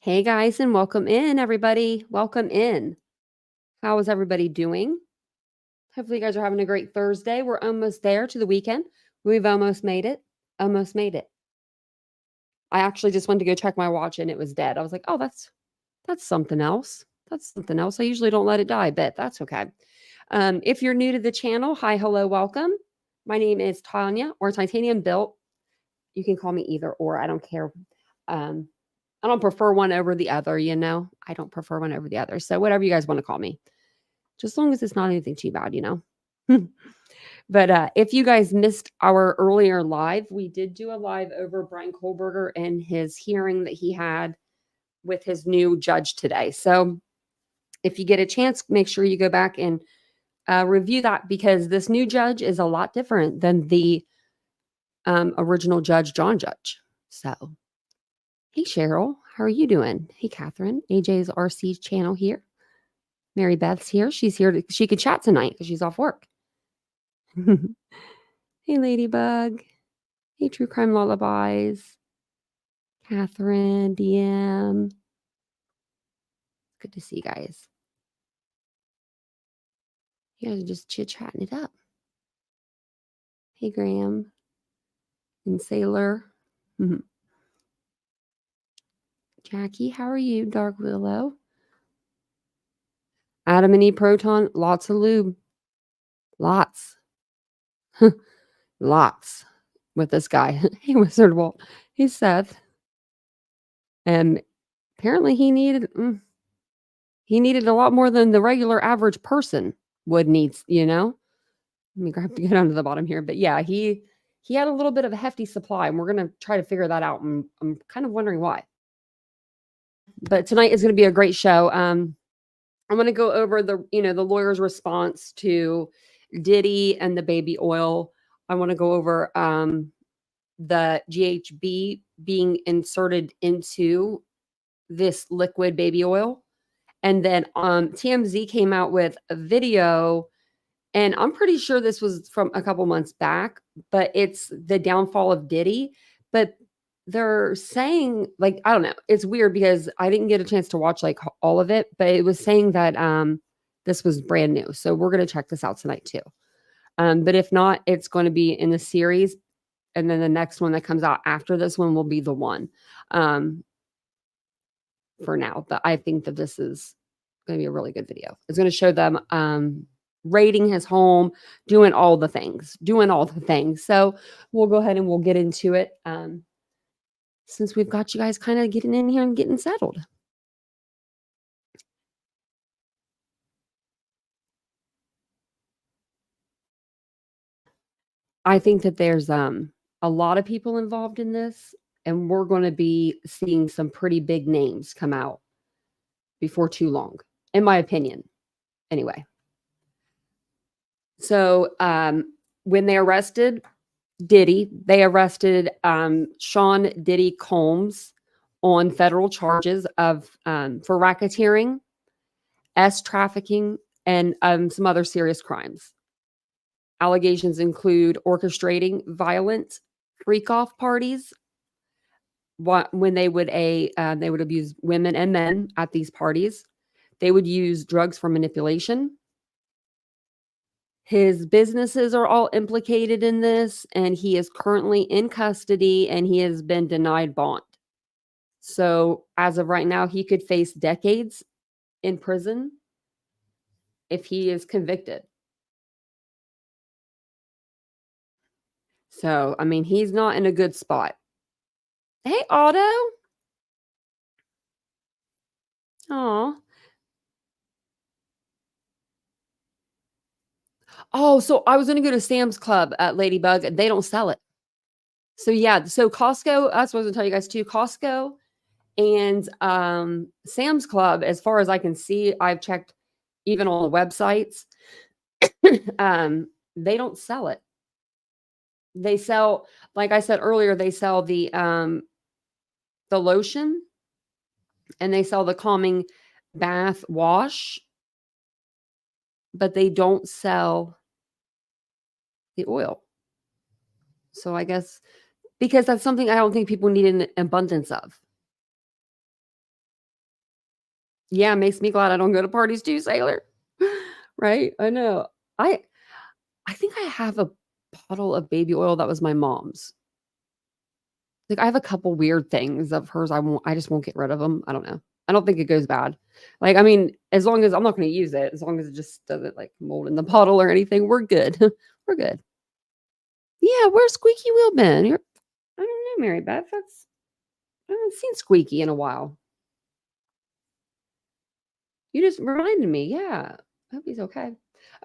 Hey guys, and welcome in, everybody. Welcome in. How is everybody doing? Hopefully, you guys are having a great Thursday. We're almost there to the weekend. We've almost made it. Almost made it. I actually just went to go check my watch and it was dead. I was like, oh, that's something else. That's something else. I usually don't let it die, but that's okay. If you're new to the channel, hi, hello, welcome. My name is Tanya or TitaniumBuilt. You can call me either or. I don't care. I don't prefer one over the other, you know? I don't prefer one over the other. So whatever you guys want to call me. Just as long as it's not anything too bad, you know? But if you guys missed our earlier live, we did do a live over Brian Kohlberger and his hearing that he had with his new judge today. So if you get a chance, make sure you go back and review that because this new judge is a lot different than the original judge, John Judge. So, hey, Cheryl, how are you doing? Hey, Catherine, AJ's RC channel here. Mary Beth's here. She's here. She could chat tonight because she's off work. Hey, Ladybug. Hey, True Crime Lullabies. Catherine, DM. Good to see you guys. You guys are just chit-chatting it up. Hey, Graham. And Sailor. Jackie, how are you? Dark Willow. Adam and Eve Proton. Lots of lube. Lots. Lots with this guy. Hey, Wizard Walt. Hey, Seth. And apparently he needed a lot more than the regular average person would need, you know? Let me grab to get down to the bottom here. But yeah, he had a little bit of a hefty supply, and we're gonna try to figure that out. And I'm kind of wondering why. But tonight is gonna be a great show. I'm gonna go over the lawyer's response to Diddy and the baby oil. I want to go over the GHB being inserted into this liquid baby oil. And then TMZ came out with a video, and I'm pretty sure this was from a couple months back, but it's the downfall of Diddy. But they're saying, like, I don't know. It's weird because I didn't get a chance to watch like all of it, but it was saying that this was brand new. So we're gonna check this out tonight too. But if not, it's going to be in the series, and then the next one that comes out after this one will be the one. For now, but I think that this is going to be a really good video. It's going to show them raiding his home, doing all the things. So we'll go ahead and we'll get into it since we've got you guys kind of getting in here and getting settled. I think that there's a lot of people involved in this, and we're going to be seeing some pretty big names come out before too long, in my opinion. Anyway. So when they arrested Diddy, they arrested Sean Diddy Combs on federal charges of for racketeering, trafficking, and some other serious crimes. Allegations include orchestrating violent freak-off parties when they would abuse women and men at these parties. They would use drugs for manipulation. His businesses are all implicated in this, and he is currently in custody, and he has been denied bond. So as of right now, he could face decades in prison if he is convicted. So, I mean, he's not in a good spot. Hey, Otto. Aw. Oh, so I was going to go to Sam's Club at Ladybug. They don't sell it. So yeah, so Costco, that's what I was going to tell you guys too. Costco and Sam's Club, as far as I can see, I've checked even on the websites, they don't sell it. They sell, like I said earlier, they sell the lotion, and they sell the calming bath wash, but they don't sell the oil. So I guess because that's something I don't think people need an abundance of. Yeah, makes me glad I don't go to parties too, sailor. Right? I know. I I think I have a bottle of baby oil that was my mom's. Like, I have a couple weird things of hers, I just won't get rid of them. I don't know. I don't think it goes bad. Like, I mean, as long as I'm not gonna use it, as long as it just doesn't, like, mold in the bottle or anything, we're good. We're good. Yeah, where's Squeaky Wheel been? I don't know, Mary Beth. I haven't seen Squeaky in a while. You just reminded me. Yeah. I hope he's okay.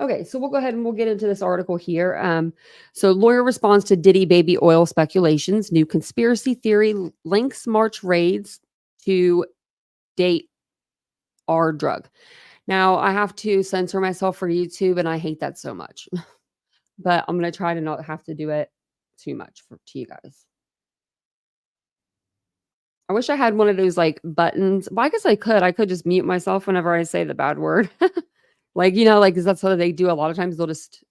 Okay, so we'll go ahead and we'll get into this article here. So lawyer responds to Diddy baby oil speculations. New conspiracy theory links March raids to date our drug. Now I have to censor myself for YouTube, and I hate that so much. But I'm gonna try to not have to do it too much to you guys. I wish I had one of those like buttons. Well, I guess I could. I could just mute myself whenever I say the bad word. Like, like, 'cause that's what they do a lot of times. They'll just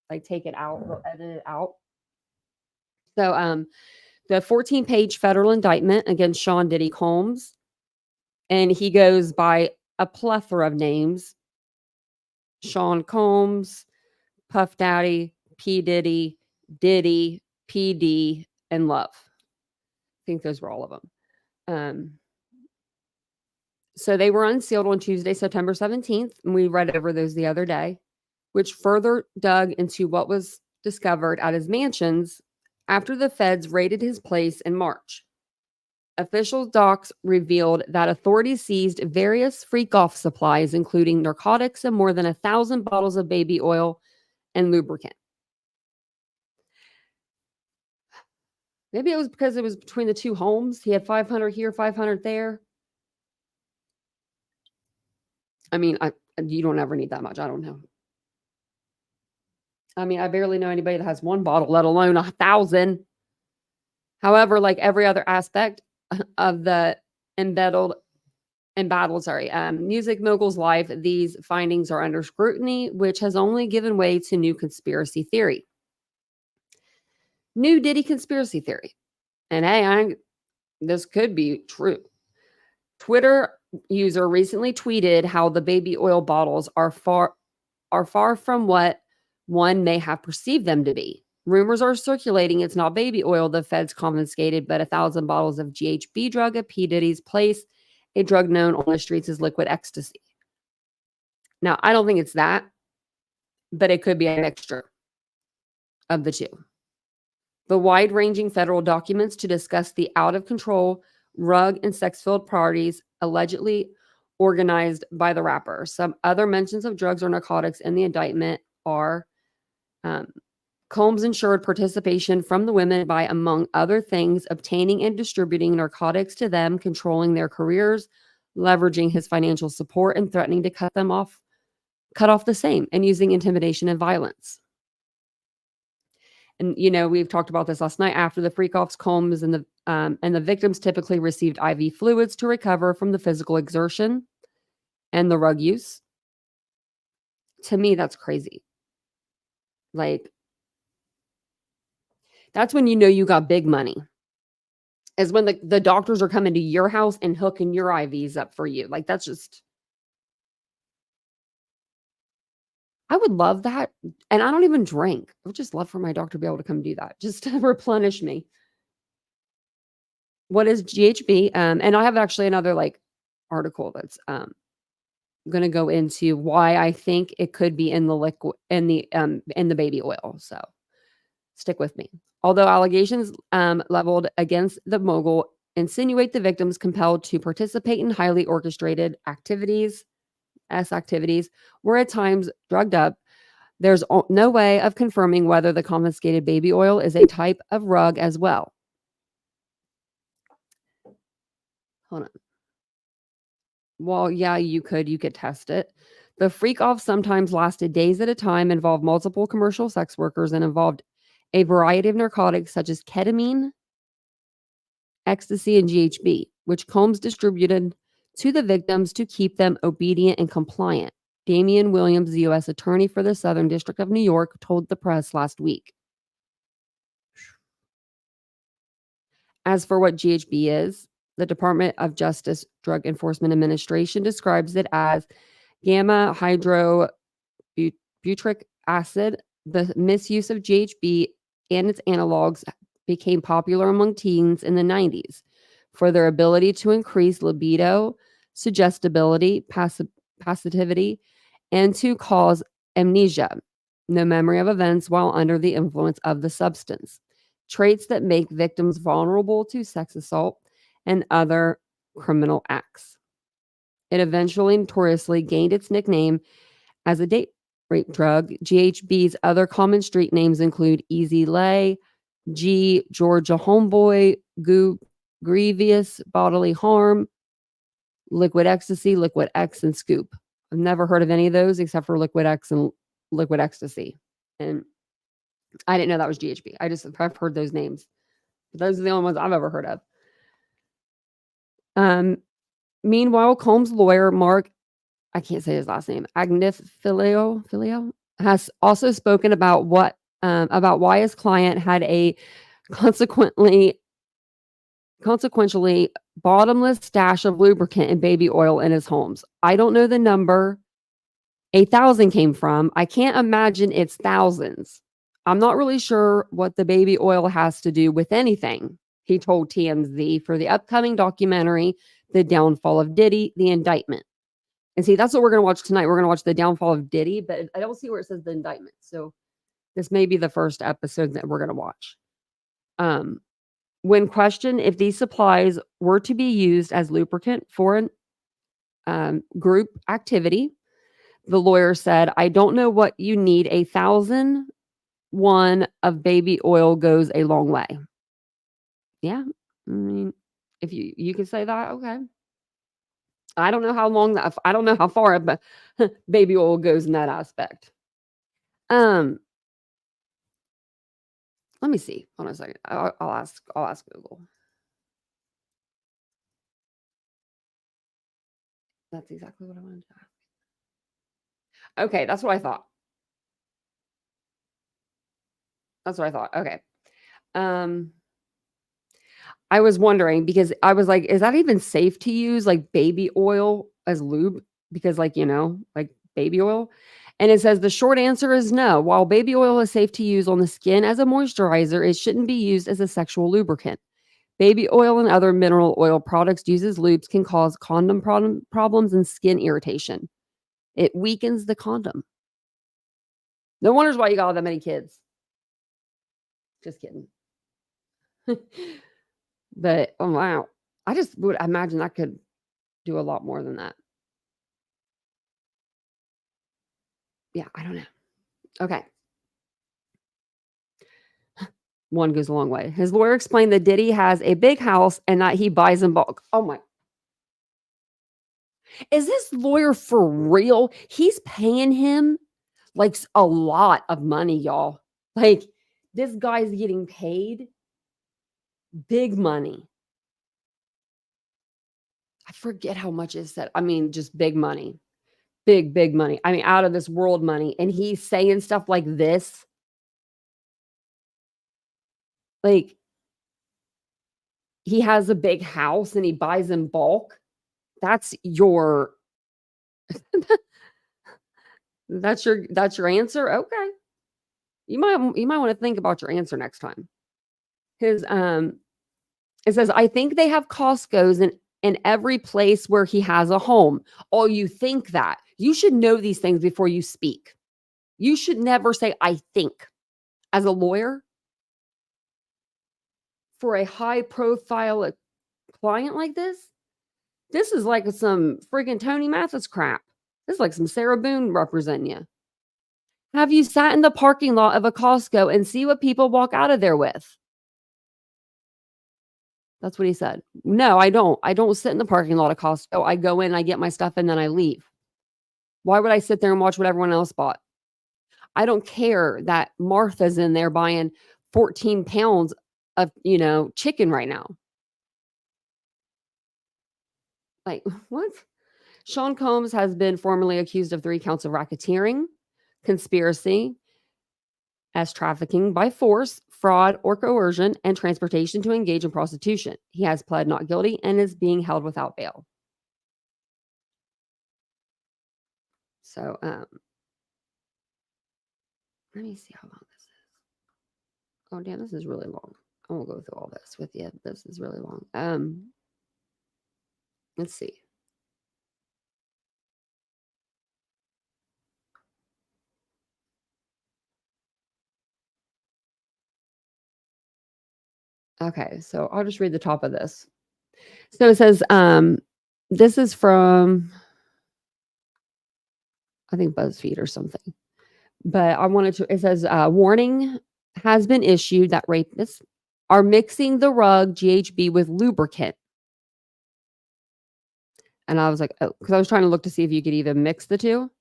like take it out, they'll edit it out. So, the 14-page federal indictment against Sean Diddy Combs, and he goes by a plethora of names: Sean Combs, Puff Daddy, P Diddy, Diddy, PD, and Love. I think those were all of them. So they were unsealed on Tuesday, September 17th, and we read over those the other day, which further dug into what was discovered at his mansions after the feds raided his place in March. Official docs revealed that authorities seized various freak-off supplies, including narcotics and more than 1,000 bottles of baby oil and lubricant. Maybe it was because it was between the two homes. He had 500 here, 500 there. I mean, you don't ever need that much. I don't know. I mean, I barely know anybody that has one bottle, let alone 1,000. However, like every other aspect of the embattled music mogul's life, these findings are under scrutiny, which has only given way to new conspiracy theory. New Diddy conspiracy theory. And hey, this could be true. Twitter user recently tweeted how the baby oil bottles are far from what one may have perceived them to be. Rumors are circulating it's not baby oil the feds confiscated, but 1,000 bottles of GHB drug at P. Diddy's place, a drug known on the streets as liquid ecstasy. Now, I don't think it's that, but it could be a mixture of the two. The wide-ranging federal documents to discuss the out-of-control drug and sex-filled parties allegedly organized by the rapper. Some other mentions of drugs or narcotics in the indictment are Combs ensured participation from the women by, among other things, obtaining and distributing narcotics to them, controlling their careers, leveraging his financial support, and threatening to cut off the same, and using intimidation and violence. And we've talked about this last night. After the freak-offs, Combs and the victims typically received IV fluids to recover from the physical exertion and the rug use. To me, that's crazy. Like, that's when you got big money. Is when the doctors are coming to your house and hooking your IVs up for you. Like, that's just... I would love that. And I don't even drink. I would just love for my doctor to be able to come do that, just to replenish me. What is GHB? And I have actually another article that's going to go into why I think it could be in the liquid in the baby oil. So stick with me. Although allegations leveled against the mogul insinuate the victims compelled to participate in highly orchestrated activities were at times drugged up, there's no way of confirming whether the confiscated baby oil is a type of rug as well. Hold on. Well, yeah, you could test it. The freak-off sometimes lasted days at a time, involved multiple commercial sex workers, and involved a variety of narcotics such as ketamine, ecstasy, and GHB, which Combs distributed to the victims to keep them obedient and compliant. Damian Williams, the U.S. Attorney for the Southern District of New York, told the press last week. As for what GHB is, The Department of Justice Drug Enforcement Administration describes it as gamma hydrobutyric acid. The misuse of GHB and its analogs became popular among teens in the 90s for their ability to increase libido, suggestibility, passivity, and to cause amnesia, no memory of events while under the influence of the substance, traits that make victims vulnerable to sex assault and other criminal acts. It eventually notoriously gained its nickname as a date rape drug. GHB's other common street names include Easy Lay, G, Georgia Homeboy, Goo, Grievous Bodily Harm, Liquid Ecstasy, Liquid X, and Scoop. I've never heard of any of those except for Liquid X and Liquid Ecstasy. And I didn't know that was GHB. I've heard those names. But those are the only ones I've ever heard of. Meanwhile, Combs' lawyer, Mark, I can't say his last name, Agnifilio, has also spoken about why his client had a consequentially bottomless stash of lubricant and baby oil in his homes. I don't know the number 1,000 came from. I can't imagine it's thousands. I'm not really sure what the baby oil has to do with anything, he told TMZ for the upcoming documentary, The Downfall of Diddy, The Indictment. And see, that's what we're going to watch tonight. We're going to watch The Downfall of Diddy, but I don't see where it says The Indictment. So this may be the first episode that we're going to watch. When questioned if these supplies were to be used as lubricant for an group activity, the lawyer said, I don't know what you need. 1,001 of baby oil goes a long way. Yeah. I mean, if you can say that, okay. I don't know how far baby oil goes in that aspect. Let me see. Hold on a second. I'll ask Google. That's exactly what I wanted to ask. Okay, that's what I thought. Okay. I was wondering because I was like, is that even safe to use like baby oil as lube? Because like baby oil. And it says the short answer is no. While baby oil is safe to use on the skin as a moisturizer, it shouldn't be used as a sexual lubricant. Baby oil and other mineral oil products used as lubes can cause condom problems and skin irritation. It weakens the condom. No wonders why you got all that many kids. Just kidding. But, oh, wow. I just would imagine I could do a lot more than that. Yeah, I don't know. Okay. One goes a long way. His lawyer explained that Diddy has a big house and that he buys in bulk. Oh, my. Is this lawyer for real? He's paying him like a lot of money, y'all. Like, this guy's getting paid big money. I forget how much it said. I mean, just big money. Big money. I mean, out of this world money. And he's saying stuff like this. Like, he has a big house and he buys in bulk. That's your that's your answer. Okay. You might want to think about your answer next time. His it says, I think they have Costco's in every place where he has a home. Oh, you think that. You should know these things before you speak. You should never say, I think. As a lawyer, for a high profile client like this is like some freaking Tony Mathis crap. This is like some Sarah Boone representing you. Have you sat in the parking lot of a Costco and see what people walk out of there with? That's what he said. No, I don't. I don't sit in the parking lot of Costco. I go in, I get my stuff, and then I leave. Why would I sit there and watch what everyone else bought? I don't care that Martha's in there buying 14 pounds of, chicken right now. Like, what? Sean Combs has been formally accused of 3 counts of racketeering, conspiracy, as trafficking by force, fraud or coercion, and transportation to engage in prostitution. He has pled not guilty and is being held without bail. So, let me see how long this is. Oh, damn, this is really long. I won't go through all this with you. This is really long. Let's see. Okay, so I'll just read the top of this. So it says, this is from, I think, BuzzFeed or something. But I wanted to, it says, warning has been issued that rapists are mixing the rug GHB with lubricant. And I was like, oh, because I was trying to look to see if you could even mix the two.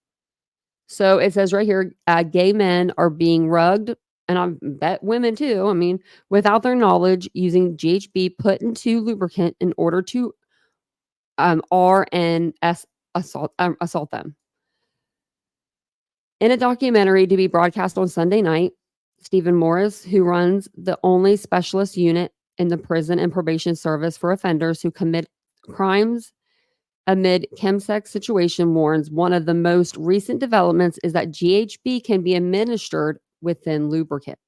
So it says right here, gay men are being rugged, and I bet women too. I mean, without their knowledge, using GHB put into lubricant in order to RNS assault them. In a documentary to be broadcast on Sunday night, Stephen Morris, who runs the only specialist unit in the prison and probation service for offenders who commit crimes amid chemsex situation, warns one of the most recent developments is that GHB can be administered within lubricant.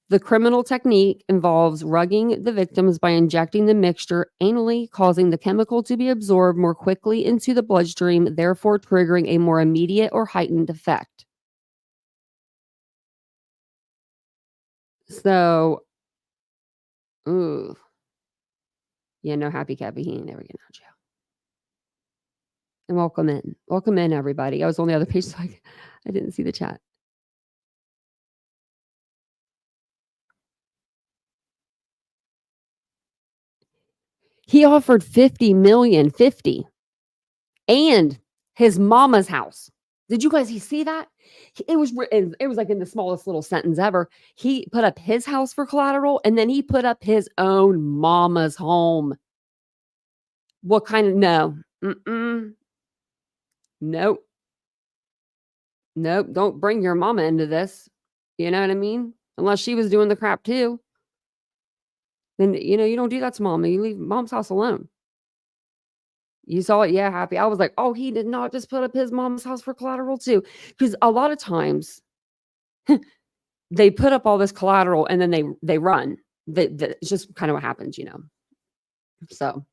The criminal technique involves rugging the victims by injecting the mixture anally, causing the chemical to be absorbed more quickly into the bloodstream, therefore triggering a more immediate or heightened effect. So, ooh, yeah, no happy Cappy, he ain't never getting out of jail. And welcome in, everybody. I was on the other page, so I didn't see the chat. He offered 50 million, 50, and his mama's house. Did you guys see that? It was like in the smallest little sentence ever. He put up his house for collateral, and then he put up his own mama's home. What kind of no? Nope. Nope. Don't bring your mama into this. You know what I mean? Unless she was doing the crap too. Then you don't do that to mama. You leave mom's house alone. You saw it, yeah, happy. I was like, oh, he did not just put up his mom's house for collateral too. Because a lot of times they put up all this collateral and then they run. It's just kind of what happens, So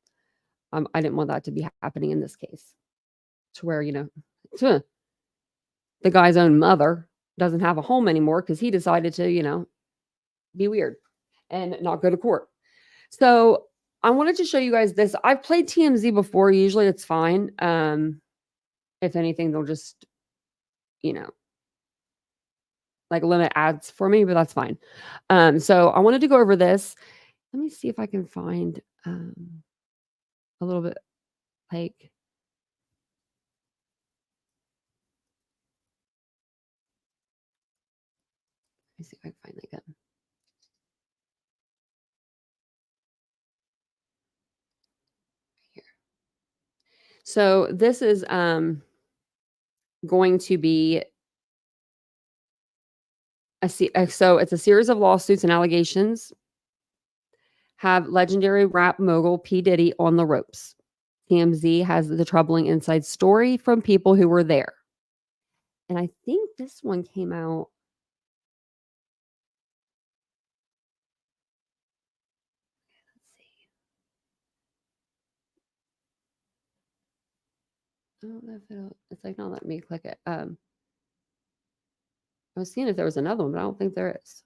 I didn't want that to be happening in this case. To where, the guy's own mother doesn't have a home anymore because he decided to, be weird and not go to court. So I wanted to show you guys this. I've played TMZ before. Usually it's fine. If anything, they'll just, like limit ads for me, but that's fine. So I wanted to go over this. Let me see if I can find a little bit like. Let me see if I can find like that. Here. So this is going to be so it's a series of lawsuits and allegations have legendary rap mogul P. Diddy on the ropes. TMZ has the troubling inside story from people who were there. And I think this one came out. Let's see. I don't know if it's like not letting me click it. I was seeing if there was another one, but I don't think there is.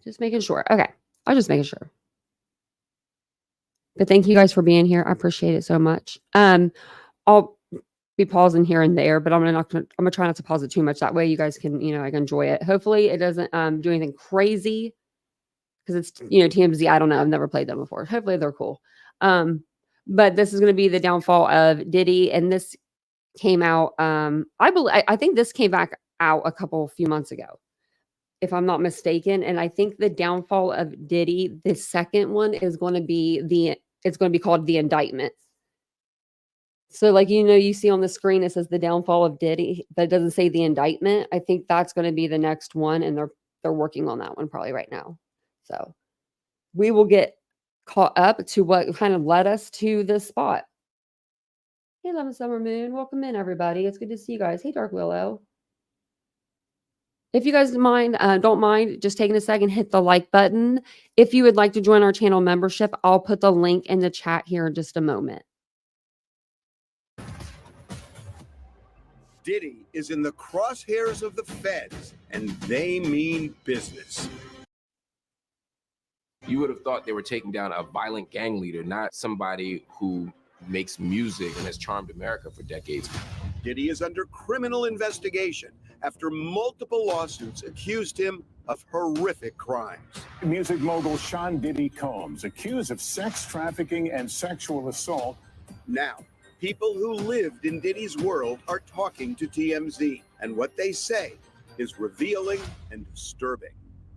Just making sure. Okay. I was just making sure. But thank you guys for being here. I appreciate it so much. I'll be pausing here and there, but I'm gonna try not to pause it too much. That way you guys can, I can enjoy it. Hopefully it doesn't do anything crazy because it's, TMZ. I don't know. I've never played them before. Hopefully they're cool. But this is going to be the downfall of Diddy. And this came out, I think this came back out a few months ago, if I'm not mistaken. And I think the downfall of Diddy, the second one is going to be it's going to be called The Indictment. So, like, you see on the screen, it says the downfall of Diddy, but it doesn't say the indictment. I think that's gonna be the next one, and they're working on that one probably right now. So, we will get caught up to what kind of led us to this spot. Hey, Lemon Summer Moon, welcome in, everybody. It's good to see you guys. Hey, Dark Willow. If you guys don't mind just taking a second, hit the like button. If you would like to join our channel membership, I'll put the link in the chat here in just a moment. Diddy is in the crosshairs of the feds, and they mean business. You would have thought they were taking down a violent gang leader, not somebody who makes music and has charmed America for decades. Diddy is under criminal investigation after multiple lawsuits accused him of horrific crimes. Music mogul Sean Diddy Combs accused of sex trafficking and sexual assault. Now, people who lived in Diddy's world are talking to TMZ, and what they say is revealing and disturbing.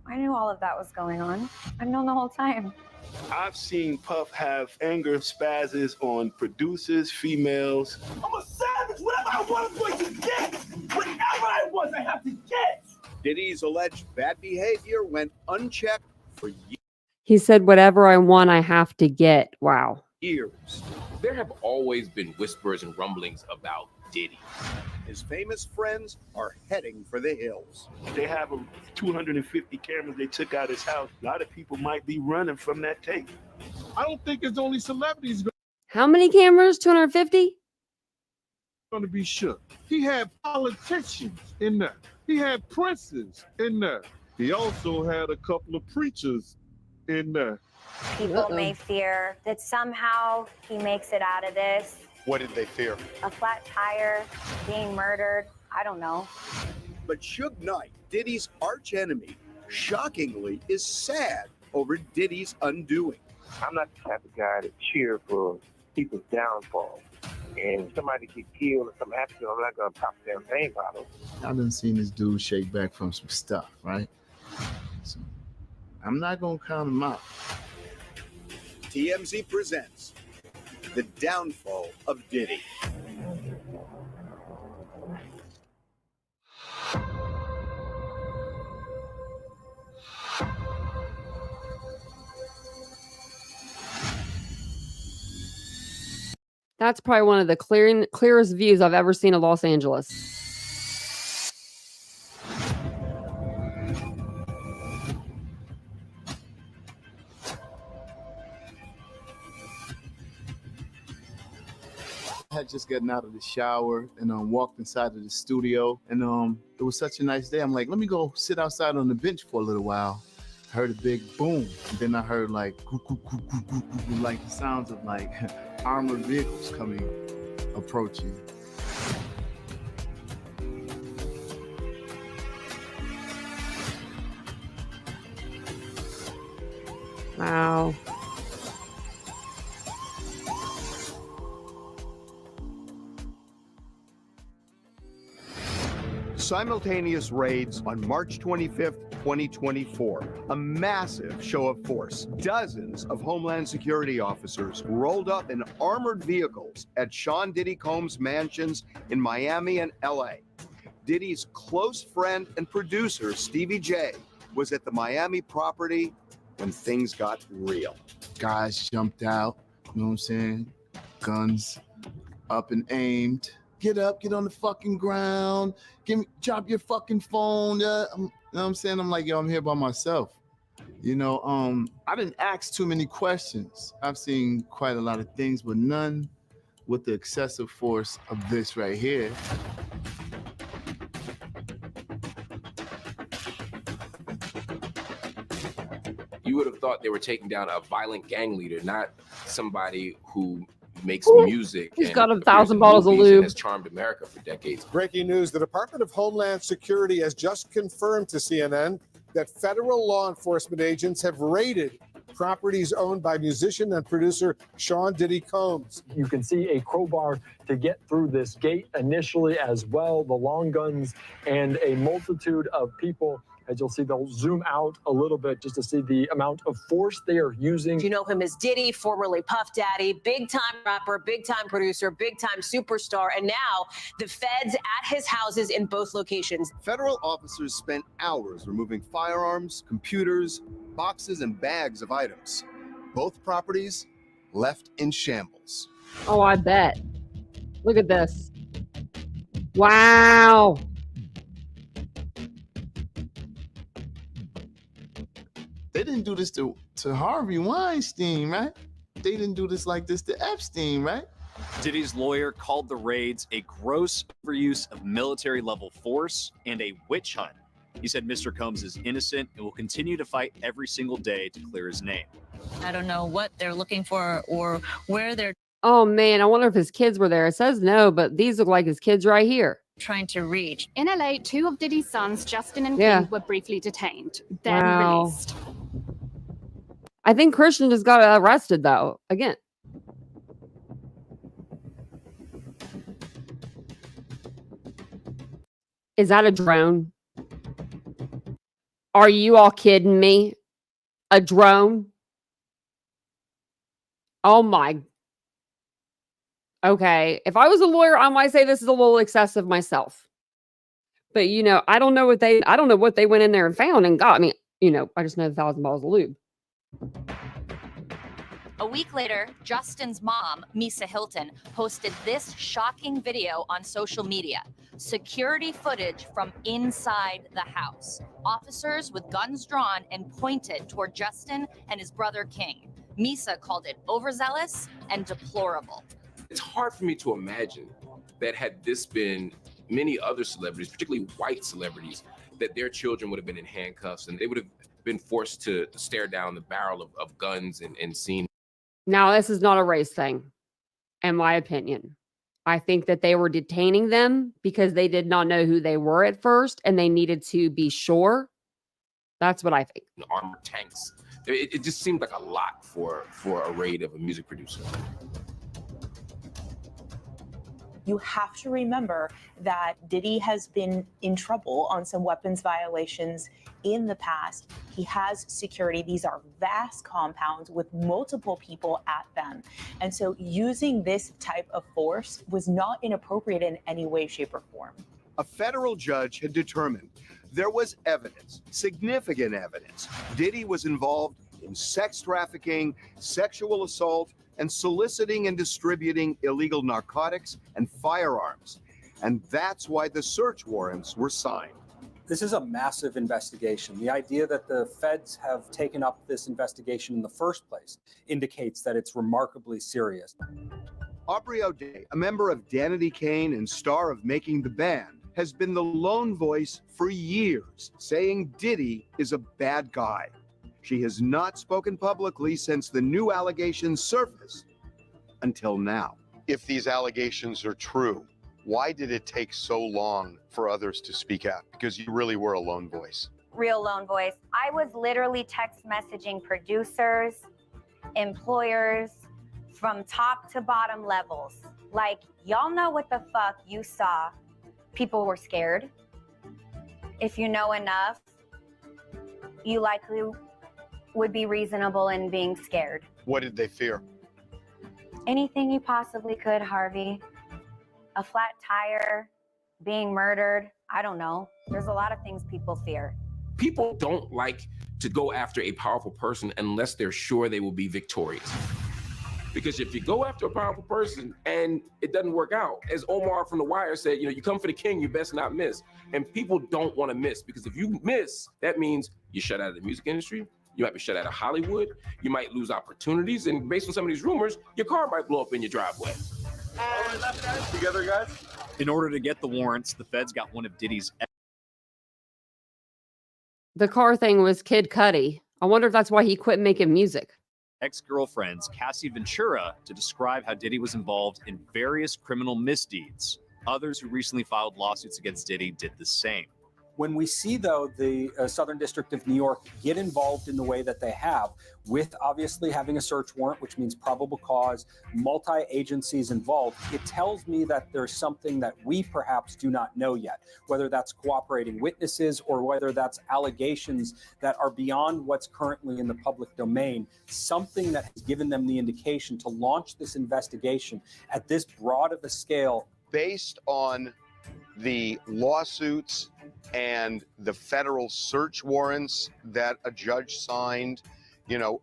I knew all of that was going on. I've known the whole time. I've seen Puff have anger spazzes on producers, females. I'm a savage. Whatever I want, I'm going to get. Whatever I want, I have to get. Diddy's alleged bad behavior went unchecked for He said, whatever I want, I have to get. Wow. years. There have always been whispers and rumblings about Diddy. His famous friends are heading for the hills. They have 250 cameras they took out his house. A lot of people might be running from that tape. I don't think it's only celebrities How many cameras? 250? going to be shook. He had politicians in there. He had princes in there. He also had a couple of preachers in there. People may fear that somehow he makes it out of this. What did they fear? A flat tire, being murdered. I don't know. But Suge Knight, Diddy's archenemy, shockingly is sad over Diddy's undoing. I'm not the type of guy to cheer for people's downfall. And if somebody get killed or something happens, I'm not going to pop a champagne bottle. I've been seeing this dude shake back from some stuff, right? So I'm not going to count him out. TMZ presents the downfall of Diddy. That's probably one of the clearest views I've ever seen of Los Angeles. I had just gotten out of the shower and walked inside of the studio, and it was such a nice day. I'm like, let me go sit outside on the bench for a little while. Heard a big boom, and then I heard like like the sounds of like armored vehicles approaching. Wow. Simultaneous raids on March 25th, 2024. A massive show of force. Dozens of Homeland Security officers rolled up in armored vehicles at Sean Diddy Combs' mansions in Miami and LA. Diddy's close friend and producer, Stevie J, was at the Miami property when things got real. Guys jumped out, you know what I'm saying? Guns up and aimed. Get up, get on the fucking ground. Drop your fucking phone. You know what I'm saying? I'm like, yo, I'm here by myself. You know, I didn't ask too many questions. I've seen quite a lot of things, but none with the excessive force of this right here. You would have thought they were taking down a violent gang leader, not somebody who makes music. He's and got appears 1,000 in bottles of movies and lube. has charmed America for decades. Breaking news, the Department of Homeland Security has just confirmed to CNN that federal law enforcement agents have raided properties owned by musician and producer Sean Diddy Combs. You can see a crowbar to get through this gate initially as well, the long guns and a multitude of people As you'll see, they'll zoom out a little bit just to see the amount of force they are using. You know him as Diddy, formerly Puff Daddy, big-time rapper, big-time producer, big-time superstar, and now the feds at his houses in both locations. Federal officers spent hours removing firearms, computers, boxes, and bags of items. Both properties left in shambles. Oh, I bet. Look at this. Wow. They didn't do this to Harvey Weinstein, right? They didn't do this like this to Epstein, right? Diddy's lawyer called the raids a gross overuse of military-level force and a witch hunt. He said Mr. Combs is innocent and will continue to fight every single day to clear his name. I don't know what they're looking for or where they're Oh, man. I wonder if his kids were there. It says no, but these look like his kids right here. trying to reach. In LA, 2 of Diddy's sons, Justin and Yeah. King, were briefly detained, then Wow. released. I think Christian just got arrested, though. Again. Is that a drone? Are you all kidding me? A drone? Oh my. Okay. If I was a lawyer, I might say this is a little excessive myself. But you know, I don't know what they went in there and found and got. I mean, you know, I just know 1,000 bottles of lube. A week later, Justin's mom, Misa Hilton, posted this shocking video on social media. Security footage from inside the house. Officers with guns drawn and pointed toward Justin and his brother King. Misa called it overzealous and deplorable. It's hard for me to imagine that had this been many other celebrities, particularly white celebrities, that their children would have been in handcuffs and they would have been forced to stare down the barrel of guns and seen. Now, this is not a race thing, in my opinion. I think that they were detaining them because they did not know who they were at first and they needed to be sure. That's what I think. Armored tanks. It just seemed like a lot for a raid of a music producer. You have to remember that Diddy has been in trouble on some weapons violations in the past. He has security. These are vast compounds with multiple people at them. And so using this type of force was not inappropriate in any way, shape, or form. A federal judge had determined there was evidence, significant evidence. Diddy was involved in sex trafficking, sexual assault, and soliciting and distributing illegal narcotics and firearms. And that's why the search warrants were signed. This is a massive investigation. The idea that the feds have taken up this investigation in the first place indicates that it's remarkably serious. Aubrey O'Day, a member of Danity Kane and star of Making the Band, has been the lone voice for years, saying Diddy is a bad guy. She has not spoken publicly since the new allegations surfaced until now. If these allegations are true, why did it take so long for others to speak out? Because you really were a lone voice. Real lone voice. I was literally text messaging producers, employers, from top to bottom levels. Like, y'all know what the fuck you saw. People were scared. If you know enough, you likely would be reasonable in being scared. What did they fear? Anything you possibly could, Harvey. A flat tire, being murdered. I don't know. There's a lot of things people fear. People don't like to go after a powerful person unless they're sure they will be victorious. Because if you go after a powerful person and it doesn't work out, as Omar from The Wire said, you know, you come for the king, you best not miss. And people don't want to miss, because if you miss, that means you're shut out of the music industry. You might be shut out of Hollywood. You might lose opportunities. And based on some of these rumors, your car might blow up in your driveway. Together, guys. In order to get the warrants, the feds got one of Diddy's The car thing was Kid Cudi. I wonder if that's why he quit making music. ex-girlfriends, Cassie Ventura, to describe how Diddy was involved in various criminal misdeeds. Others who recently filed lawsuits against Diddy did the same. When we see, though, the Southern District of New York get involved in the way that they have, with obviously having a search warrant, which means probable cause, multi-agencies involved, it tells me that there's something that we perhaps do not know yet, whether that's cooperating witnesses or whether that's allegations that are beyond what's currently in the public domain, something that has given them the indication to launch this investigation at this broad of a scale. Based on the lawsuits and the federal search warrants that a judge signed,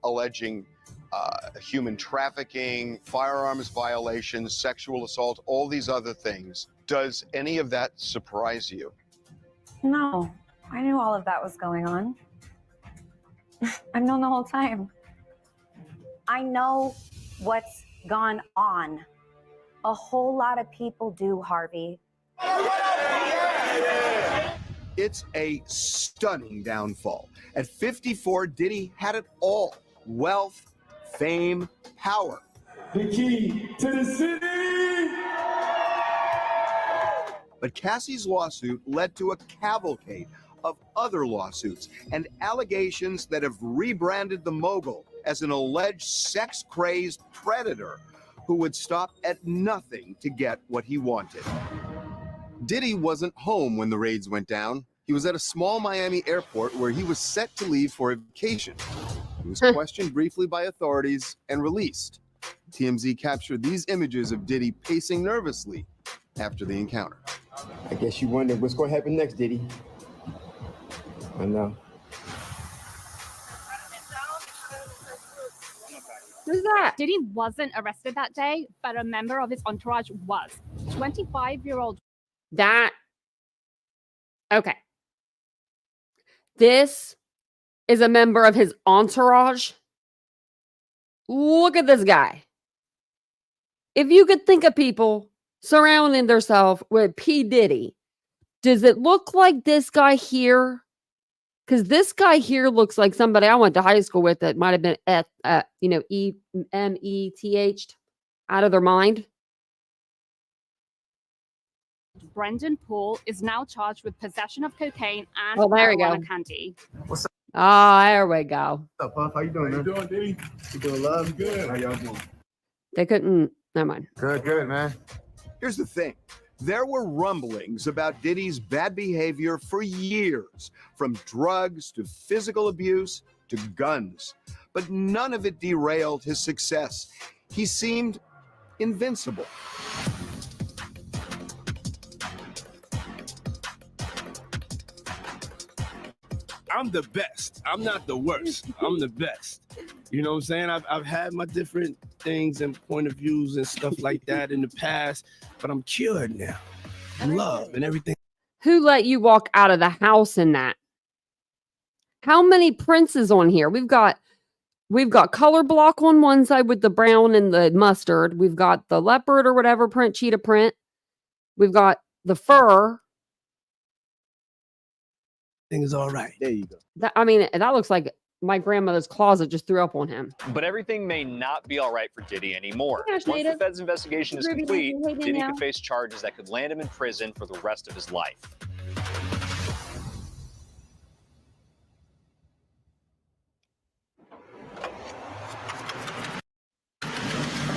alleging human trafficking, firearms violations, sexual assault, all these other things, does any of that surprise you? No, I knew all of that was going on. I've known the whole time. I know what's gone on. A whole lot of people do, Harvey. It's a stunning downfall. At 54, Diddy had it all: wealth, fame, power. The key to the city! But Cassie's lawsuit led to a cavalcade of other lawsuits and allegations that have rebranded the mogul as an alleged sex-crazed predator who would stop at nothing to get what he wanted. Diddy wasn't home when the raids went down. He was at a small Miami airport where he was set to leave for a vacation. He was questioned briefly by authorities and released. TMZ captured these images of Diddy pacing nervously after the encounter. I guess you wonder what's going to happen next, Diddy. I know. Who's that? Diddy wasn't arrested that day, but a member of his entourage was. 25-year-old. Okay. This is a member of his entourage. Look at this guy. If you could think of people surrounding themselves with P. Diddy, does it look like this guy here? Because this guy here looks like somebody I went to high school with that might have been EMETH'd out of their mind. Brendan Paul is now charged with possession of cocaine and there we go. marijuana candy. What's up? Oh, there we go. What's up, Puff? How you doing, man? How you doing, Diddy? You doing love? Good. How y'all doing? They couldn't. Never mind. Good, man. Here's the thing. There were rumblings about Diddy's bad behavior for years, from drugs to physical abuse to guns. But none of it derailed his success. He seemed invincible. I'm the best. I'm not the worst. I'm the best. You know what I'm saying? I've had my different things and point of views and stuff like that in the past, but I'm cured now. I'm love and everything. Who let you walk out of the house in that? How many princes on here? We've got color block on one side with the brown and the mustard. We've got the leopard or whatever print, cheetah print. We've got the fur. Thing is all right. There you go. That looks like my grandmother's closet just threw up on him. But everything may not be all right for Diddy anymore. Gosh, Once Native. the Fed's investigation is Ruby, complete, hey, Diddy now. could face charges that could land him in prison for the rest of his life.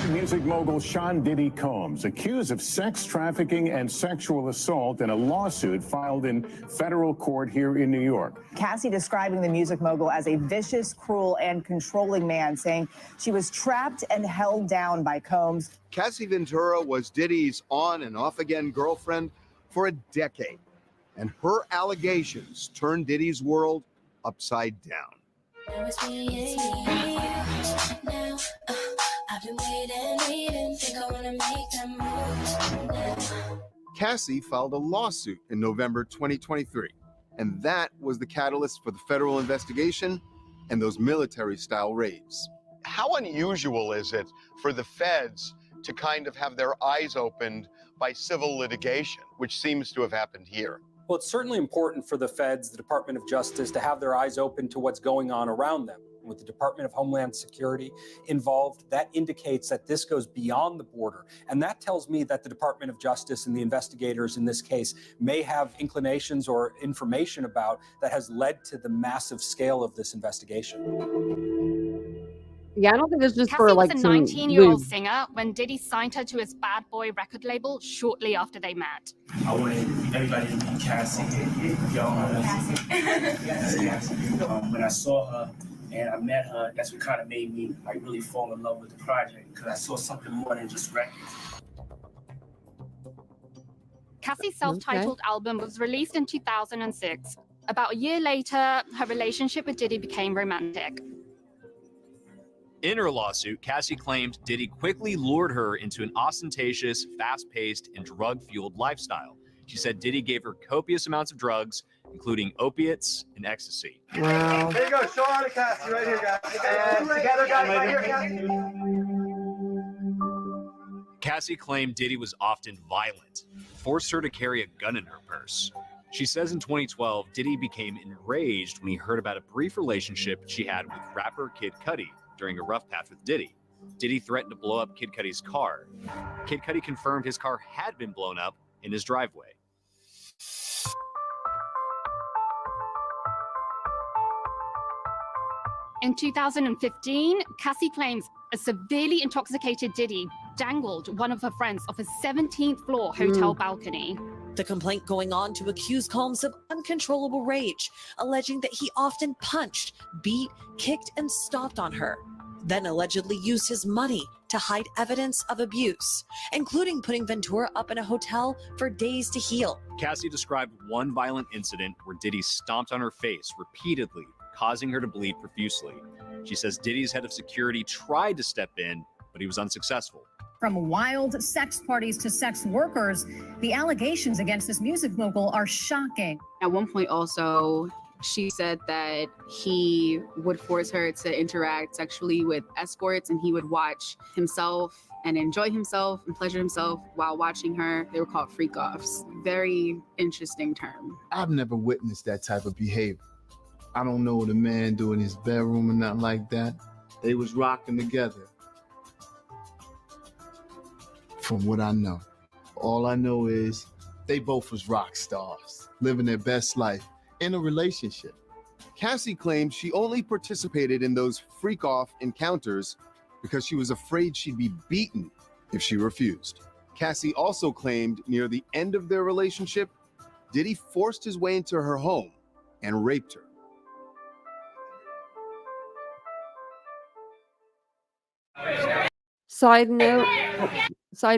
Music mogul Sean Diddy Combs accused of sex trafficking and sexual assault in a lawsuit filed in federal court here in New York. Cassie describing the music mogul as a vicious, cruel, and controlling man, saying she was trapped and held down by Combs. Cassie Ventura was Diddy's on and off again girlfriend for a decade, and her allegations turned Diddy's world upside down. Cassie filed a lawsuit in November 2023, and that was the catalyst for the federal investigation and those military-style raids. How unusual is it for the feds to kind of have their eyes opened by civil litigation, which seems to have happened here? Well, it's certainly important for the feds, the Department of Justice, to have their eyes open to what's going on around them. with the Department of Homeland Security involved, that indicates that this goes beyond the border. And that tells me that the Department of Justice and the investigators in this case may have inclinations or information about that has led to the massive scale of this investigation. Yeah, I don't think it's just Cassie for was like a some 19-year-old lube. singer when Diddy signed her to his Bad Boy record label shortly after they met. I wanted everybody to meet Cassie. When I saw her and I met her, that's what kind of made me like really fall in love with the project, because I saw something more than just records. Cassie's self-titled album was released in 2006. About a year later, her relationship with Diddy became romantic. In her lawsuit, Cassie claimed Diddy quickly lured her into an ostentatious, fast-paced, and drug-fueled lifestyle. She said Diddy gave her copious amounts of drugs, including opiates and ecstasy. Wow. There you go. Show her to Cassie right here, guys. And together, guys, right here, Cassie. Cassie claimed Diddy was often violent, forced her to carry a gun in her purse. She says in 2012, Diddy became enraged when he heard about a brief relationship she had with rapper Kid Cudi during a rough patch with Diddy. Diddy threatened to blow up Kid Cudi's car. Kid Cudi confirmed his car had been blown up in his driveway. In 2015, Cassie claims a severely intoxicated Diddy dangled one of her friends off a 17th floor hotel balcony. The complaint going on to accuse Combs of uncontrollable rage, alleging that he often punched, beat, kicked, and stomped on her, then allegedly used his money to hide evidence of abuse, including putting Ventura up in a hotel for days to heal. Cassie described one violent incident where Diddy stomped on her face repeatedly, causing her to bleed profusely. She says Diddy's head of security tried to step in, but he was unsuccessful. From wild sex parties to sex workers, the allegations against this music mogul are shocking. At one point also, she said that he would force her to interact sexually with escorts, and he would watch himself and enjoy himself and pleasure himself while watching her. They were called freak-offs. Very interesting term. I've never witnessed that type of behavior. I don't know what a man do in his bedroom and nothing like that. They was rocking together. From what I know. All I know is they both was rock stars, living their best life in a relationship. Cassie claimed she only participated in those freak-off encounters because she was afraid she'd be beaten if she refused. Cassie also claimed near the end of their relationship, Diddy forced his way into her home and raped her. Side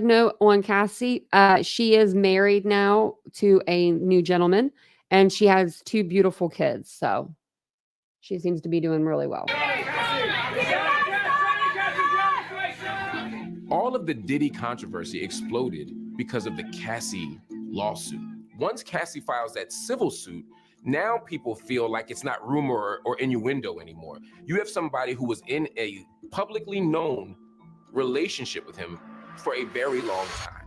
note on Cassie, she is married now to a new gentleman, and she has 2 beautiful kids. So she seems to be doing really well. All of the Diddy controversy exploded because of the Cassie lawsuit. Once Cassie files that civil suit, now people feel like it's not rumor or innuendo anymore. You have somebody who was in a publicly known relationship with him for a very long time.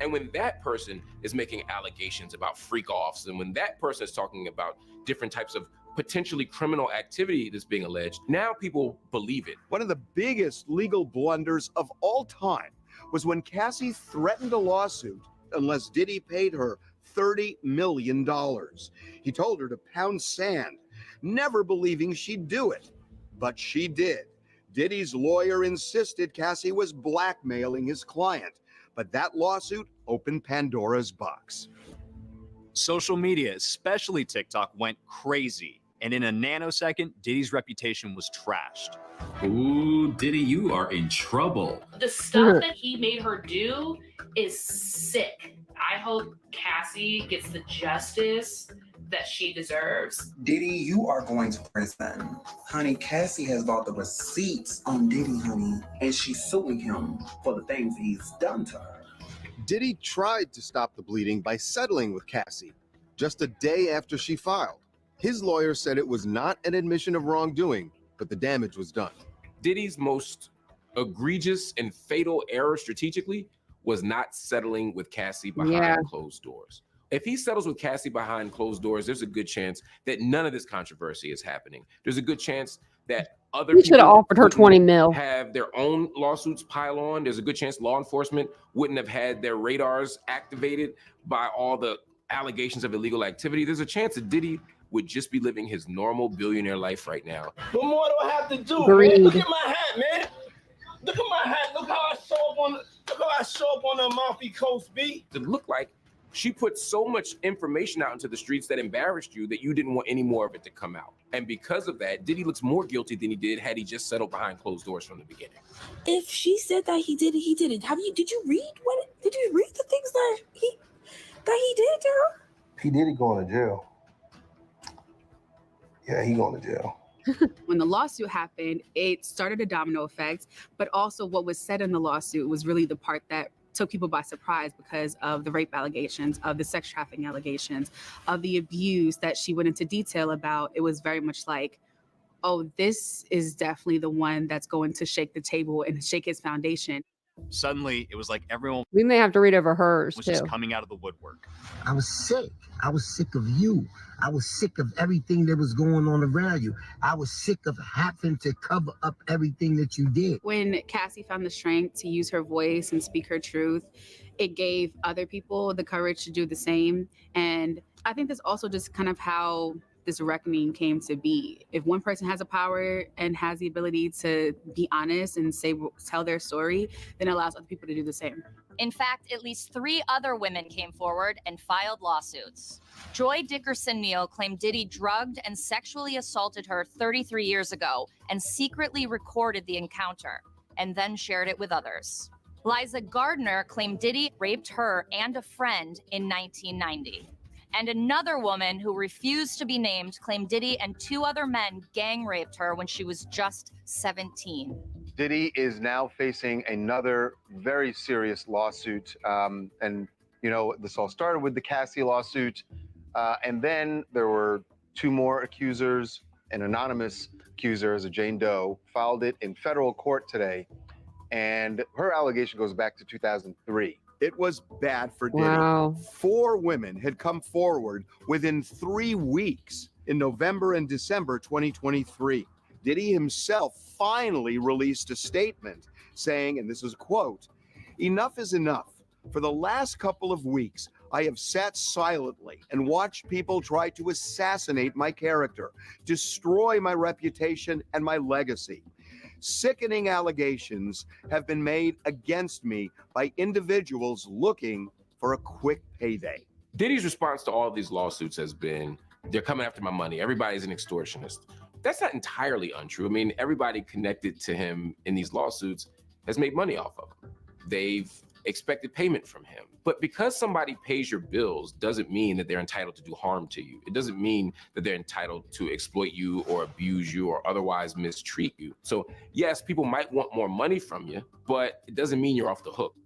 And when that person is making allegations about freak-offs, and when that person is talking about different types of potentially criminal activity that's being alleged, now people believe it. One of the biggest legal blunders of all time was when Cassie threatened a lawsuit unless Diddy paid her $30 million. He told her to pound sand, never believing she'd do it. But she did. Diddy's lawyer insisted Cassie was blackmailing his client, but that lawsuit opened Pandora's box. Social media, especially TikTok, went crazy. And in a nanosecond, Diddy's reputation was trashed. Ooh, Diddy, you are in trouble. The stuff that he made her do is sick. I hope Cassie gets the justice that she deserves. Diddy, you are going to prison. Honey, Cassie has bought the receipts on Diddy, honey, and she's suing him for the things he's done to her. Diddy tried to stop the bleeding by settling with Cassie just a day after she filed. His lawyer said it was not an admission of wrongdoing, but the damage was done. Diddy's most egregious and fatal error strategically was not settling with Cassie behind closed doors. If he settles with Cassie behind closed doors, there's a good chance that none of this controversy is happening. There's a good chance that other You should have people offered her wouldn't 20 mil. have their own lawsuits pile on. There's a good chance law enforcement wouldn't have had their radars activated by all the allegations of illegal activity. There's a chance that Diddy would just be living his normal billionaire life right now. What more do I have to do, Agreed. man? Look at my hat, man. Look at my hat. Look how I show up on the Amalfi Coast, B. It looked like she put so much information out into the streets that embarrassed you that you didn't want any more of it to come out. And because of that, Diddy looks more guilty than he did had he just settled behind closed doors from the beginning. If she said that he did it, he did it. Did you read the things that he did to her? P. Diddy going to jail. Yeah, he going to jail. When the lawsuit happened, it started a domino effect, but also what was said in the lawsuit was really the part that took people by surprise because of the rape allegations, of the sex trafficking allegations, of the abuse that she went into detail about. It was very much like, oh, this is definitely the one that's going to shake the table and shake its foundation. Suddenly, it was like everyone We may have to read over hers was too. just coming out of the woodwork. I was sick. I was sick of you. I was sick of everything that was going on around you. I was sick of having to cover up everything that you did. When Cassie found the strength to use her voice and speak her truth, it gave other people the courage to do the same. And I think that's also just kind of how this reckoning came to be. If one person has a power and has the ability to be honest and tell their story, then it allows other people to do the same. In fact, at least 3 other women came forward and filed lawsuits. Joy Dickerson-Neal claimed Diddy drugged and sexually assaulted her 33 years ago and secretly recorded the encounter and then shared it with others. Liza Gardner claimed Diddy raped her and a friend in 1990. And another woman who refused to be named claimed Diddy and 2 other men gang raped her when she was just 17. Diddy is now facing another very serious lawsuit. And, you know, this all started with the Cassie lawsuit. And then there were 2 more accusers. An anonymous accuser, as a Jane Doe, filed it in federal court today. And her allegation goes back to 2003. It was bad for Diddy. Wow. 4 women had come forward within 3 weeks in November and December 2023. Diddy himself finally released a statement saying, and this is a quote, "Enough is enough. For the last couple of weeks, I have sat silently and watched people try to assassinate my character, destroy my reputation and my legacy. Sickening allegations have been made against me by individuals looking for a quick payday." Diddy's response to all of these lawsuits has been, they're coming after my money. Everybody's an extortionist. That's not entirely untrue. I mean, everybody connected to him in these lawsuits has made money off of him. They've expected payment from him. But because somebody pays your bills doesn't mean that they're entitled to do harm to you. It doesn't mean that they're entitled to exploit you or abuse you or otherwise mistreat you. So yes, people might want more money from you, but it doesn't mean you're off the hook.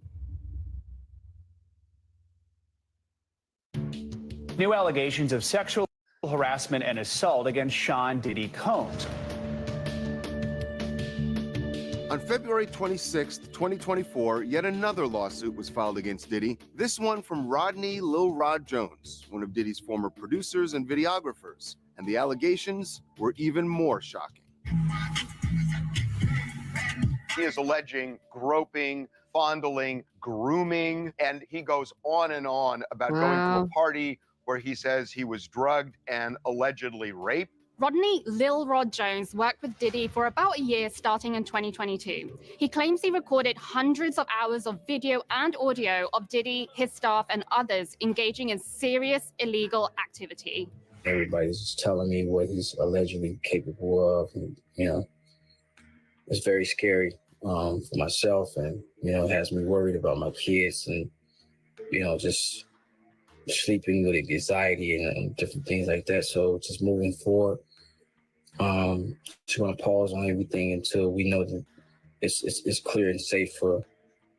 New allegations of sexual harassment and assault against Sean Diddy Combs. On February 26, 2024, yet another lawsuit was filed against Diddy, this one from Rodney Lil Rod Jones, one of Diddy's former producers and videographers. And the allegations were even more shocking. He is alleging groping, fondling, grooming, and he goes on and on about going to a party where he says he was drugged and allegedly raped. Rodney Lil Rod Jones worked with Diddy for about a year starting in 2022. He claims he recorded hundreds of hours of video and audio of Diddy, his staff, and others engaging in serious illegal activity. Everybody's just telling me what he's allegedly capable of, and, you know, it's very scary for myself, and, you know, it has me worried about my kids and, you know, just sleeping with anxiety and different things like that. So just moving forward, just want to pause on everything until we know that it's clear and safe for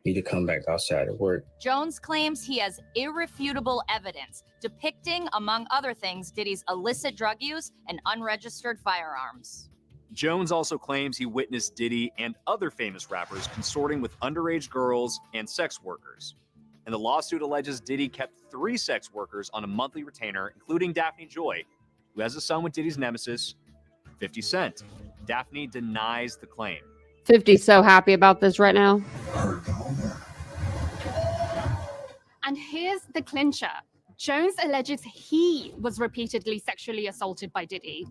me to come back outside of work. Jones claims he has irrefutable evidence depicting, among other things, Diddy's illicit drug use and unregistered firearms. Jones also claims he witnessed Diddy and other famous rappers consorting with underage girls and sex workers. And the lawsuit alleges Diddy kept 3 sex workers on a monthly retainer, including Daphne Joy, who has a son with Diddy's nemesis, 50 Cent. Daphne denies the claim. 50's so happy about this right now. And here's the clincher. Jones alleges he was repeatedly sexually assaulted by Diddy.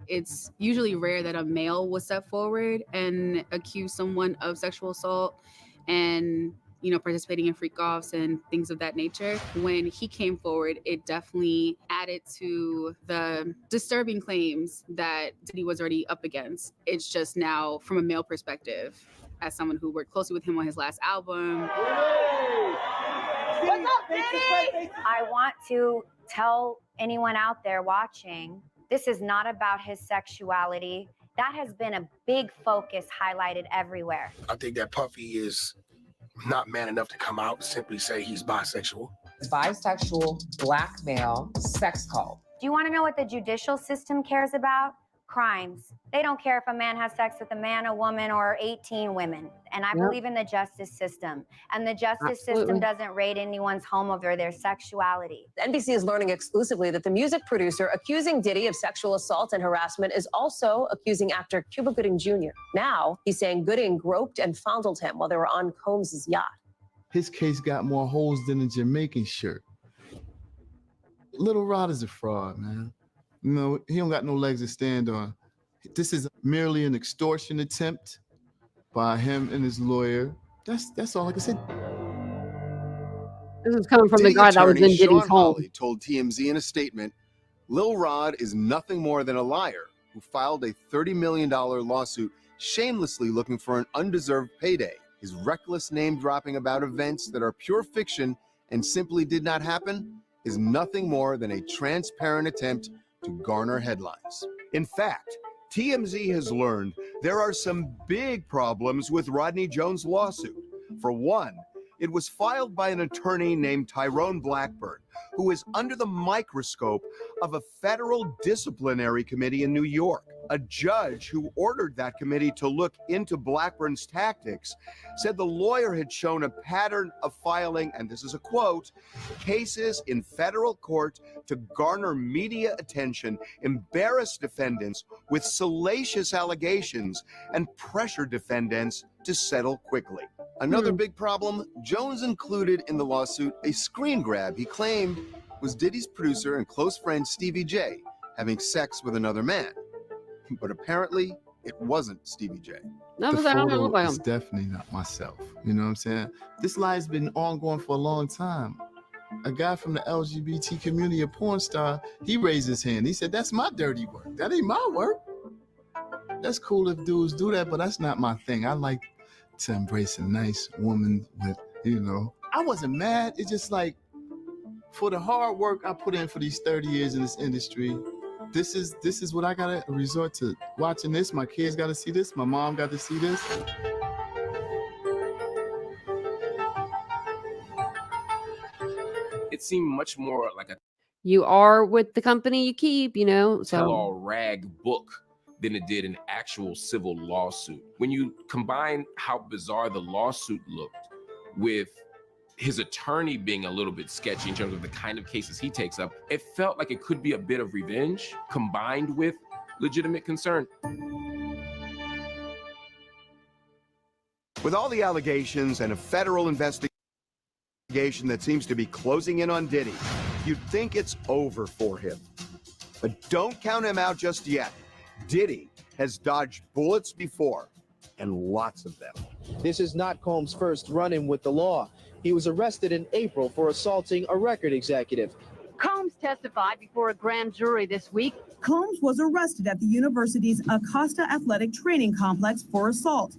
It's usually rare that a male will step forward and accuse someone of sexual assault and, you know, participating in freak offs and things of that nature. When he came forward, it definitely added to the disturbing claims that Diddy was already up against. It's just now from a male perspective, as someone who worked closely with him on his last album. What's up, Diddy? I want to tell anyone out there watching, this is not about his sexuality. That has been a big focus highlighted everywhere. I think that Puffy is not man enough to come out and simply say he's bisexual. Bisexual, black male, sex cult. Do you want to know what the judicial system cares about? Crimes. They don't care if a man has sex with a man, a woman, or 18 women. And I believe in the justice system. And the justice system doesn't rate anyone's home over their sexuality. NBC is learning exclusively that the music producer accusing Diddy of sexual assault and harassment is also accusing actor Cuba Gooding Jr. Now, he's saying Gooding groped and fondled him while they were on Combs' yacht. His case got more holes than a Jamaican shirt. Lil Rod is a fraud, man. You know, he don't got no legs to stand on. This is merely an extortion attempt by him and his lawyer. That's all I can say. This is coming from Diddy the guy that was in attorney Diddy's Sean home. Hawley told TMZ in a statement, Lil Rod is nothing more than a liar who filed a $30 million lawsuit shamelessly looking for an undeserved payday. His reckless name-dropping about events that are pure fiction and simply did not happen is nothing more than a transparent attempt to garner headlines. In fact, TMZ has learned there are some big problems with Rodney Jones' lawsuit. For one, it was filed by an attorney named Tyrone Blackburn, who is under the microscope of a federal disciplinary committee in New York. A judge who ordered that committee to look into Blackburn's tactics said the lawyer had shown a pattern of filing, and this is a quote, cases in federal court to garner media attention, embarrass defendants with salacious allegations, and pressure defendants to settle quickly. Another big problem, Jones included in the lawsuit a screen grab he claimed was Diddy's producer and close friend Stevie J having sex with another man. But apparently, it wasn't Stevie J. No, The but I don't photo look like is him. definitely not myself. You know what I'm saying? This lie's been ongoing for a long time. A guy from the LGBT community, a porn star, he raised his hand. He said, that's my dirty work. That ain't my work. That's cool if dudes do that, but that's not my thing. I like to embrace a nice woman with, you know. I wasn't mad. It's just like, for the hard work I put in for these 30 years in this industry, this is what I gotta resort to. Watching this, my kids gotta see this, my mom got to see this. It seemed much more like a You are with the company you keep, you know. So tell-all rag book than it did an actual civil lawsuit. When you combine how bizarre the lawsuit looked with his attorney being a little bit sketchy in terms of the kind of cases he takes up, it felt like it could be a bit of revenge combined with legitimate concern. With all the allegations and a federal investigation that seems to be closing in on Diddy, you'd think it's over for him. But don't count him out just yet. Diddy has dodged bullets before, and lots of them. This is not Combs' first run-in with the law. He was arrested in April for assaulting a record executive. Combs testified before a grand jury this week. Combs was arrested at the university's Acosta Athletic Training Complex for assault.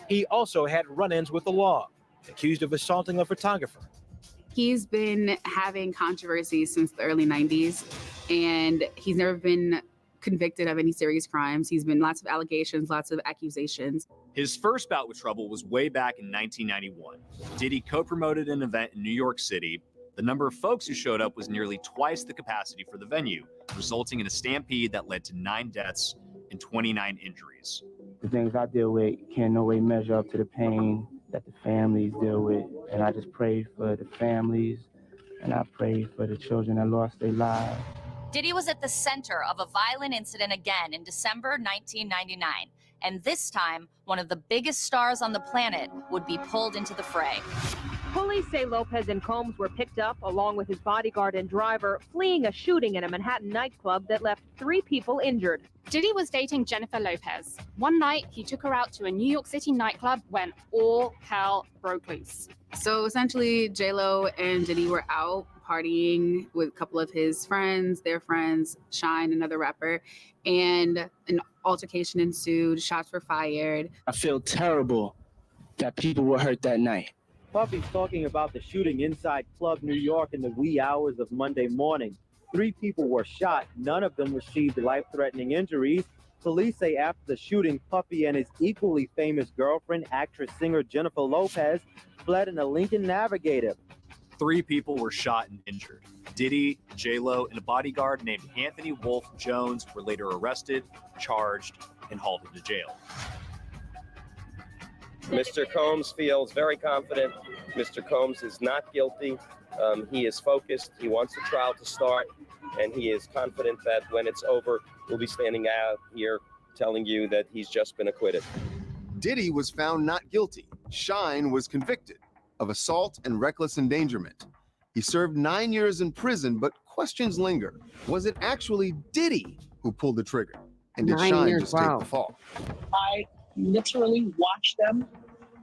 He also had run-ins with the law, accused of assaulting a photographer. He's been having controversy since the early 90s, and he's never been convicted of any serious crimes. He's been lots of allegations, lots of accusations. His first bout with trouble was way back in 1991. Diddy co-promoted an event in New York City. The number of folks who showed up was nearly twice the capacity for the venue, resulting in a stampede that led to 9 deaths and 29 injuries. The things I deal with can no way measure up to the pain that the families deal with. And I just pray for the families, and I pray for the children that lost their lives. Diddy was at the center of a violent incident again in December 1999. And this time, one of the biggest stars on the planet would be pulled into the fray. Police say Lopez and Combs were picked up along with his bodyguard and driver, fleeing a shooting in a Manhattan nightclub that left 3 people injured. Diddy was dating Jennifer Lopez. One night, he took her out to a New York City nightclub when all hell broke loose. So essentially, J-Lo and Diddy were out partying with a couple of his friends, their friends, Shine, another rapper, and an altercation ensued. Shots were fired. I feel terrible that people were hurt that night. Puffy's talking about the shooting inside Club New York in the wee hours of Monday morning. 3 people were shot. None of them received life-threatening injuries. Police say after the shooting, Puffy and his equally famous girlfriend, actress-singer Jennifer Lopez, fled in a Lincoln Navigator. 3 people were shot and injured. Diddy, J-Lo, and a bodyguard named Anthony Wolf Jones were later arrested, charged, and hauled into jail. Mr. Combs feels very confident. Mr. Combs is not guilty. He is focused. He wants the trial to start, and he is confident that when it's over, we'll be standing out here telling you that he's just been acquitted. Diddy was found not guilty. Shine was convicted of assault and reckless endangerment. He served 9 years in prison, but questions linger. Was it actually Diddy who pulled the trigger? And did Shine just take the fall? I literally watched them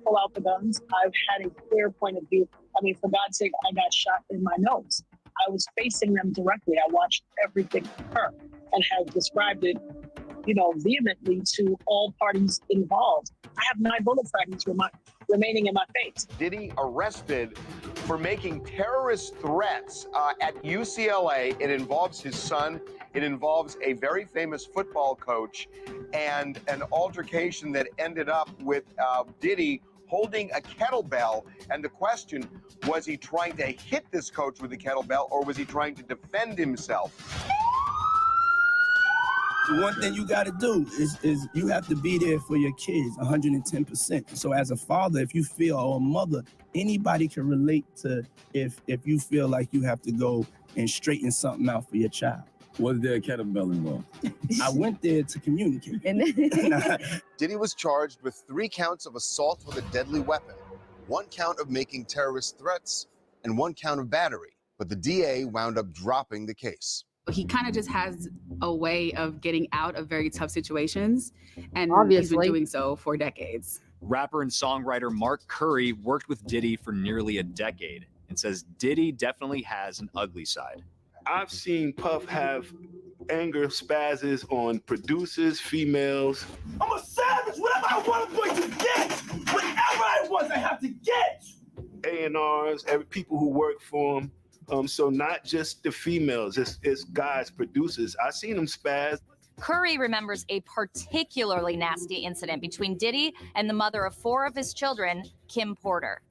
pull out the guns. I've had a clear point of view. I mean, for God's sake, I got shot in my nose. I was facing them directly. I watched everything occur and have described it, vehemently to all parties involved. I have 9 bullet fragments remaining in my face. Diddy arrested for making terrorist threats at UCLA. It involves his son. It involves a very famous football coach and an altercation that ended up with Diddy holding a kettlebell. And the question, was he trying to hit this coach with a kettlebell or was he trying to defend himself? The one thing you got to do is you have to be there for your kids 110%. So as a father, if you feel, or a mother, anybody can relate to if you feel like you have to go and straighten something out for your child. Was there a kettlebell involved? I went there to communicate. Diddy was charged with 3 counts of assault with a deadly weapon, 1 count of making terrorist threats, and 1 count of battery. But the DA wound up dropping the case. He kind of just has a way of getting out of very tough situations, and he's been doing so for decades. Rapper and songwriter Mark Curry worked with Diddy for nearly a decade and says Diddy definitely has an ugly side. I've seen Puff have anger spazzes on producers, females. I'm a savage. Whatever I want, I'm going to get. Whatever I want, I have to get. A&Rs, people who work for him. So not just the females, it's guys, producers. I seen them spaz. Curry remembers a particularly nasty incident between Diddy and the mother of 4 of his children, Kim Porter.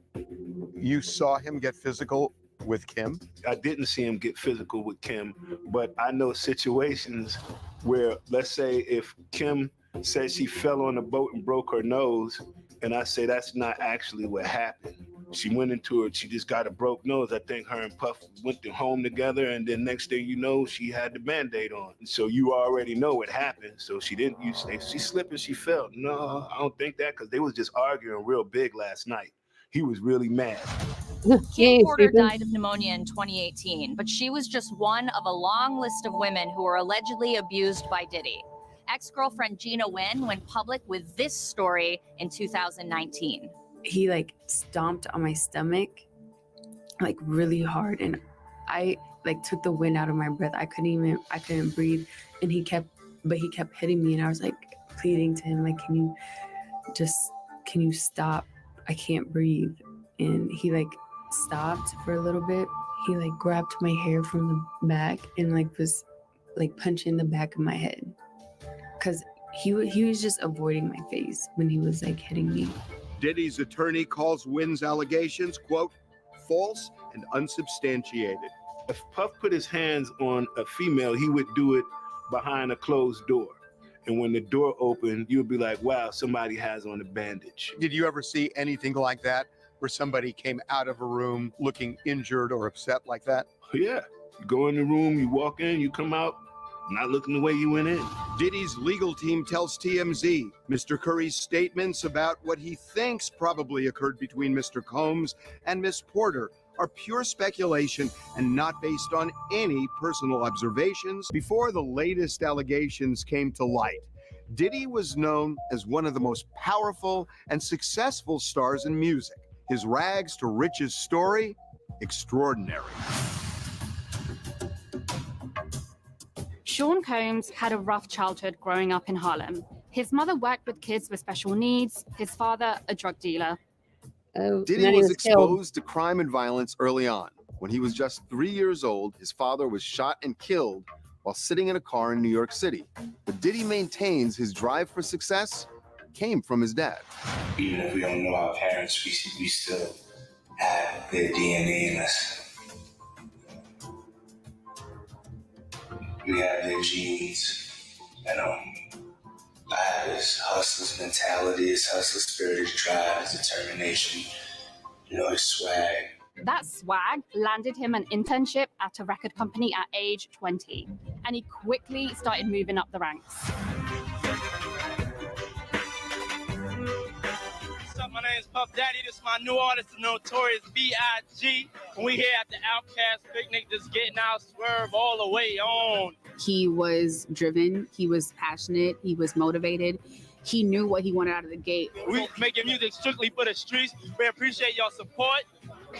You saw him get physical with Kim? I didn't see him get physical with Kim, but I know situations where, let's say if Kim said she fell on a boat and broke her nose, and I say that's not actually what happened. She went into it, she just got a broke nose. I think her and Puff went to home together, and then next thing you know, she had the Band-Aid on. So you already know what happened. So she didn't, you say, she slipped and she fell. No, I don't think that, because they was just arguing real big last night. He was really mad. Kim Porter died of pneumonia in 2018, but she was just one of a long list of women who were allegedly abused by Diddy. Ex-girlfriend Gina Wynn went public with this story in 2019. He stomped on my stomach really hard, and I took the wind out of my breath. I couldn't breathe, and he kept hitting me, and I was pleading to him, can you stop? I can't breathe. And he stopped for a little bit. He grabbed my hair from the back and was punching the back of my head, because he was just avoiding my face when he was hitting me. Diddy's attorney calls Wynn's allegations, quote, false and unsubstantiated. If Puff put his hands on a female, he would do it behind a closed door. And when the door opened, you would be like, wow, somebody has on a bandage. Did you ever see anything like that where somebody came out of a room looking injured or upset like that? Yeah. You go in the room, you walk in, you come out, not looking the way you went in. Diddy's legal team tells TMZ Mr. Curry's statements about what he thinks probably occurred between Mr. Combs and Miss Porter are pure speculation and not based on any personal observations. Before the latest allegations came to light, Diddy was known as one of the most powerful and successful stars in music. His rags to riches story, extraordinary. Sean Combs had a rough childhood growing up in Harlem. His mother worked with kids with special needs, his father, a drug dealer. Diddy was exposed to crime and violence early on. When he was just 3 years old, his father was shot and killed while sitting in a car in New York City. But Diddy maintains his drive for success came from his dad. Even if we don't know our parents, we still have their DNA in us. We have their genes, and I have this hustler's mentality, this hustler spirit, his drive, his determination, his swag. That swag landed him an internship at a record company at age 20, and he quickly started moving up the ranks. What's up? My name is Puff Daddy. This is my new artist, the Notorious B.I.G. And we here at the Outcast Picnic, just getting our swerve all the way on. He was driven, he was passionate, he was motivated. He knew what he wanted out of the gate. We making music strictly for the streets. We appreciate your support,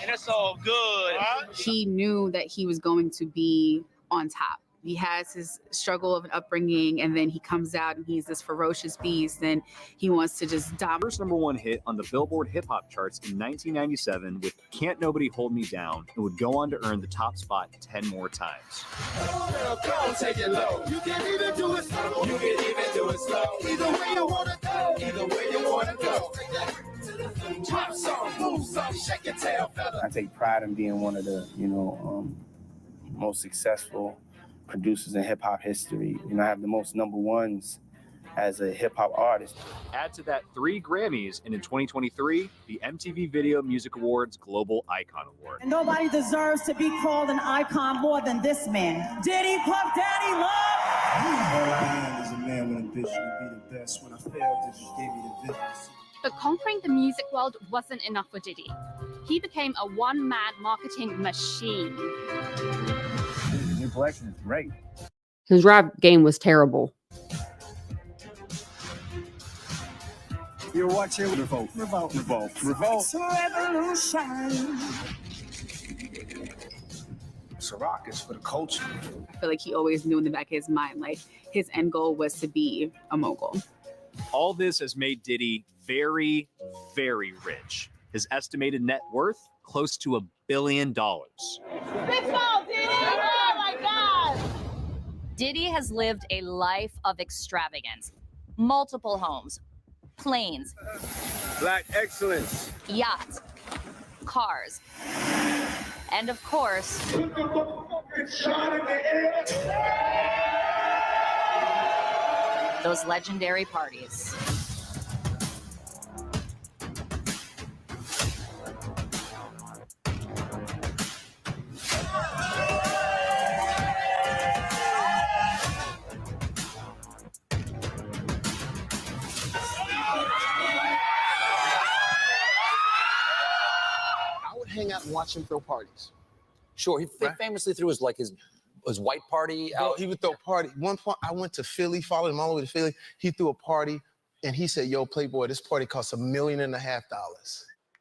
and it's all good. He knew that he was going to be on top. He has his struggle of an upbringing, and then he comes out and he's this ferocious beast, and he wants to just dominate. First #1 hit on the Billboard hip hop charts in 1997 with Can't Nobody Hold Me Down, and would go on to earn the top spot 10 more times. Don't take it low. You can even do it slow. You can even do it slow. Either way you wanna go. Either way you wanna go. Drop some, move some, shake your tail, fella. I take pride in being one of the, most successful producers in hip hop history. I have the most #1s as a hip hop artist. Add to that 3 Grammys, and in 2023, the MTV Video Music Awards Global Icon Award. And nobody deserves to be called an icon more than this man. Diddy, Puff Daddy, love! All I am is a man with ambition to be the best. When I failed, it just gave me the vision. But conquering the music world wasn't enough for Diddy. He became a one-man marketing machine. Your collection is great. His rap game was terrible. You're watching Revolt. Revolt. Revolt. Revolt. It's a revolution. Ciroc is for the culture. I feel like he always knew in the back of his mind, like his end goal was to be a mogul. All this has made Diddy very, very rich. His estimated net worth close to $1 billion. Big ball, Diddy! Oh my God! Diddy has lived a life of extravagance. Multiple homes, planes, Black excellence. yachts, cars, and of course, those legendary parties. Hang out and watch him throw parties. Sure, he famously threw his white party out. He would throw a party. One point, I went to Philly, followed him all the way to Philly. He threw a party, and he said, "Yo, Playboy, this party costs $1.5 million."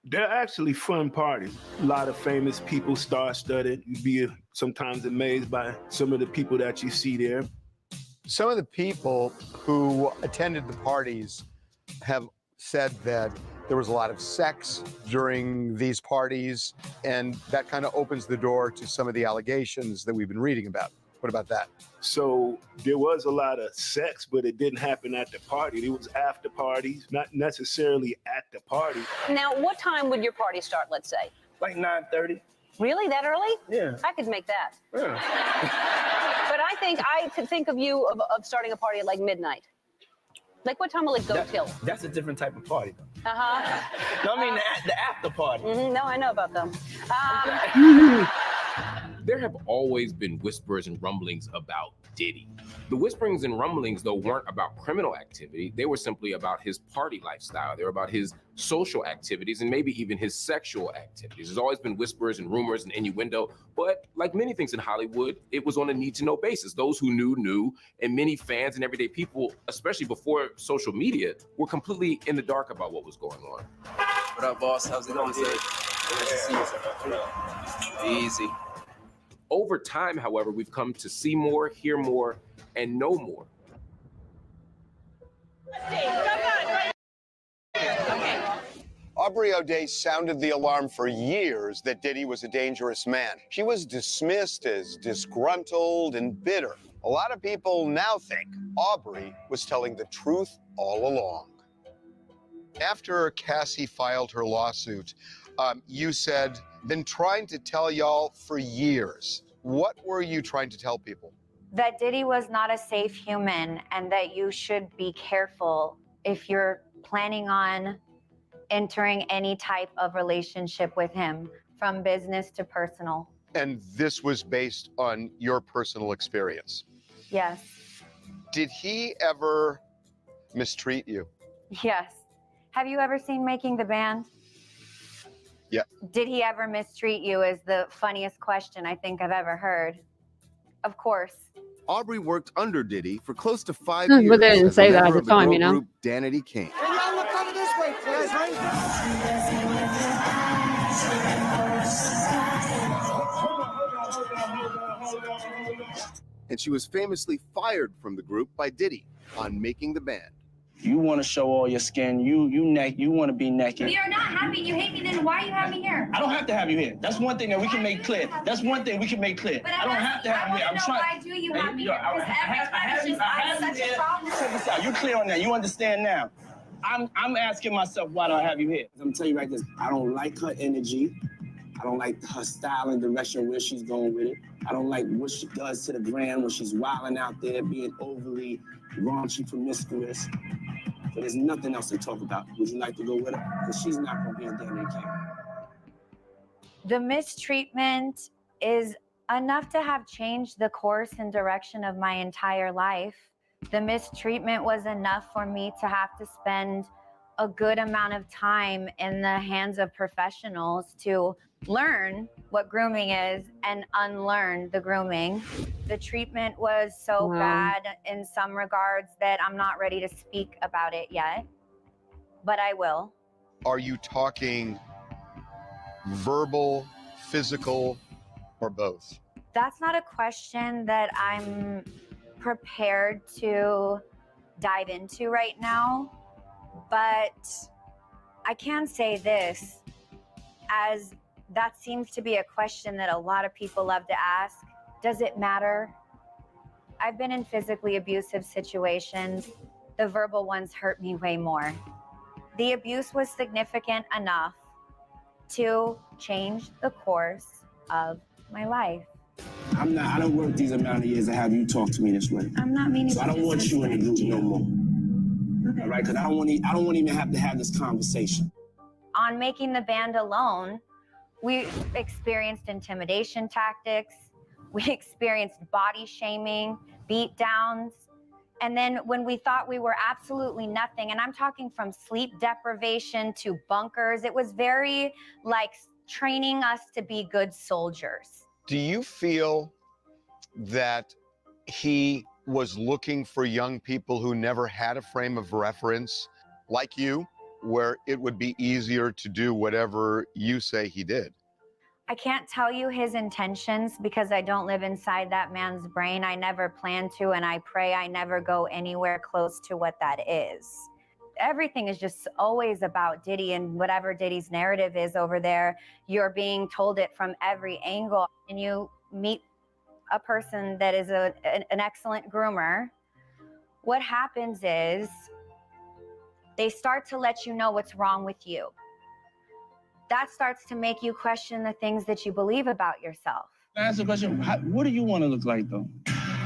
They're actually fun parties. A lot of famous people, star-studded. You'd be sometimes amazed by some of the people that you see there. Some of the people who attended the parties have said that there was a lot of sex during these parties, and that kind of opens the door to some of the allegations that we've been reading about. What about that? So there was a lot of sex, but it didn't happen at the party. It was after parties, not necessarily at the party. Now, what time would your party start, let's say? Like 9:30. Really? That early? Yeah. I could make that. Yeah. But I could think of you of starting a party at like midnight. Like, what time will it go till? That's a different type of party, though. Uh-huh. No, I mean the after party. No, I know about them. There have always been whispers and rumblings about Diddy. The whisperings and rumblings, though, weren't about criminal activity. They were simply about his party lifestyle. They were about his social activities and maybe even his sexual activities. There's always been whispers and rumors and innuendo, but like many things in Hollywood, it was on a need-to-know basis. Those who knew, and many fans and everyday people, especially before social media, were completely in the dark about what was going on. What up, boss? How's it going, sir? Nice to see you, sir. Easy. Over time, however, we've come to see more, hear more, and know more. Aubrey O'Day sounded the alarm for years that Diddy was a dangerous man. She was dismissed as disgruntled and bitter. A lot of people now think Aubrey was telling the truth all along. After Cassie filed her lawsuit, you said, been trying to tell y'all for years. What were you trying to tell people? That Diddy was not a safe human and that you should be careful if you're planning on entering any type of relationship with him, from business to personal. And this was based on your personal experience? Yes. Did he ever mistreat you? Yes. Have you ever seen Making the Band? Yeah. Did he ever mistreat you is the funniest question I think I've ever heard. Of course. Aubrey worked under Diddy for close to 5 But years. they didn't as a say that member at the of time, girl you know? group Danity Kane. Hey, y'all look over this way, please, And she was famously fired from the group by Diddy on Making the Band. You want to show all your skin. You want to be naked. If you're not happy, you hate me, then why you have me here? I don't have to have you here. That's one thing that we can make clear. That's one thing we can make clear. But I don't have to have you here. I'm trying. Why do you have me here? I Because every time it's just I have such a problem. Check this out. You clear on that. You understand now. I'm asking myself, why do I have you here? I'm telling you like this. I don't like her energy. I don't like her style and direction where she's going with it. I don't like what she does to the brand when she's wilding out there, being overly raunchy, promiscuous. But there's nothing else to talk about. Would you like to go with her? Because she's not going to be in Danity Kane. The mistreatment is enough to have changed the course and direction of my entire life. The mistreatment was enough for me to have to spend a good amount of time in the hands of professionals to learn what grooming is and unlearn the grooming. The treatment was so bad in some regards that I'm not ready to speak about it yet, but I will. Are you talking verbal, physical, or both? That's not a question that I'm prepared to dive into right now, but I can say this, as that seems to be a question that a lot of people love to ask. Does it matter? I've been in physically abusive situations. The verbal ones hurt me way more. The abuse was significant enough to change the course of my life. I don't work these amount of years to have you talk to me this way. I'm not meaning So I don't want you in the group no more. Okay. All right, because I don't want to even have to have this conversation. On Making the Band alone, we experienced intimidation tactics. We experienced body shaming, beat downs. And then when we thought we were absolutely nothing, and I'm talking from sleep deprivation to bunkers, it was very like training us to be good soldiers. Do you feel that he was looking for young people who never had a frame of reference like you, where it would be easier to do whatever you say he did? I can't tell you his intentions because I don't live inside that man's brain. I never plan to, and I pray I never go anywhere close to what that is. Everything is just always about Diddy, and whatever Diddy's narrative is over there, you're being told it from every angle. And you meet a person that is an excellent groomer. What happens is they start to let you know what's wrong with you. That starts to make you question the things that you believe about yourself. Can I ask a question? What do you want to look like, though?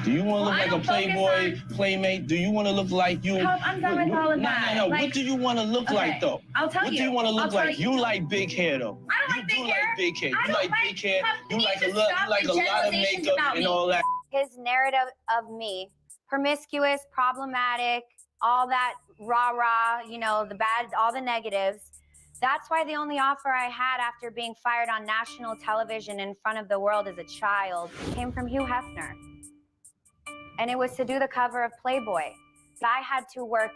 Do you want to look like a playboy playmate? Do you want to look like you? I'm done with all of that. No. Like, What do you want to look like, though? I'll tell you. What do you want to look I'll tell like? you. You like big hair, though. I don't like big hair. Like big hair. I You don't like big hair. You like a lot. You like a lot of generalizations makeup about and me. all that. His narrative of me, promiscuous, problematic, all that rah-rah, you know, the bad, all the negatives. That's why the only offer I had after being fired on national television in front of the world as a child came from Hugh Hefner. And it was to do the cover of Playboy. I had to work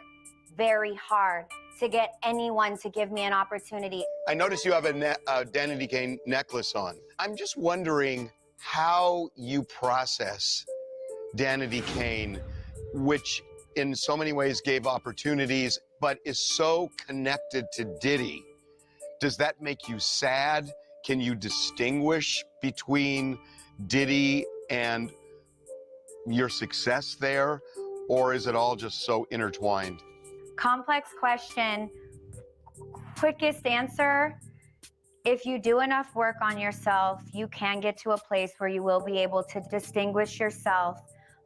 very hard to get anyone to give me an opportunity. I notice you have a Danity Kane necklace on. I'm just wondering how you process Danity Kane, which in so many ways gave opportunities, but is so connected to Diddy. Does that make you sad? Can you distinguish between Diddy and your success there? Or is it all just so intertwined? Complex question, quickest answer. If you do enough work on yourself, you can get to a place where you will be able to distinguish yourself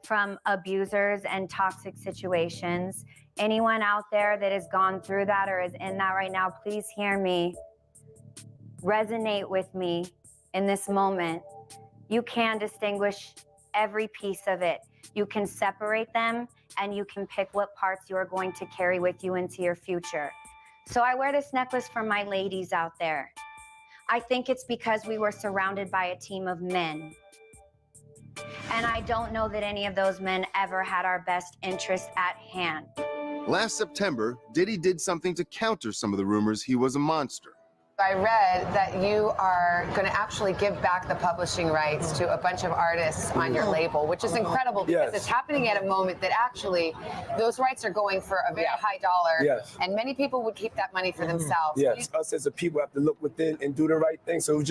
from abusers and toxic situations. Anyone out there that has gone through that or is in that right now, please hear me. Resonate with me in this moment. You can distinguish every piece of it. You can separate them and you can pick what parts you are going to carry with you into your future. So I wear this necklace for my ladies out there. I think it's because we were surrounded by a team of men. And I don't know that any of those men ever had our best interest at hand. Last September, Diddy did something to counter some of the rumors he was a monster. I read that you are going to actually give back the publishing rights to a bunch of artists on your label, which is incredible because it's happening at a moment that actually those rights are going for a very high dollar, and many people would keep that money for themselves. Yes, us as a people have to look within and do the right thing. So it was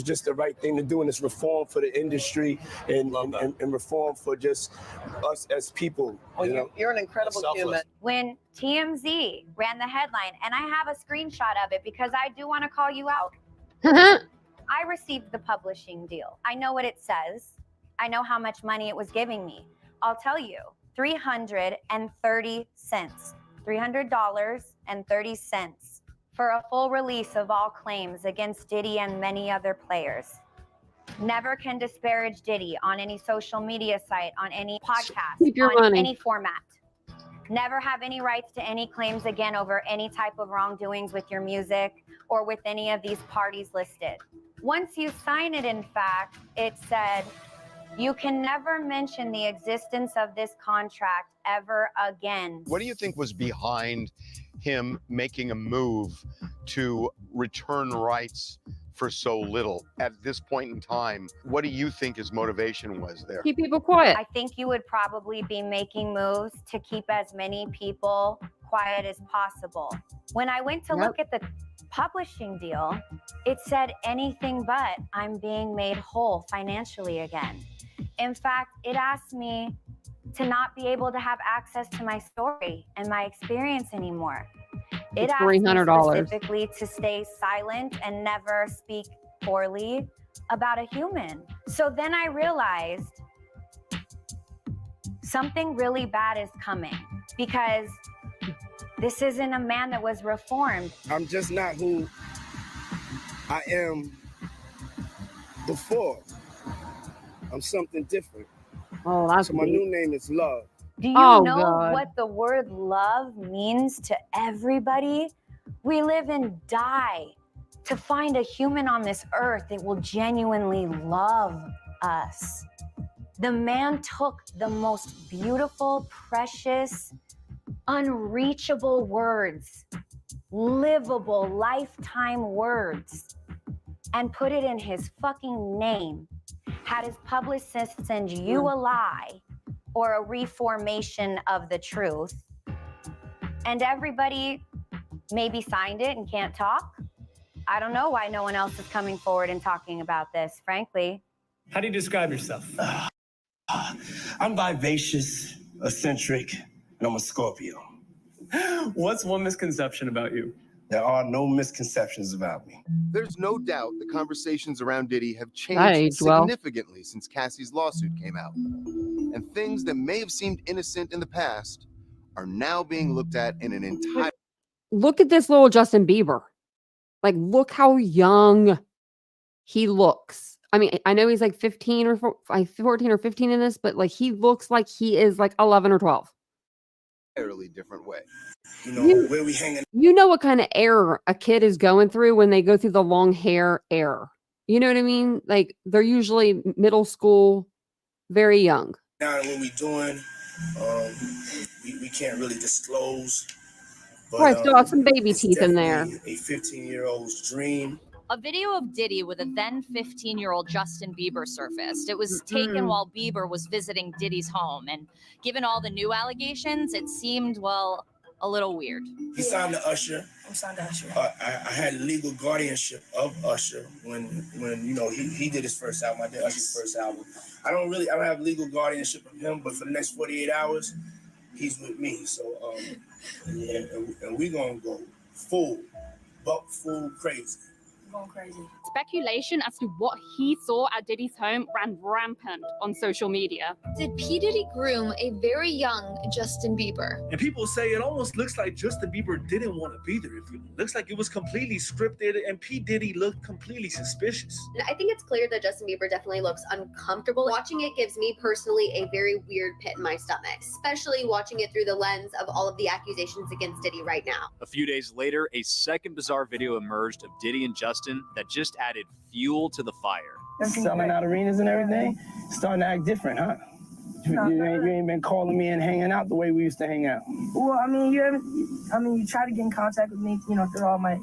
just the right thing to do, and it's reform for the industry and reform for just us as people. Well, you're an incredible human. When TMZ ran the headline, and I have a screenshot of it because I do want to call you out. I received the publishing deal. I know what it says. I know how much money it was giving me. I'll tell you, $330. $300.30 for a full release of all claims against Diddy and many other players. Never can disparage Diddy on any social media site, on any podcast, Keep your on money. any format. Never have any rights to any claims again over any type of wrongdoings with your music or with any of these parties listed. Once you sign it, in fact, it said, you can never mention the existence of this contract ever again. What do you think was behind him making a move to return rights for so little at this point in time? What do you think his motivation was there? Keep people quiet. I think you would probably be making moves to keep as many people quiet as possible. When I went to look at the publishing deal, it said anything but I'm being made whole financially again. In fact, it asked me to not be able to have access to my story and my experience anymore. It asked me $300. specifically to stay silent and never speak poorly about a human. So then I realized something really bad is coming because this isn't a man that was reformed. I'm just not who I am before. I'm something different. Oh, that's so my new name is Love. Do you know what the word love means to everybody? We live and die to find a human on this earth that will genuinely love us. The man took the most beautiful, precious, unreachable words, livable, lifetime words, and put it in his fucking name. Had his publicist send you a lie or a reformation of the truth, and everybody maybe signed it and can't talk. I don't know why no one else is coming forward and talking about this, frankly. How do you describe yourself? I'm vivacious, eccentric, and I'm a Scorpio. What's one misconception about you? There are no misconceptions about me. There's no doubt the conversations around Diddy have changed significantly since Cassie's lawsuit came out. and things that may have seemed innocent in the past are now being looked at in an entire... Look at this little Justin Bieber. Like, look how young he looks. I mean, I know he's like 14 or 15 in this, but like he looks like he is like 11 or 12. entirely different way. You know, where we hanging. You know what kind of error a kid is going through when they go through the long hair error. You know what I mean? Like they're usually middle school, very young. Now what we doing, we can't really disclose. But, right, still have some baby teeth in there. A 15-year-old's dream. A video of Diddy with a then 15-year-old Justin Bieber surfaced. It was taken while Bieber was visiting Diddy's home. And given all the new allegations, it seemed, well, a little weird. He signed to Usher. I'm signed to Usher. I had legal guardianship of Usher when you know he did his first album. I did Usher's first album. I don't have legal guardianship of him, but for the next 48 hours, he's with me. So and we gonna go full crazy. Going crazy. Speculation as to what he saw at Diddy's home ran rampant on social media. Did P. Diddy groom a very young Justin Bieber? And people say it almost looks like Justin Bieber didn't want to be there. It looks like it was completely scripted, and P. Diddy looked completely suspicious. I think it's clear that Justin Bieber definitely looks uncomfortable. Watching it gives me personally a very weird pit in my stomach, especially watching it through the lens of all of the accusations against Diddy right now. A few days later, a second bizarre video emerged of Diddy and Justin that just added fuel to the fire. Selling out arenas and everything, starting to act different, huh? You ain't been calling me and hanging out the way we used to hang out. Well, I mean, you try to get in contact with me, through all my,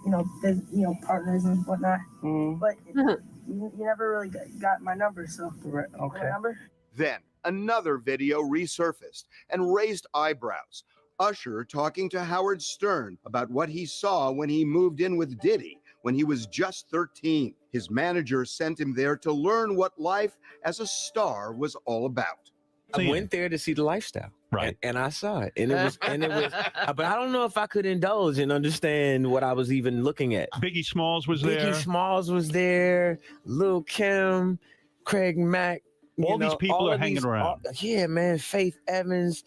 partners and whatnot. But you never really got my number, so. Okay. My number? Then another video resurfaced and raised eyebrows. Usher talking to Howard Stern about what he saw when he moved in with Diddy when he was just 13. His manager sent him there to learn what life as a star was all about. I went there to see the lifestyle, right? And I saw it, and it was, but I don't know if I could indulge and understand what I was even looking at. Biggie Smalls was there. Biggie Smalls was there. Lil' Kim, Craig Mack. All these people are hanging around. Yeah, man. Faith Evans.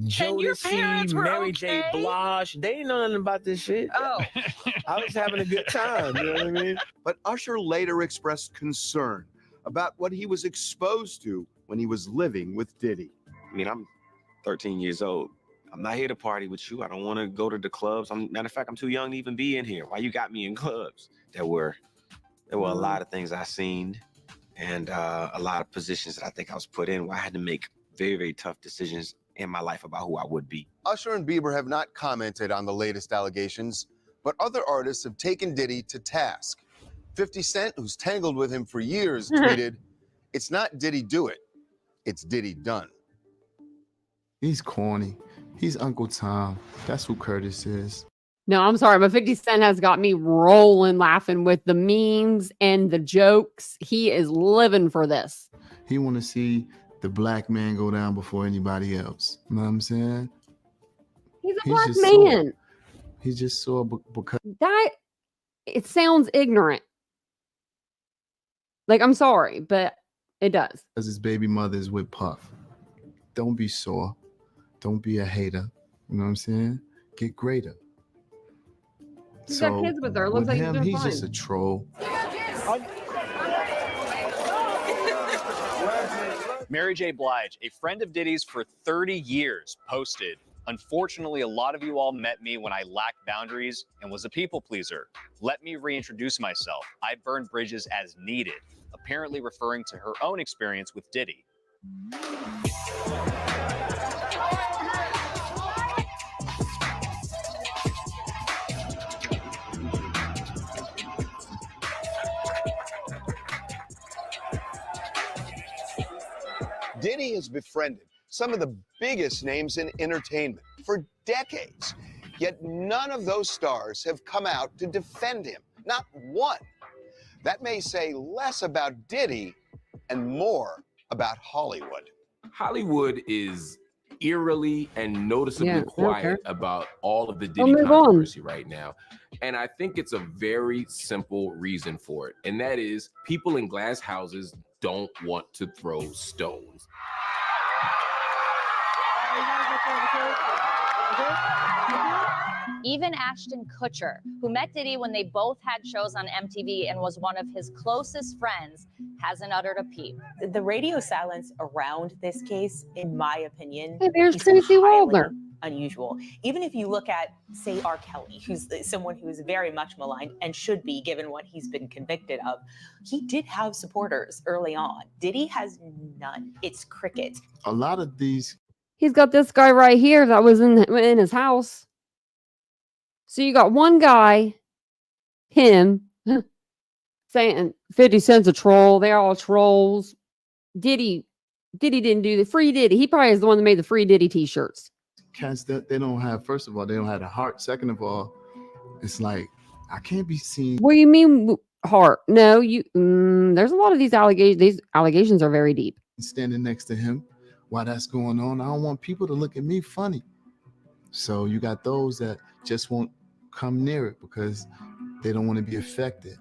Jodeci, Mary J. Blige, they ain't know nothing about this shit. Oh, I was having a good time, you know what I mean? But Usher later expressed concern about what he was exposed to when he was living with Diddy. I mean, I'm 13 years old. I'm not here to party with you. I don't want to go to the clubs. Matter of fact, I'm too young to even be in here. Why you got me in clubs? There were a lot of things I seen and a lot of positions that I think I was put in where I had to make very, very tough decisions in my life about who I would be. Usher and Bieber have not commented on the latest allegations, but other artists have taken Diddy to task. 50 Cent, who's tangled with him for years, tweeted, "It's not Diddy do it, it's Diddy done." He's corny. He's Uncle Tom. That's who Curtis is. No, I'm sorry, but 50 Cent has got me rolling laughing with the memes and the jokes. He is living for this. He want to see the black man go down before anybody else. You know what I'm saying? He's a black man. He just saw because that it sounds ignorant. Like, I'm sorry, but it does. Because his baby mother is with Puff. Don't be sore. Don't be a hater. You know what I'm saying? Get greater. He's got kids with her. Looks like him, he's just a troll. Mary J. Blige, a friend of Diddy's for 30 years, posted, "Unfortunately, a lot of you all met me when I lacked boundaries and was a people pleaser. Let me reintroduce myself. I burn bridges as needed," apparently referring to her own experience with Diddy. Diddy has befriended some of the biggest names in entertainment for decades, yet none of those stars have come out to defend him. Not one. That may say less about Diddy and more about Hollywood. Hollywood is eerily and noticeably quiet about all of the Diddy move controversy right now. And I think it's a very simple reason for it. And that is people in glass houses don't want to throw stones. Even Ashton Kutcher, who met Diddy when they both had shows on MTV and was one of his closest friends, hasn't uttered a peep. The radio silence around this case, in my opinion, Hey, there's is Tracy highly Waldner. unusual. Even if you look at, say, R. Kelly, who's someone who is very much maligned and should be, given what he's been convicted of, he did have supporters early on. Diddy has none. It's cricket. A lot of these. He's got this guy right here that was in his house. So you got one guy, him, saying 50 Cent's a troll. They're all trolls. Diddy didn't do the free Diddy. He probably is the one that made the free Diddy t-shirts. Cats that they don't have, first of all, they don't have the heart. Second of all, it's like I can't be seen. What do you mean heart? No, there's a lot of these allegations. These allegations are very deep. Standing next to him while that's going on. I don't want people to look at me funny. So you got those that just won't come near it because they don't want to be affected.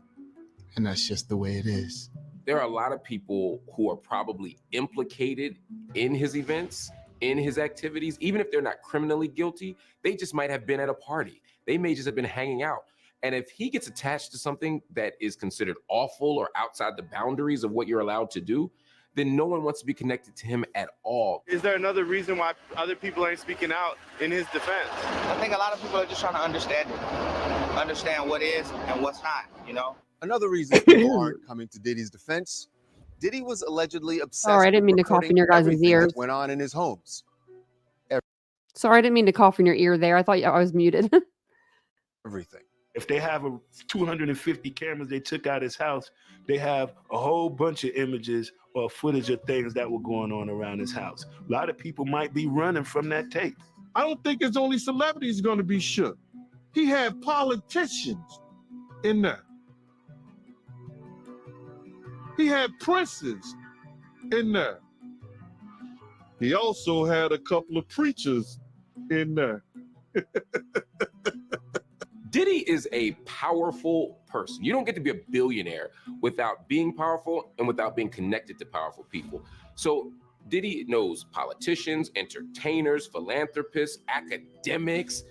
And that's just the way it is. There are a lot of people who are probably implicated in his events, in his activities, even if they're not criminally guilty. They just might have been at a party. They may just have been hanging out. And if he gets attached to something that is considered awful or outside the boundaries of what you're allowed to do, then no one wants to be connected to him at all. Is there another reason why other people ain't speaking out in his defense? I think a lot of people are just trying to understand what is and what's not, you know? Another reason people aren't coming to Diddy's defense, Diddy was allegedly obsessed. Sorry, I didn't mean to cough in your guys' everything ears. that went on in his homes. Sorry, I didn't mean to cough in your ear there. I thought I was muted. Everything. If they have 250 cameras they took out his house, they have a whole bunch of images or footage of things that were going on around his house. A lot of people might be running from that tape. I don't think it's only celebrities going to be shook. He had politicians in there. He had princes in there. He also had a couple of preachers in there. Diddy is a powerful person. You don't get to be a billionaire without being powerful and without being connected to powerful people. So Diddy knows politicians, entertainers, philanthropists, academics,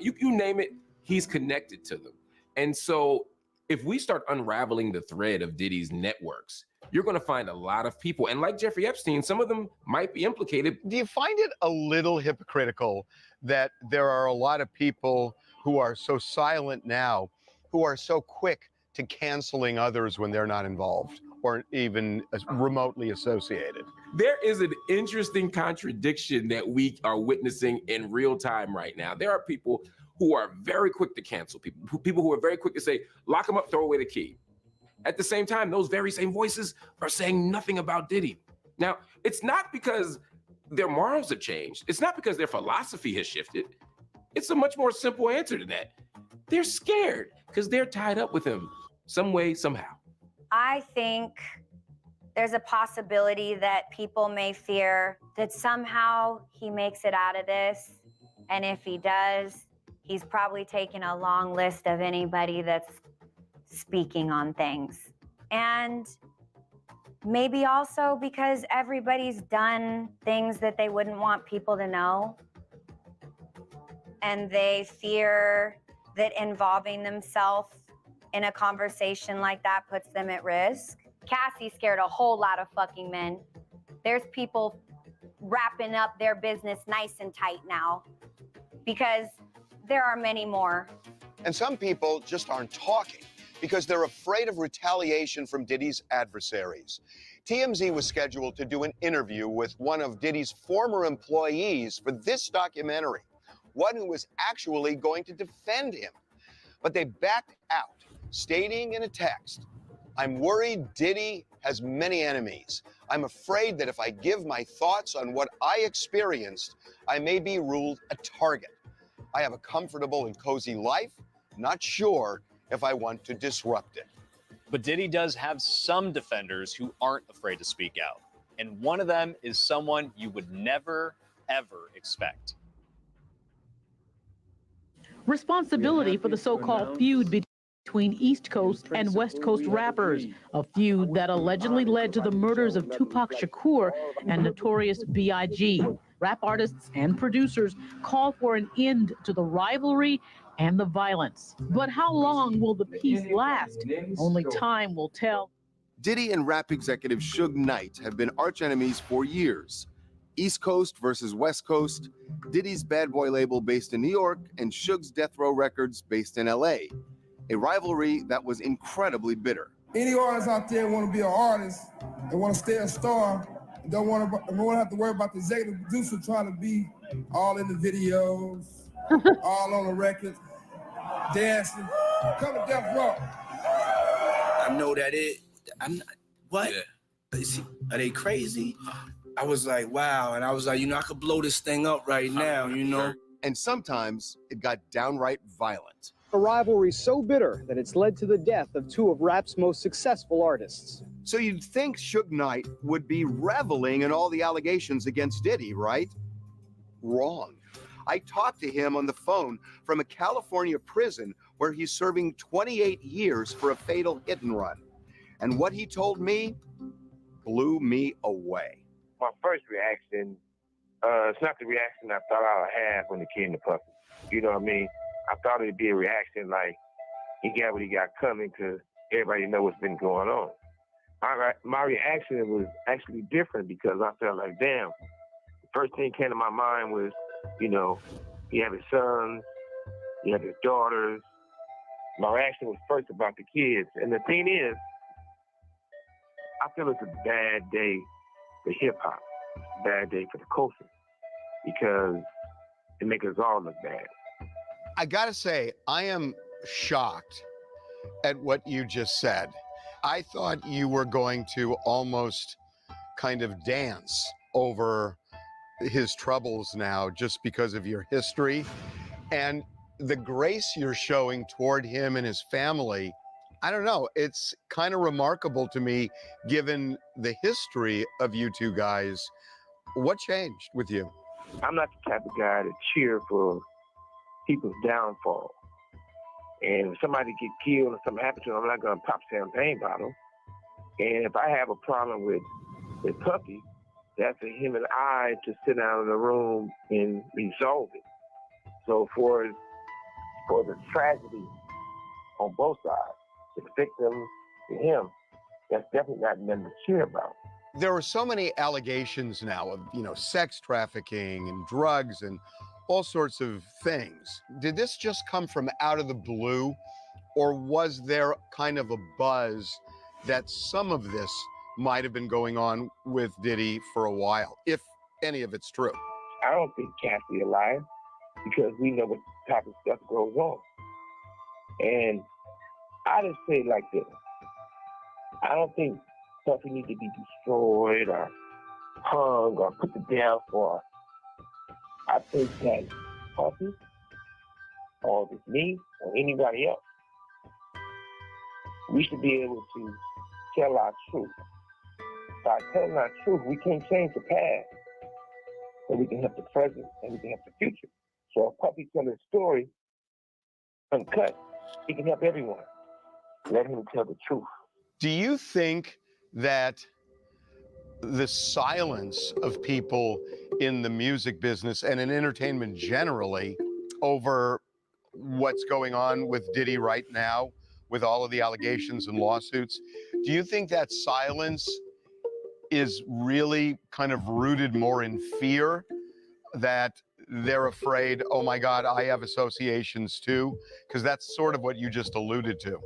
you name it, he's connected to them. And so if we start unraveling the thread of Diddy's networks, you're going to find a lot of people. And like Jeffrey Epstein, some of them might be implicated. Do you find it a little hypocritical that there are a lot of people who are so silent now, who are so quick to canceling others when they're not involved or even remotely associated? There is an interesting contradiction that we are witnessing in real time right now. There are people who are very quick to cancel people who are very quick to say, lock them up, throw away the key. At the same time, those very same voices are saying nothing about Diddy. Now, it's not because their morals have changed. It's not because their philosophy has shifted. It's a much more simple answer to that. They're scared because they're tied up with him some way, somehow. I think there's a possibility that people may fear that somehow he makes it out of this. And if he does, he's probably taken a long list of anybody that's speaking on things. And maybe also because everybody's done things that they wouldn't want people to know. And they fear that involving themselves in a conversation like that puts them at risk. Cassie scared a whole lot of fucking men. There's people wrapping up their business nice and tight now because there are many more. And some people just aren't talking because they're afraid of retaliation from Diddy's adversaries. TMZ was scheduled to do an interview with one of Diddy's former employees for this documentary, one who was actually going to defend him. But they backed out, stating in a text, "I'm worried Diddy has many enemies. I'm afraid that if I give my thoughts on what I experienced, I may be ruled a target. I have a comfortable and cozy life, not sure if I want to disrupt it." But Diddy does have some defenders who aren't afraid to speak out. And one of them is someone you would never, ever expect. Responsibility for the so-called feud between East Coast and West Coast rappers, a feud that allegedly led to the murders of Tupac Shakur and Notorious B.I.G. Rap artists and producers call for an end to the rivalry and the violence. But how long will the peace last? Only time will tell. Diddy and rap executive Suge Knight have been archenemies for years. East Coast versus West Coast, Diddy's Bad Boy label based in New York, and Suge's Death Row Records based in LA. A rivalry that was incredibly bitter. Any artists out there want to be an artist and want to stay a star, don't want to have to worry about the executive producer trying to be all in the videos, all on the records, dancing. Come to Death Row. I know that I'm not, what? Yeah. Are they crazy? I was like, wow. And I was like, I could blow this thing up right now, And sometimes it got downright violent. A rivalry so bitter that it's led to the death of two of rap's most successful artists. So you'd think Suge Knight would be reveling in all the allegations against Diddy, right? Wrong. I talked to him on the phone from a California prison where he's serving 28 years for a fatal hit and run. And what he told me blew me away. My first reaction, it's not the reaction I thought I would have when it came to Puffy. You know what I mean? I thought it'd be a reaction like he got what he got coming because everybody know what's been going on. My reaction was actually different because I felt like, damn, the first thing came to my mind was, he had his sons, he had his daughters. My reaction was first about the kids. And the thing is, I feel it's a bad day for hip-hop, a bad day for the culture, because it makes us all look bad. I gotta say, I am shocked at what you just said. I thought you were going to almost kind of dance over his troubles now just because of your history and the grace you're showing toward him and his family. I don't know, it's kind of remarkable to me given the history of you two guys. What changed with you? I'm not the type of guy to cheer for people's downfall. And if somebody get killed or something happens to them, I'm not going to pop champagne bottle. And if I have a problem with Puffy, that's for him and I to sit down in a room and resolve it. So for the tragedy on both sides, the victim to him, that's definitely not nothing to cheer about. There are so many allegations now of, sex trafficking and drugs and all sorts of things. Did this just come from out of the blue, or was there kind of a buzz that some of this might have been going on with Diddy for a while, if any of it's true? I don't think Cassie alive because we know what type of stuff goes on. And I just say it like this. I don't think Puffy needs to be destroyed or hung or put to death or I think that Puffy or if it's me or anybody else, we should be able to tell our truth. By telling our truth, we can't change the past, but we can help the present and we can help the future. So if Puffy tells his story uncut, he can help everyone. Let him tell the truth. Do you think that the silence of people in the music business and in entertainment generally over what's going on with Diddy right now, with all of the allegations and lawsuits, do you think that silence is really kind of rooted more in fear, that they're afraid, oh my God, I have associations too? Because that's sort of what you just alluded to.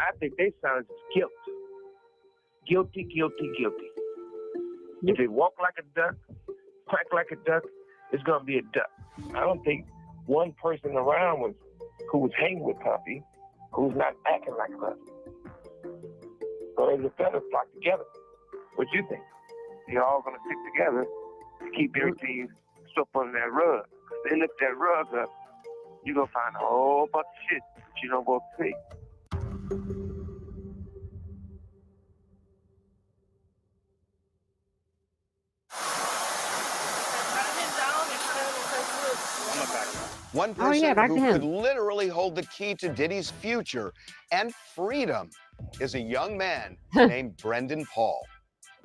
I think they sound guilt. Guilty, guilty, guilty. If they walk like a duck, quack like a duck, it's going to be a duck. I don't think one person around who was hanging with Puffy, who's not acting like Puffy. So the fellas flock together. What you think? They're all going to stick together to keep everything swept under that rug. If they lift that rug up, you're going to find a whole bunch of shit that you don't go see. One person who could literally hold the key to Diddy's future and freedom is a young man named Brendan Paul.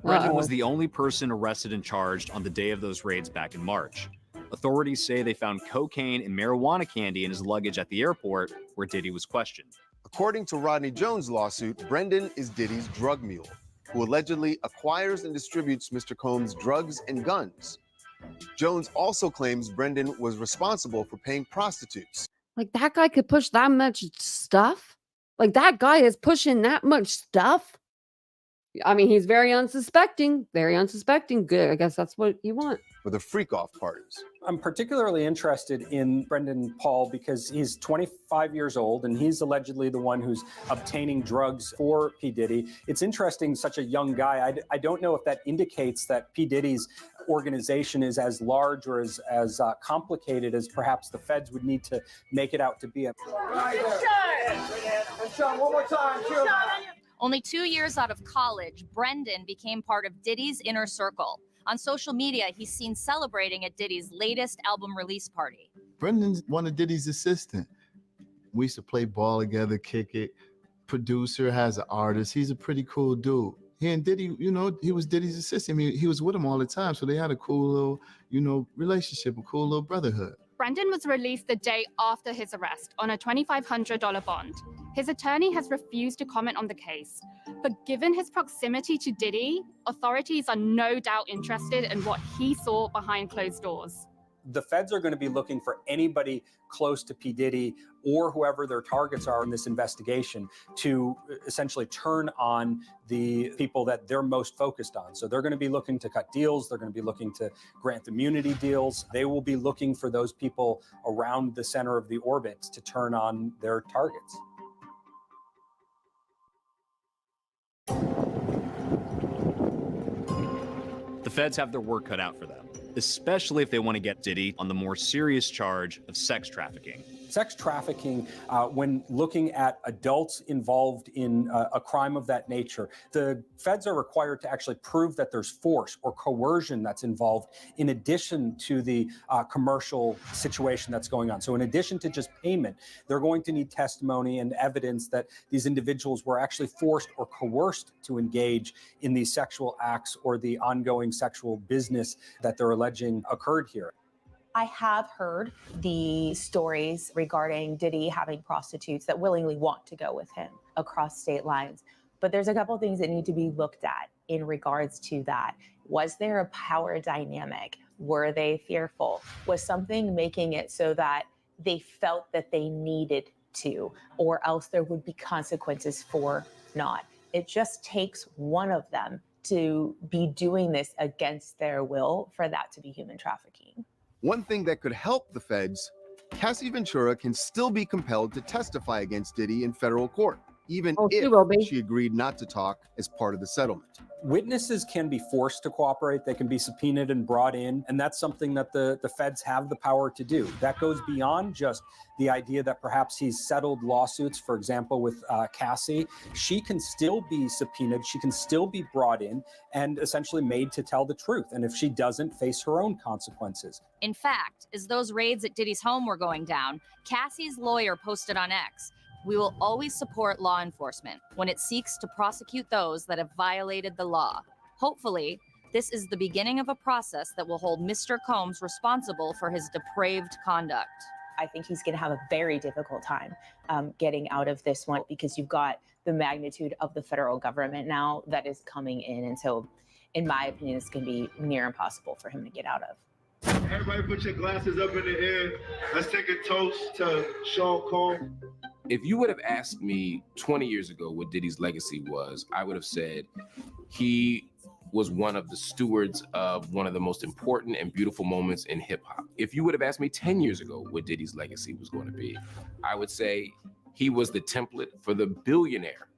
Brendan was the only person arrested and charged on the day of those raids back in March. Authorities say they found cocaine and marijuana candy in his luggage at the airport where Diddy was questioned. According to Rodney Jones' lawsuit, Brendan is Diddy's drug mule, who allegedly acquires and distributes Mr. Combs' drugs and guns. Jones also claims Brendan was responsible for paying prostitutes. Like, that guy could push that much stuff? Like, that guy is pushing that much stuff? I mean, he's very unsuspecting. Very unsuspecting. Good. I guess that's what you want. For the freak-off parties. I'm particularly interested in Brendan Paul because he's 25 years old and he's allegedly the one who's obtaining drugs for P. Diddy. It's interesting, such a young guy. I don't know if that indicates that P. Diddy's organization is as large or as complicated as perhaps the feds would need to make it out to be. One more time, Only 2 years out of college, Brendan became part of Diddy's inner circle. On social media, he's seen celebrating at Diddy's latest album release party. Brendan's one of Diddy's assistant. We used to play ball together, kick it. Producer, has an artist. He's a pretty cool dude. He and Diddy, you know, he was Diddy's assistant. I mean, he was with him all the time. So they had a cool little, you know, relationship, a cool little brotherhood. Brendan was released the day after his arrest on a $2,500 bond. His attorney has refused to comment on the case, but given his proximity to Diddy, authorities are no doubt interested in what he saw behind closed doors. The feds are going to be looking for anybody close to P. Diddy or whoever their targets are in this investigation to essentially turn on the people that they're most focused on. So they're going to be looking to cut deals. They're going to be looking to grant immunity deals. They will be looking for those people around the center of the orbit to turn on their targets. The feds have their work cut out for them, especially if they want to get Diddy on the more serious charge of sex trafficking. Sex trafficking, when looking at adults involved in a crime of that nature, the feds are required to actually prove that there's force or coercion that's involved in addition to the commercial situation that's going on. So in addition to just payment, they're going to need testimony and evidence that these individuals were actually forced or coerced to engage in these sexual acts or the ongoing sexual business that they're alleging occurred here. I have heard the stories regarding Diddy having prostitutes that willingly want to go with him across state lines. But there's a couple of things that need to be looked at in regards to that. Was there a power dynamic? Were they fearful? Was something making it so that they felt that they needed to, or else there would be consequences for not? It just takes one of them to be doing this against their will for that to be human trafficking. One thing that could help the feds, Cassie Ventura can still be compelled to testify against Diddy in federal court, even if she agreed not to talk as part of the settlement. Witnesses can be forced to cooperate. They can be subpoenaed and brought in. And that's something that the feds have the power to do. That goes beyond just the idea that perhaps he's settled lawsuits, for example, with Cassie. She can still be subpoenaed. She can still be brought in and essentially made to tell the truth. And if she doesn't, face her own consequences. In fact, as those raids at Diddy's home were going down, Cassie's lawyer posted on X, "We will always support law enforcement when it seeks to prosecute those that have violated the law. Hopefully, this is the beginning of a process that will hold Mr. Combs responsible for his depraved conduct." I think he's going to have a very difficult time getting out of this one because you've got the magnitude of the federal government now that is coming in. And so, in my opinion, it's going to be near impossible for him to get out of. Everybody put your glasses up in the air. Let's take a toast to Sean Combs. If you would have asked me 20 years ago what Diddy's legacy was, I would have said he was one of the stewards of one of the most important and beautiful moments in hip hop. If you would have asked me 10 years ago what Diddy's legacy was going to be, I would say he was the template for the billionaire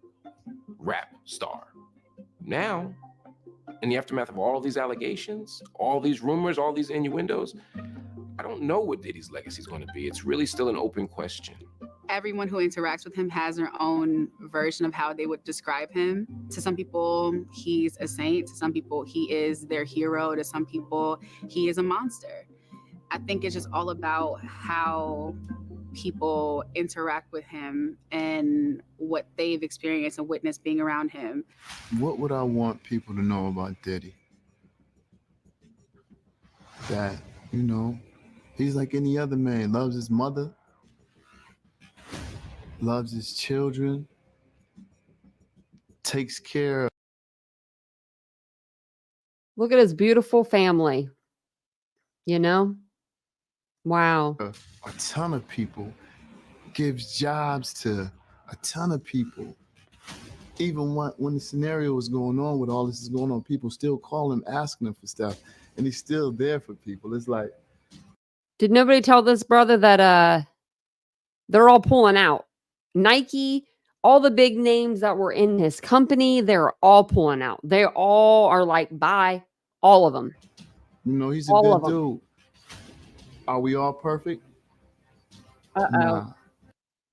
rap star. Now, in the aftermath of all these allegations, all these rumors, all these innuendos, I don't know what Diddy's legacy is going to be. It's really still an open question. Everyone who interacts with him has their own version of how they would describe him. To some people, he's a saint. To some people, he is their hero. To some people, he is a monster. I think it's just all about how people interact with him and what they've experienced and witnessed being around him. What would I want people to know about Diddy? That, you know, he's like any other man, loves his mother, loves his children, takes care of. Look at his beautiful family. You know? Wow. A ton of people, gives jobs to a ton of people. Even when the scenario was going on, with all this is going on, people still call him, asking him for stuff, and he's still there for people. It's like, did nobody tell this brother that they're all pulling out? Nike, all the big names that were in his company, they're all pulling out. They all are like, bye. All of them. you know, he's a All of good 'em. dude. Are we all perfect? Uh-oh.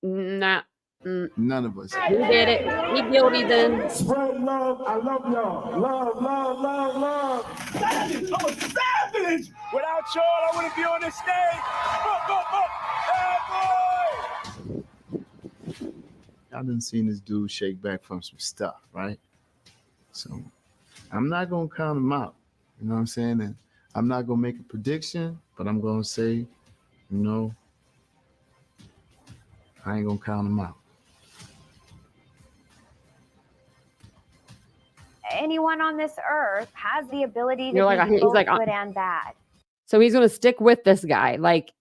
Nah. None of us. He did it. He guilty then. Spread love. I love y'all. Love, love, love, love. I'm a savage! Without y'all, I wouldn't be on this stage. Bad boy! I done seen this dude shake back from some stuff, right? So I'm not gonna count him out. You know what I'm saying? And I'm not gonna make a prediction, but I'm gonna say, you know, I ain't gonna count him out. Anyone on this earth has the ability to You're be like, he's both like, good and bad. So he's going to stick with this guy, like,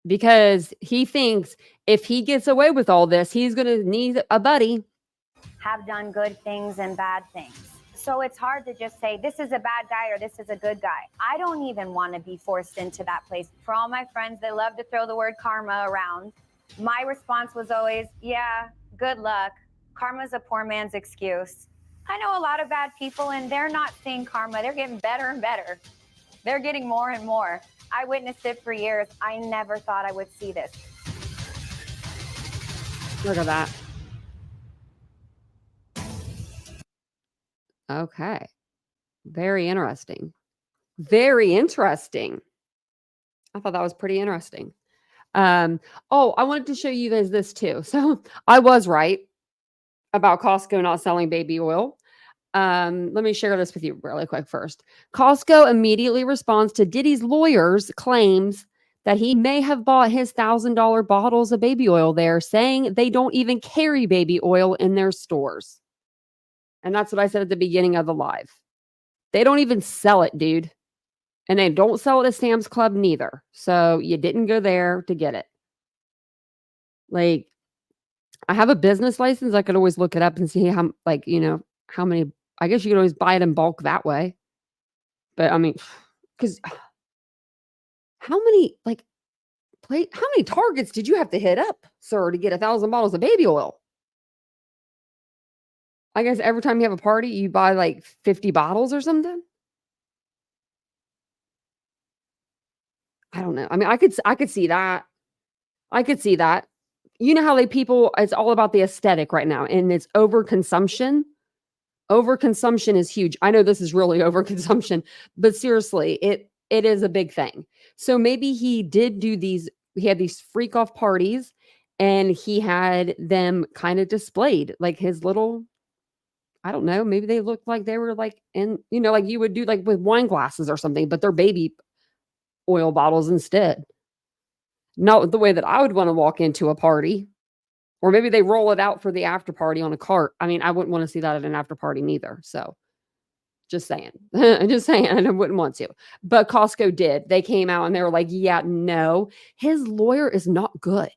because he thinks if he gets away with all this, he's going to need a buddy. Have done good things and bad things. So it's hard to just say, this is a bad guy or this is a good guy. I don't even want to be forced into that place. For all my friends that love to throw the word karma around, my response was always, yeah, good luck. Karma's a poor man's excuse. I know a lot of bad people and they're not seeing karma. They're getting better and better. They're getting more and more. I witnessed it for years. I never thought I would see this. Look at that. Okay. Very interesting. Very interesting. I thought that was pretty interesting. I wanted to show you guys this too. So I was right about Costco not selling baby oil. Let me share this with you really quick first. Costco immediately responds to Diddy's lawyers' claims that he may have bought his $1,000 bottles of baby oil there, saying they don't even carry baby oil in their stores. And that's what I said at the beginning of the live. They don't even sell it, dude. And they don't sell it at Sam's Club neither. So you didn't go there to get it. Like, I have a business license. I could always look it up and see how, like, you know, how many, I guess you could always buy it in bulk that way. But I mean, because how many, like, how many Targets did you have to hit up, sir, to get 1,000 bottles of baby oil? I guess every time you have a party, you buy like 50 bottles or something. I don't know. I mean, I could see that. I could see that. You know how it's all about the aesthetic right now, and it's overconsumption. Overconsumption is huge. I know this is really overconsumption, but seriously, it is a big thing. So maybe he did do these, he had these freak off parties and he had them kind of displayed, like his little, I don't know, maybe they looked like they were like in, you know, like you would do like with wine glasses or something, but they're baby oil bottles instead. Not the way that I would want to walk into a party. Or maybe they roll it out for the after party on a cart. I mean, I wouldn't want to see that at an after party neither. So just saying. Just saying. I wouldn't want to. But Costco did. They came out and they were like, yeah, no, his lawyer is not good.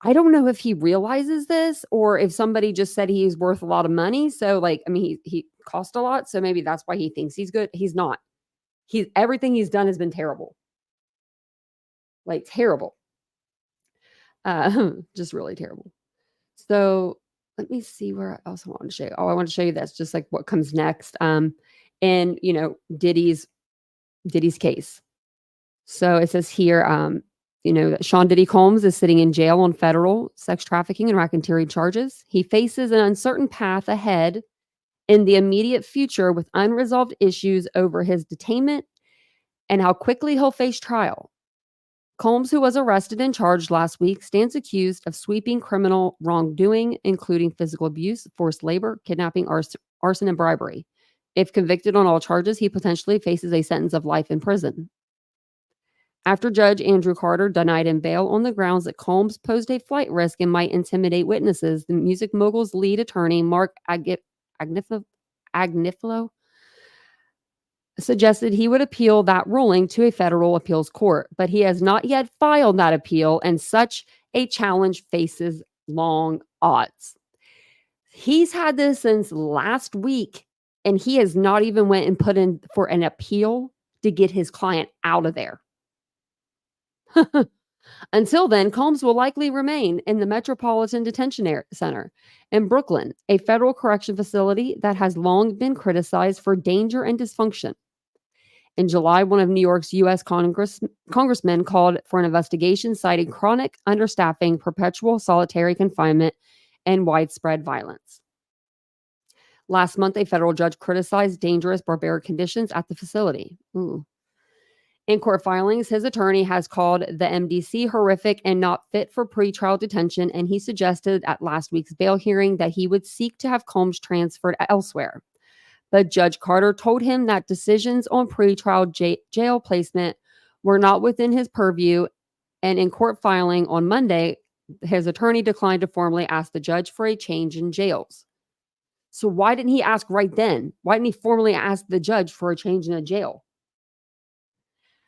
I don't know if he realizes this or if somebody just said he's worth a lot of money. So like, I mean, he cost a lot. So maybe that's why he thinks he's good. He's not. Everything he's done has been terrible. Like terrible. Just really terrible. So let me see where else I want to show you. Oh, I want to show you this, just like what comes next. And you know, Diddy's case. So it says here, you know, that Sean Diddy Combs is sitting in jail on federal sex trafficking and racketeering charges. He faces an uncertain path ahead in the immediate future with unresolved issues over his detainment and how quickly he'll face trial. Combs, who was arrested and charged last week, stands accused of sweeping criminal wrongdoing, including physical abuse, forced labor, kidnapping, arson, and bribery. If convicted on all charges, he potentially faces a sentence of life in prison. After Judge Andrew Carter denied him bail on the grounds that Combs posed a flight risk and might intimidate witnesses, the music mogul's lead attorney, Mark Agnifilo, suggested he would appeal that ruling to a federal appeals court, but he has not yet filed that appeal, and such a challenge faces long odds. He's had this since last week, and he has not even went and put in for an appeal to get his client out of there. Until then, Combs will likely remain in the Metropolitan Detention Center in Brooklyn, a federal correction facility that has long been criticized for danger and dysfunction. In July, one of New York's U.S. congressmen called for an investigation citing chronic understaffing, perpetual solitary confinement, and widespread violence. Last month, a federal judge criticized dangerous, barbaric conditions at the facility. Ooh. In court filings, his attorney has called the MDC horrific and not fit for pretrial detention, and he suggested at last week's bail hearing that he would seek to have Combs transferred elsewhere. But Judge Carter told him that decisions on pretrial jail placement were not within his purview, and in court filing on Monday, his attorney declined to formally ask the judge for a change in jails. So why didn't he ask right then? Why didn't he formally ask the judge for a change in a jail?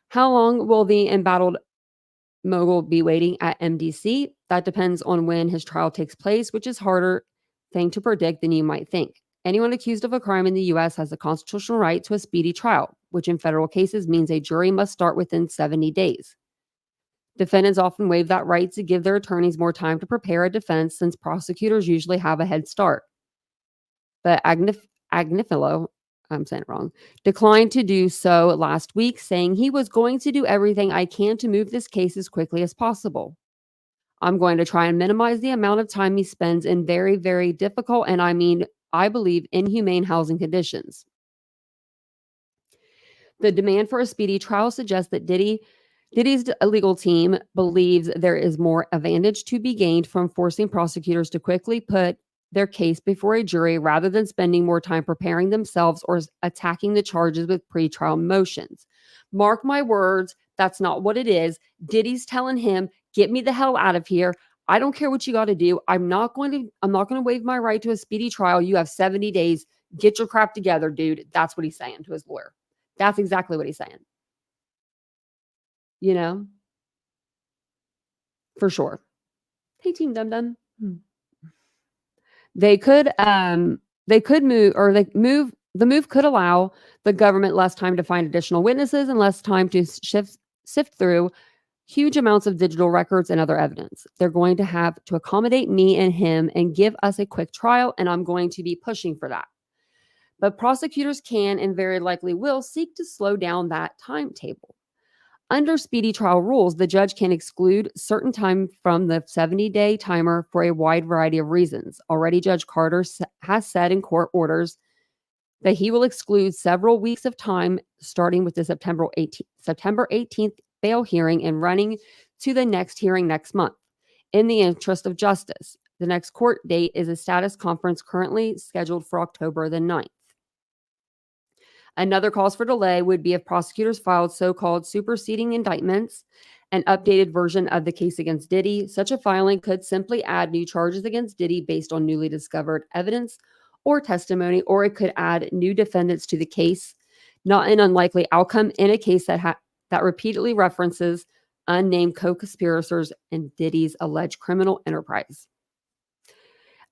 How long will the embattled mogul be waiting at MDC? That depends on when his trial takes place, which is harder thing to predict than you might think. Anyone accused of a crime in the U.S. has a constitutional right to a speedy trial, which in federal cases means a jury must start within 70 days. Defendants often waive that right to give their attorneys more time to prepare a defense, since prosecutors usually have a head start. But Agnifilo, I'm saying it wrong, declined to do so last week, saying he was going to do everything I can to move this case as quickly as possible. I'm going to try and minimize the amount of time he spends in very, very difficult, and I believe, inhumane housing conditions. The demand for a speedy trial suggests that Diddy's legal team believes there is more advantage to be gained from forcing prosecutors to quickly put their case before a jury rather than spending more time preparing themselves or attacking the charges with pretrial motions. Mark my words, that's not what it is. Diddy's telling him, get me the hell out of here. I don't care what you got to do. I'm not going to waive my right to a speedy trial. You have 70 days. Get your crap together, dude. That's what he's saying to his lawyer. That's exactly what he's saying. You know? For sure. Hey, Team Dum Dum. The move could allow the government less time to find additional witnesses and less time to sift through huge amounts of digital records and other evidence. They're going to have to accommodate me and him and give us a quick trial, and I'm going to be pushing for that. But prosecutors can and very likely will seek to slow down that timetable. Under speedy trial rules, the judge can exclude certain time from the 70-day timer for a wide variety of reasons. Already, Judge Carter has said in court orders that he will exclude several weeks of time, starting with the September 18th bail hearing and running to the next hearing next month, in the interest of justice. The next court date is a status conference currently scheduled for October the 9th. Another cause for delay would be if prosecutors filed so-called superseding indictments, an updated version of the case against Diddy. Such a filing could simply add new charges against Diddy based on newly discovered evidence or testimony, or it could add new defendants to the case, not an unlikely outcome in a case that repeatedly references unnamed co-conspirators in Diddy's alleged criminal enterprise.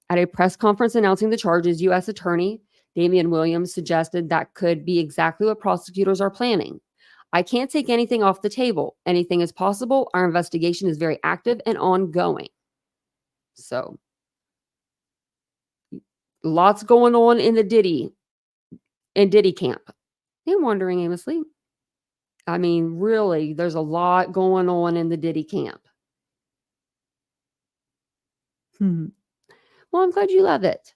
At a press conference announcing the charges, U.S. Attorney Damian Williams suggested that could be exactly what prosecutors are planning. I can't take anything off the table. Anything is possible. Our investigation is very active and ongoing. So, lots going on in the Diddy camp. And wandering aimlessly. I mean, really, there's a lot going on in the Diddy camp. Well, I'm glad you love it.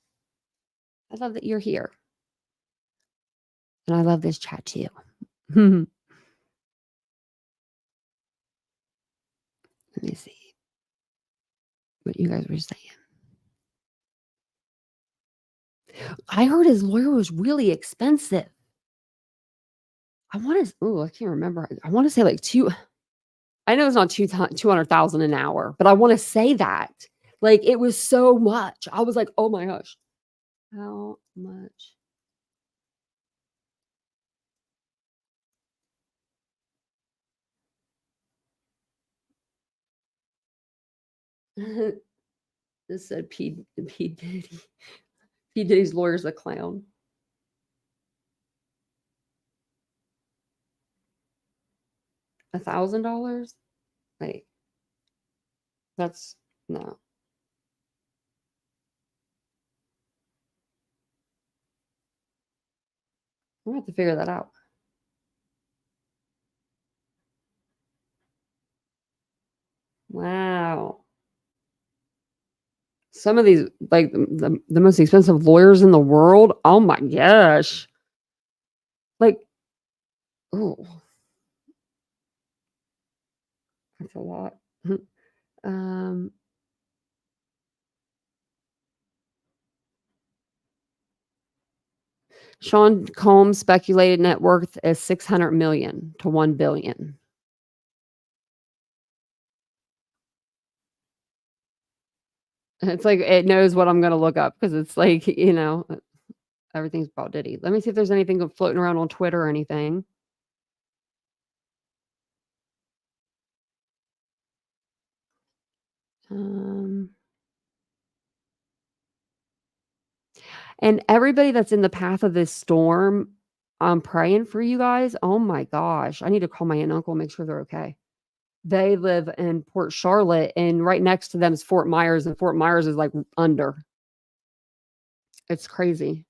I love that you're here. And I love this chat too. Let me see what you guys were saying. I heard his lawyer was really expensive. I can't remember. I want to say like I know it's not 200,000 an hour, but I want to say that. Like, it was so much. I was like, oh my gosh. How much? This said P. Diddy. P. Diddy's lawyer's a clown. $1,000? Wait. That's no. I'm gonna have to figure that out. Wow. Some of these, like the most expensive lawyers in the world. Oh my gosh. Like, oh, that's a lot. Sean Combs' speculated net worth is 600 million to 1 billion. It's like it knows what I'm going to look up because it's like, everything's about Diddy. Let me see if there's anything floating around on Twitter or anything. And everybody that's in the path of this storm, I'm praying for you guys. Oh my gosh. I need to call my aunt and uncle, make sure they're okay. They live in Port Charlotte, and right next to them is Fort Myers, and Fort Myers is like under. It's crazy.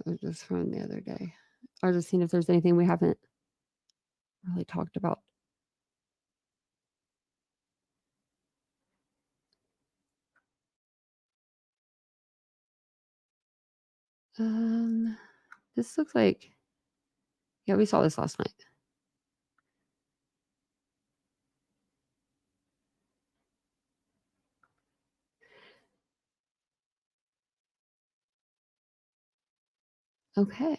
I was just from the other day. I was just seeing if there's anything we haven't really talked about. This looks like, yeah, we saw this last night. Okay.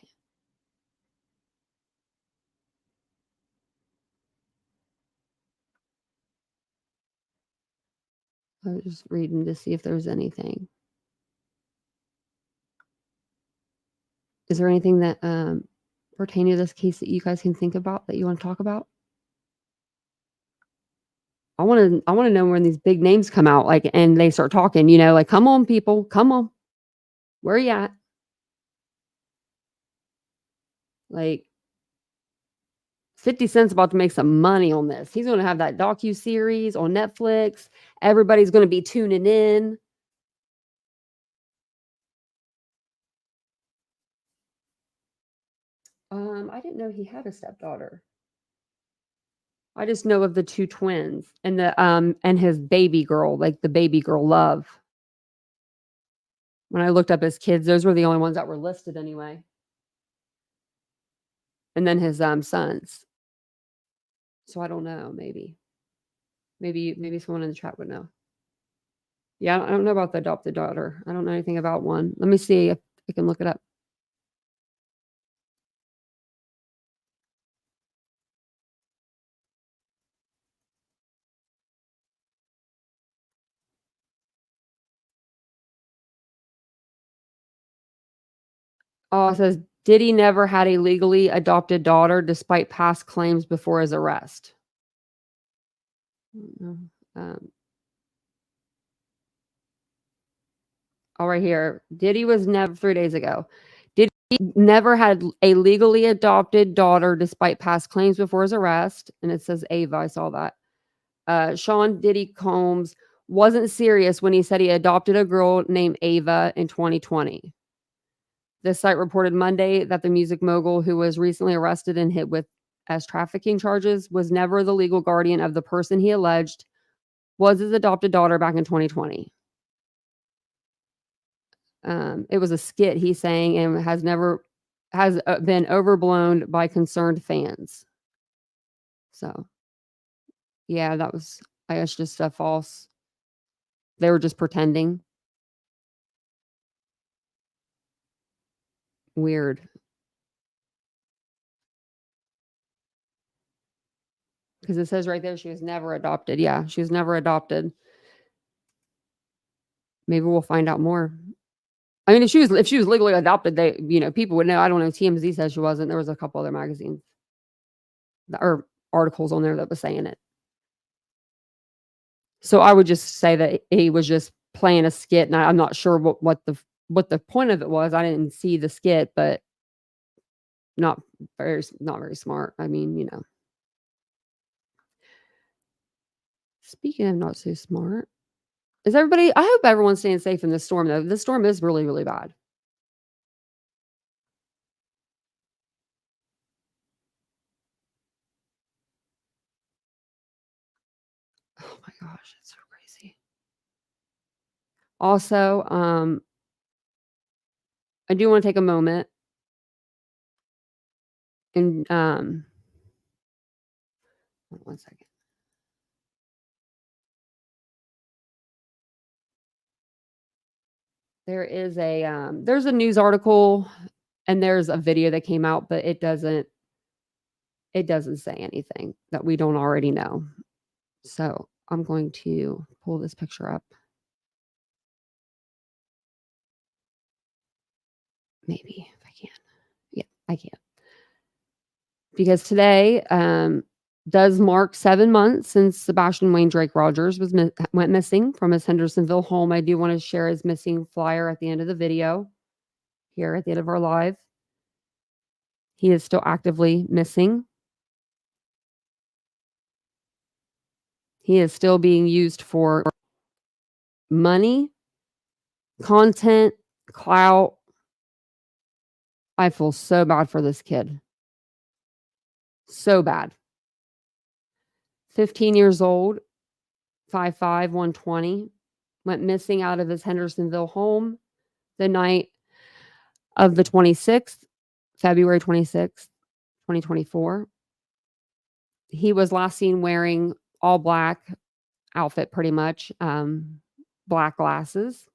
I was just reading to see if there's anything. Is there anything that pertaining to this case that you guys can think about that you want to talk about? I want to know when these big names come out, like, and they start talking, like, come on, people, come on. Where are you at? Like, 50 Cent's about to make some money on this. He's going to have that docu-series on Netflix. Everybody's going to be tuning in. I didn't know he had a stepdaughter. I just know of the two twins and and his baby girl, like the baby girl Love. When I looked up his kids, those were the only ones that were listed anyway. And then his sons. So I don't know, maybe someone in the chat would know. Yeah, I don't know about the adopted daughter. I don't know anything about one. Let me see if I can look it up. Oh, it says Diddy never had a legally adopted daughter despite past claims before his arrest. Right here. Diddy was never 3 days ago. Diddy never had a legally adopted daughter despite past claims before his arrest. And it says Ava. I saw that. Sean Diddy Combs wasn't serious when he said he adopted a girl named Ava in 2020. The site reported Monday that the music mogul, who was recently arrested and hit with as trafficking charges, was never the legal guardian of the person he alleged was his adopted daughter back in 2020. It was a skit, he's saying, and has been overblown by concerned fans. So, yeah, that was, I guess, just a false. They were just pretending. Weird. Because it says right there she was never adopted. Yeah, she was never adopted. Maybe we'll find out more. I mean, if she was legally adopted, people would know. I don't know. TMZ says she wasn't. There was a couple other magazines or articles on there that was saying it. So I would just say that he was just playing a skit, and I'm not sure what the point of it was. I didn't see the skit, but not very smart. I mean, Speaking of not so smart, I hope everyone's staying safe in this storm, though. This storm is really, really bad. Oh my gosh, it's so crazy. Also, I do want to take a moment and one second. There's a news article and there's a video that came out, but it doesn't say anything that we don't already know. So I'm going to pull this picture up. Maybe if I can. Yeah, I can. Because today does mark 7 months since Sebastian Wayne Drake Rogers went missing from his Hendersonville home. I do want to share his missing flyer at the end of the video here at the end of our live. He is still actively missing. He is still being used for money, content, clout. I feel so bad for this kid. So bad. 15 years old, 5'5", 120, went missing out of his Hendersonville home the night of the 26th, February 26th, 2024. He was last seen wearing all black outfit, pretty much, black glasses.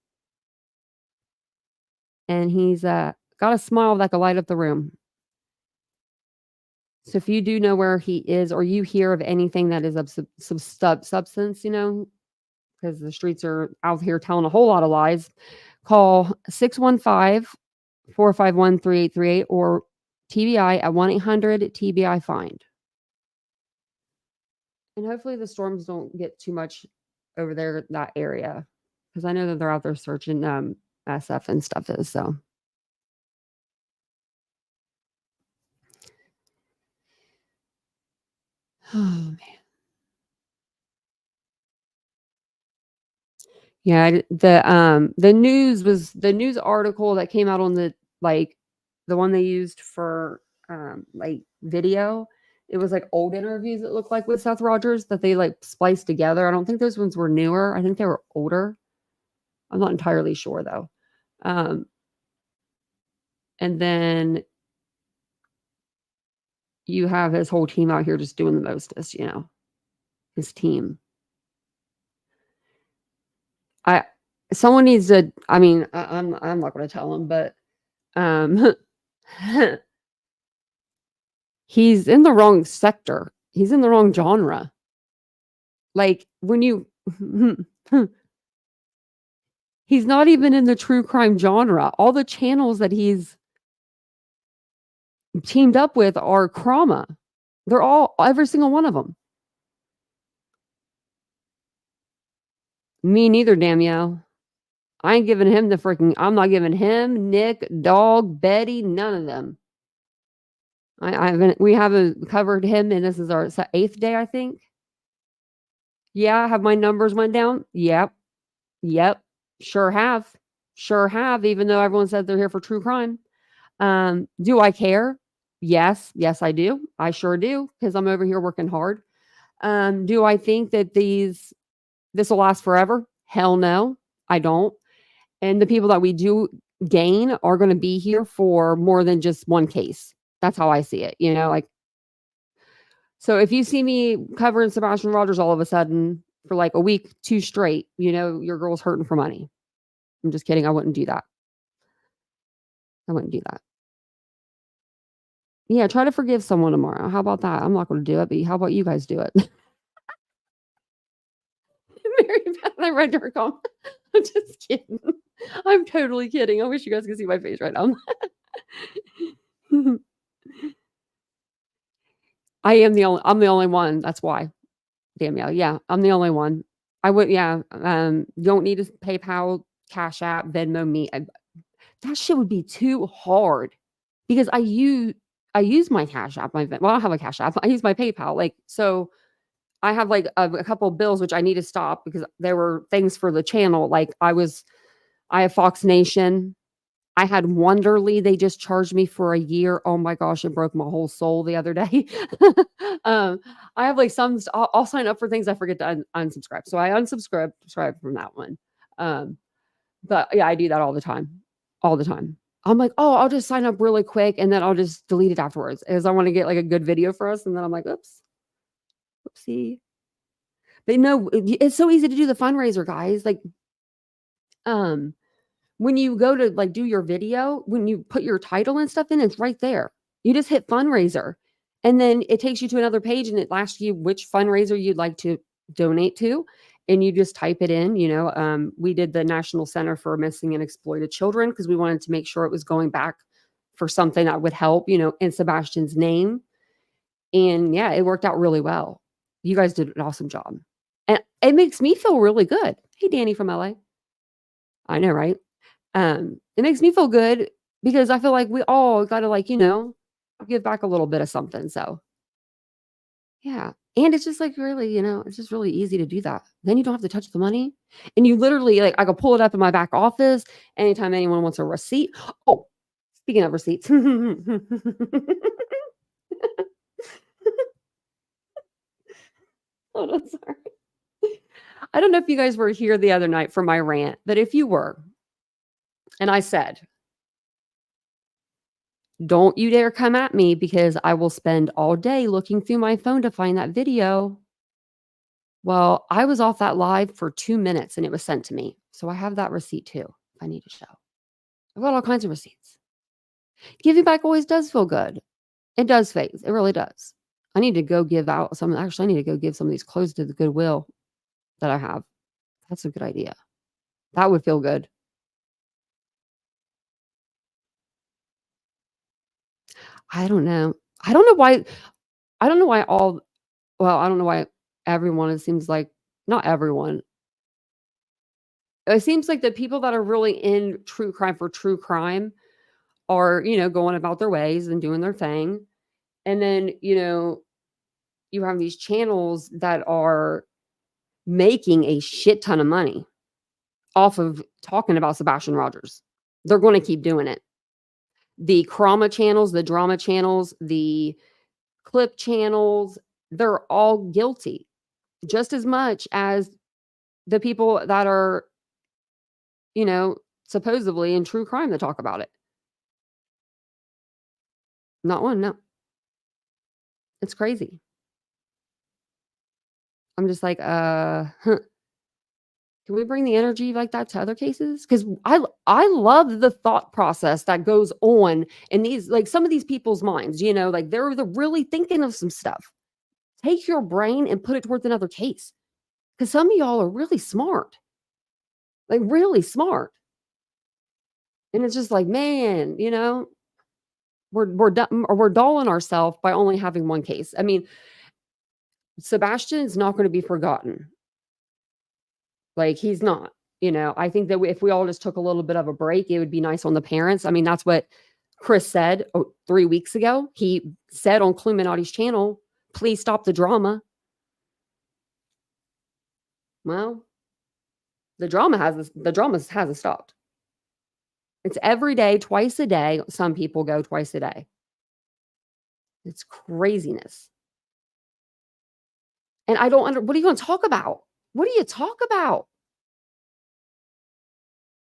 And he's got a smile that could light up the room. So if you do know where he is, or you hear of anything that is of some substance, because the streets are out here telling a whole lot of lies, call 615-451-3838 or TBI at 1-800-TBI-FIND. And hopefully the storms don't get too much over there, that area, because I know that they're out there searching SF and stuff is, so. Oh man. Yeah, the news article that came out on the one they used for video. It was old interviews, it looked like, with Seth Rogers that they spliced together. I don't think those ones were newer. I think they were older. I'm not entirely sure though. And then you have his whole team out here just doing the mostest, his team. Someone needs to, I'm not going to tell him, but he's in the wrong sector. He's in the wrong genre. When you he's not even in the true crime genre. All the channels that he's teamed up with are trauma. They're every single one of them. Me neither, Danielle. I ain't giving him I'm not giving him, Nick, Dog, Betty, none of them. We haven't covered him, and this is our 8th day, I think. Yeah, have my numbers went down? Yep. Sure have, even though everyone said they're here for true crime. Do I care? Yes, I do. I sure do, because I'm over here working hard. Do I think that this will last forever? Hell no, I don't. And the people that we do gain are going to be here for more than just one case. That's how I see it, like, so if you see me covering Sebastian Rogers all of a sudden for like a week, 2 straight, your girl's hurting for money. I'm just kidding. I wouldn't do that. I wouldn't do that. Yeah, try to forgive someone tomorrow. How about that? I'm not going to do it, but how about you guys do it? Mary Beth, I read her comment. I'm just kidding. I'm totally kidding. I wish you guys could see my face right now. I'm the only one. That's why. Damn yeah. I'm the only one. I would, don't need a PayPal, Cash App, Venmo me. That shit would be too hard because I use my Cash App, I don't have a Cash App. I use my PayPal. Like, so I have like a couple of bills, which I need to stop because there were things for the channel. Like I have Fox Nation. I had Wonderly. They just charged me for a year. Oh my gosh, it broke my whole soul the other day. I have like I'll sign up for things I forget to unsubscribe. So I unsubscribe from that one. But yeah, I do that all the time. All the time. I'm like, oh, I'll just sign up really quick and then I'll just delete it afterwards as I want to get like a good video for us. And then I'm like, oops. Oopsie. But no, it's so easy to do the fundraiser, guys. Like, when you go to like do your video, when you put your title and stuff in, it's right there. You just hit fundraiser and then it takes you to another page and it asks you which fundraiser you'd like to donate to. And you just type it in, we did the National Center for Missing and Exploited Children because we wanted to make sure it was going back for something that would help, in Sebastian's name. And yeah, it worked out really well. You guys did an awesome job. And it makes me feel really good. Hey, Danny from LA. I know, right? It makes me feel good because I feel like we all got to give back a little bit of something. So yeah. And it's just like really, it's just really easy to do that. Then you don't have to touch the money. And you literally I could pull it up in my back office anytime anyone wants a receipt. Oh, speaking of receipts. Hold on, sorry. I don't know if you guys were here the other night for my rant, but if you were, and I said, don't you dare come at me because I will spend all day looking through my phone to find that video. Well, I was off that live for 2 minutes and it was sent to me. So I have that receipt too, if I need to show. I've got all kinds of receipts. Giving back always does feel good. It does phase. It really does. I need to go give out some. Actually, I need to go give some of these clothes to the Goodwill that I have. That's a good idea. That would feel good. I don't know. I don't know why everyone, it seems like, not everyone. It seems like the people that are really in true crime for true crime are, going about their ways and doing their thing. And then, you have these channels that are making a shit ton of money off of talking about Sebastian Rogers. They're going to keep doing it. The Krama channels, the drama channels, the clip channels, they're all guilty just as much as the people that are, supposedly in true crime that talk about it. Not one, no. It's crazy. I'm just like, can we bring the energy like that to other cases? Because I love the thought process that goes on in these, like some of these people's minds, like they're really thinking of some stuff. Take your brain and put it towards another case. Because some of y'all are really smart. Like really smart. And it's just like, man, we're dulling ourselves by only having one case. I mean, Sebastian is not going to be forgotten. Like he's not, I think that if we all just took a little bit of a break, it would be nice on the parents. I mean, that's what Chris said 3 weeks ago. He said on Cluminati's channel, please stop the drama. Well, the drama hasn't stopped. It's every day, twice a day. Some people go twice a day. It's craziness. And I don't what are you going to talk about? What do you talk about?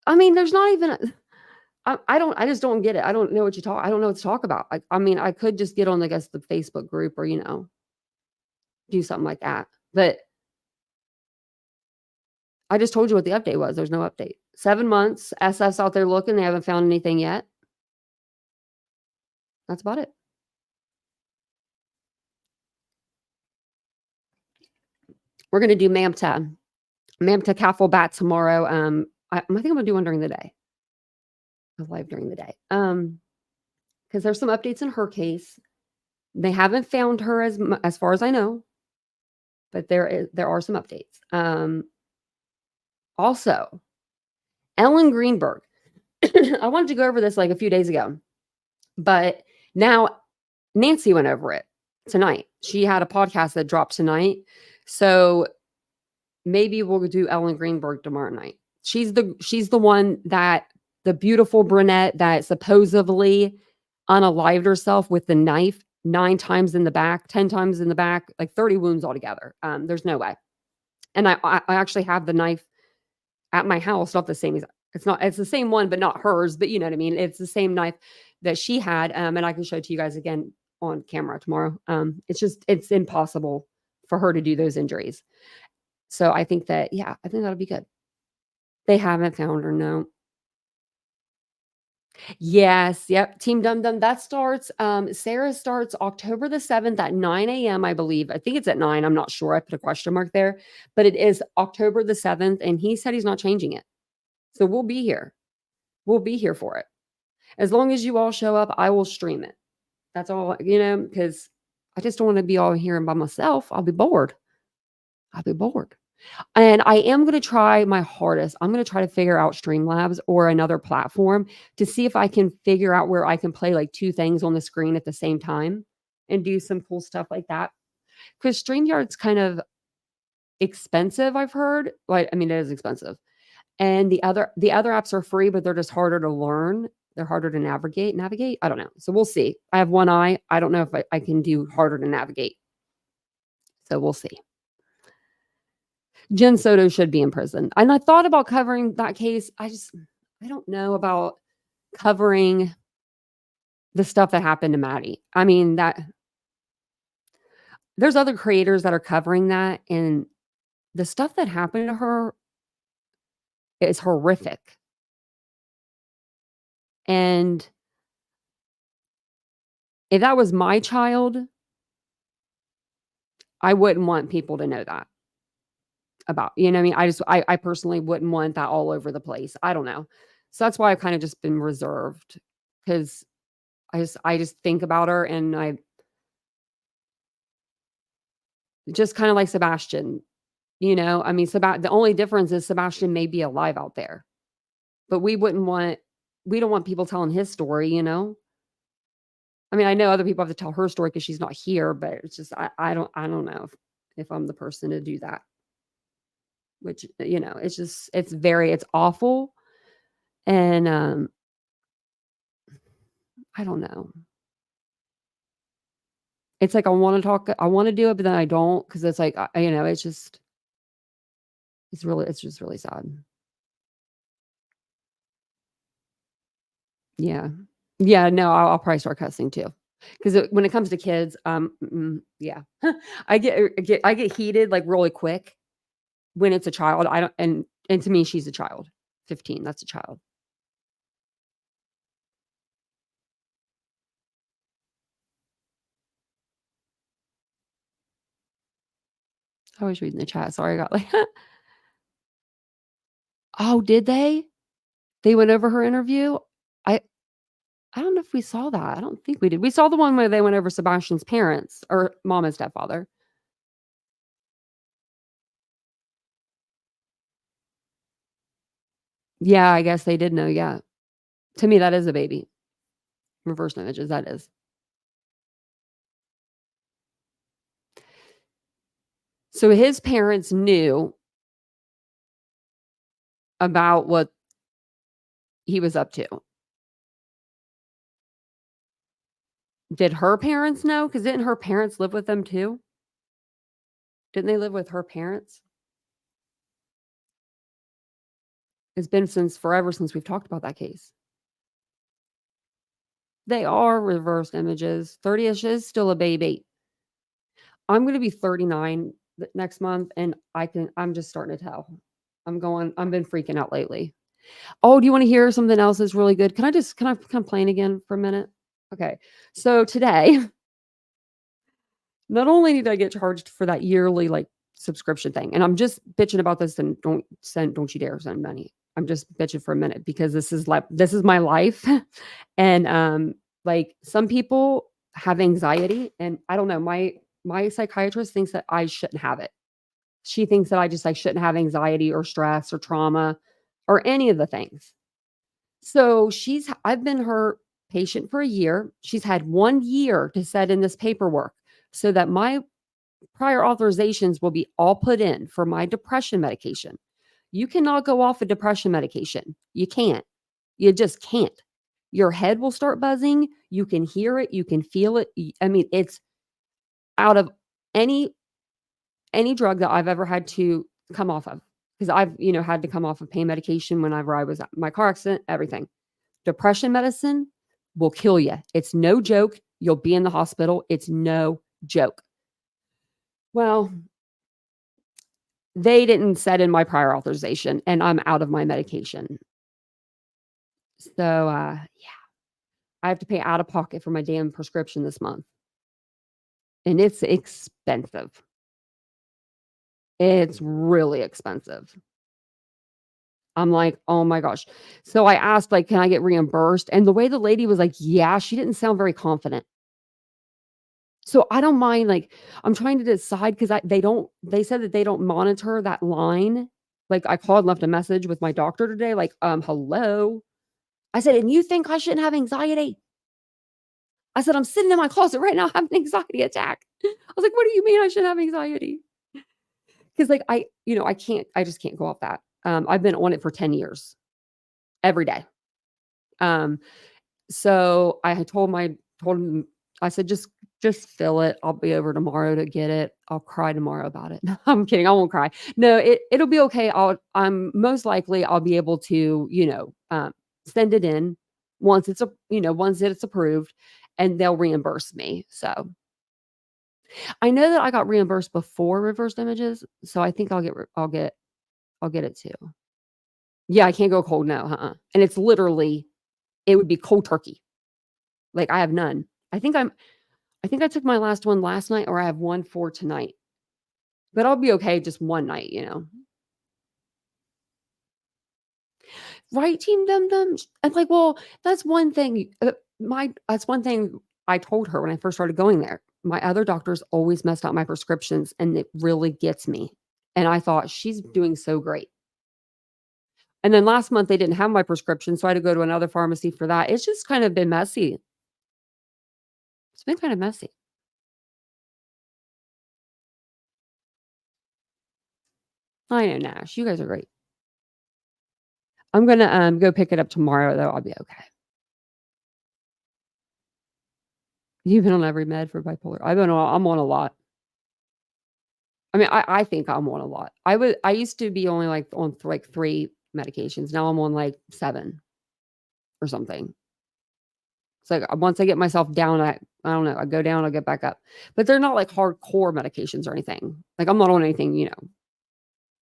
I mean, there's not even I just don't get it. I don't know what I don't know what to talk about. I mean, I could just get on, I guess, the Facebook group or, do something like that. But I just told you what the update was. There's no update. 7 months. SF's out there looking. They haven't found anything yet. That's about it. We're going to do Mamta Kaffel Bat tomorrow. I think I'm going to do one during the day. Live during the day. Because there's some updates in her case. They haven't found her as far as I know, but there are some updates. Also, Ellen Greenberg. I wanted to go over this like a few days ago, but now Nancy went over it tonight. She had a podcast that dropped tonight, so maybe we'll do Ellen Greenberg tomorrow night. She's the one that the beautiful brunette that supposedly unalived herself with the knife 9 times in the back, 10 times in the back, like 30 wounds altogether. There's no way. And I actually have the knife at my house, not the same as it's the same one, but not hers, but you know what I mean? It's the same knife that she had. And I can show it to you guys again on camera tomorrow. It's impossible for her to do those injuries. So I think that'll be good. They haven't found her, no. Yes, yep. Team Dum Dum. That starts, Sarah starts October the 7th at 9 a.m., I believe. I think it's at 9. I'm not sure. I put a question mark there. But it is October the 7th, and he said he's not changing it. So we'll be here. We'll be here for it. As long as you all show up, I will stream it. That's all, because I just don't want to be all here by myself. I'll be bored. And I am going to try my hardest. I'm going to try to figure out Streamlabs or another platform to see if I can figure out where I can play like 2 things on the screen at the same time and do some cool stuff like that. Because StreamYard's kind of expensive, I've heard. Like, I mean, it is expensive. And the other apps are free, but they're just harder to learn. They're harder to navigate. I don't know. So we'll see. I have one eye. I don't know if I can do harder to navigate. So we'll see. Jen Soto should be in prison. And I thought about covering that case. I don't know about covering the stuff that happened to Maddie. I mean, there's other creators that are covering that, and the stuff that happened to her is horrific. And if that was my child, I wouldn't want people to know that about, what I mean? I personally wouldn't want that all over the place. I don't know. So that's why I've kind of just been reserved, because I just think about her, and I just kind of like Sebastian, I mean, the only difference is Sebastian may be alive out there, but we don't want people telling his story, I mean, I know other people have to tell her story because she's not here, but it's just, I don't know if I'm the person to do that. Which, it's awful. And I don't know. It's like I want to do it, but then I don't, because it's like, it's just really sad. Yeah. Yeah, no, I'll probably start cussing too. Because when it comes to kids, yeah, I get heated like really quick when it's a child. And to me, she's a child. 15, that's a child. I was reading the chat. Sorry, I got like, oh, did they? They went over her interview? I don't know if we saw that. I don't think we did. We saw the one where they went over Sebastian's parents, or mom and stepfather. Yeah, I guess they did know. Yeah. To me, that is a baby. Reverse images, that is. So his parents knew about what he was up to. Did her parents know? Because didn't her parents live with them too? Didn't they live with her parents? It's been since forever since we've talked about that case. They are reversed images. 30-ish is still a baby. I'm going to be 39 next month, and I'm just starting to tell. I've been freaking out lately. Oh, do you want to hear something else that's really good? Can I complain again for a minute? Okay. So today, not only did I get charged for that yearly like subscription thing, and I'm just bitching about this, and don't you dare send money. I'm just bitching for a minute because this is my life. And like some people have anxiety, and I don't know, my psychiatrist thinks that I shouldn't have it. She thinks that I just like shouldn't have anxiety or stress or trauma or any of the things. So I've been her patient for a year. She's had 1 year to set in this paperwork so that my prior authorizations will be all put in for my depression medication. You cannot go off a depression medication. You can't. You just can't. Your head will start buzzing. You can hear it. You can feel it. I mean, it's out of any drug that I've ever had to come off of, because I've, had to come off of pain medication whenever I was at my car accident, everything. Depression medicine will kill you. It's no joke. You'll be in the hospital. It's no joke. Well, they didn't set in my prior authorization, and I'm out of my medication. So, yeah, I have to pay out of pocket for my damn prescription this month. And it's expensive. It's really expensive. I'm like, oh my gosh. So I asked, like, can I get reimbursed? And the way the lady was like, yeah, she didn't sound very confident. So I don't mind, like, I'm trying to decide because they said that they don't monitor that line. Like, I called and left a message with my doctor today, like, hello. I said, and you think I shouldn't have anxiety? I said, I'm sitting in my closet right now having an anxiety attack. I was like, what do you mean I shouldn't have anxiety? Because like, I just can't go off that. I've been on it for 10 years, every day. So I had told him, I said, just fill it. I'll be over tomorrow to get it. I'll cry tomorrow about it. I'm kidding. I won't cry. No, it'll be okay. I'm most likely I'll be able to, send it in once it's approved, and they'll reimburse me. So I know that I got reimbursed before reversed images. So I think I'll get it too. Yeah, I can't go cold now. And it's literally, it would be cold turkey. Like I have none. I think I took my last one last night, or I have one for tonight. But I'll be okay just one night, Right, Team Dum Dums? I'm like, well, that's one thing. That's one thing I told her when I first started going there. My other doctors always messed up my prescriptions, and it really gets me. And I thought, she's doing so great. And then last month they didn't have my prescription, so I had to go to another pharmacy for that. It's just kind of been messy. It's been kind of messy. I know, Nash. You guys are great. I'm gonna go pick it up tomorrow, though. I'll be okay. You've been on every med for bipolar. I'm on a lot. I mean, I think I'm on a lot. I used to be only like on like 3 medications. Now I'm on like 7 or something. It's like once I get myself down, I don't know, I go down, I'll get back up. But they're not like hardcore medications or anything. Like I'm not on anything,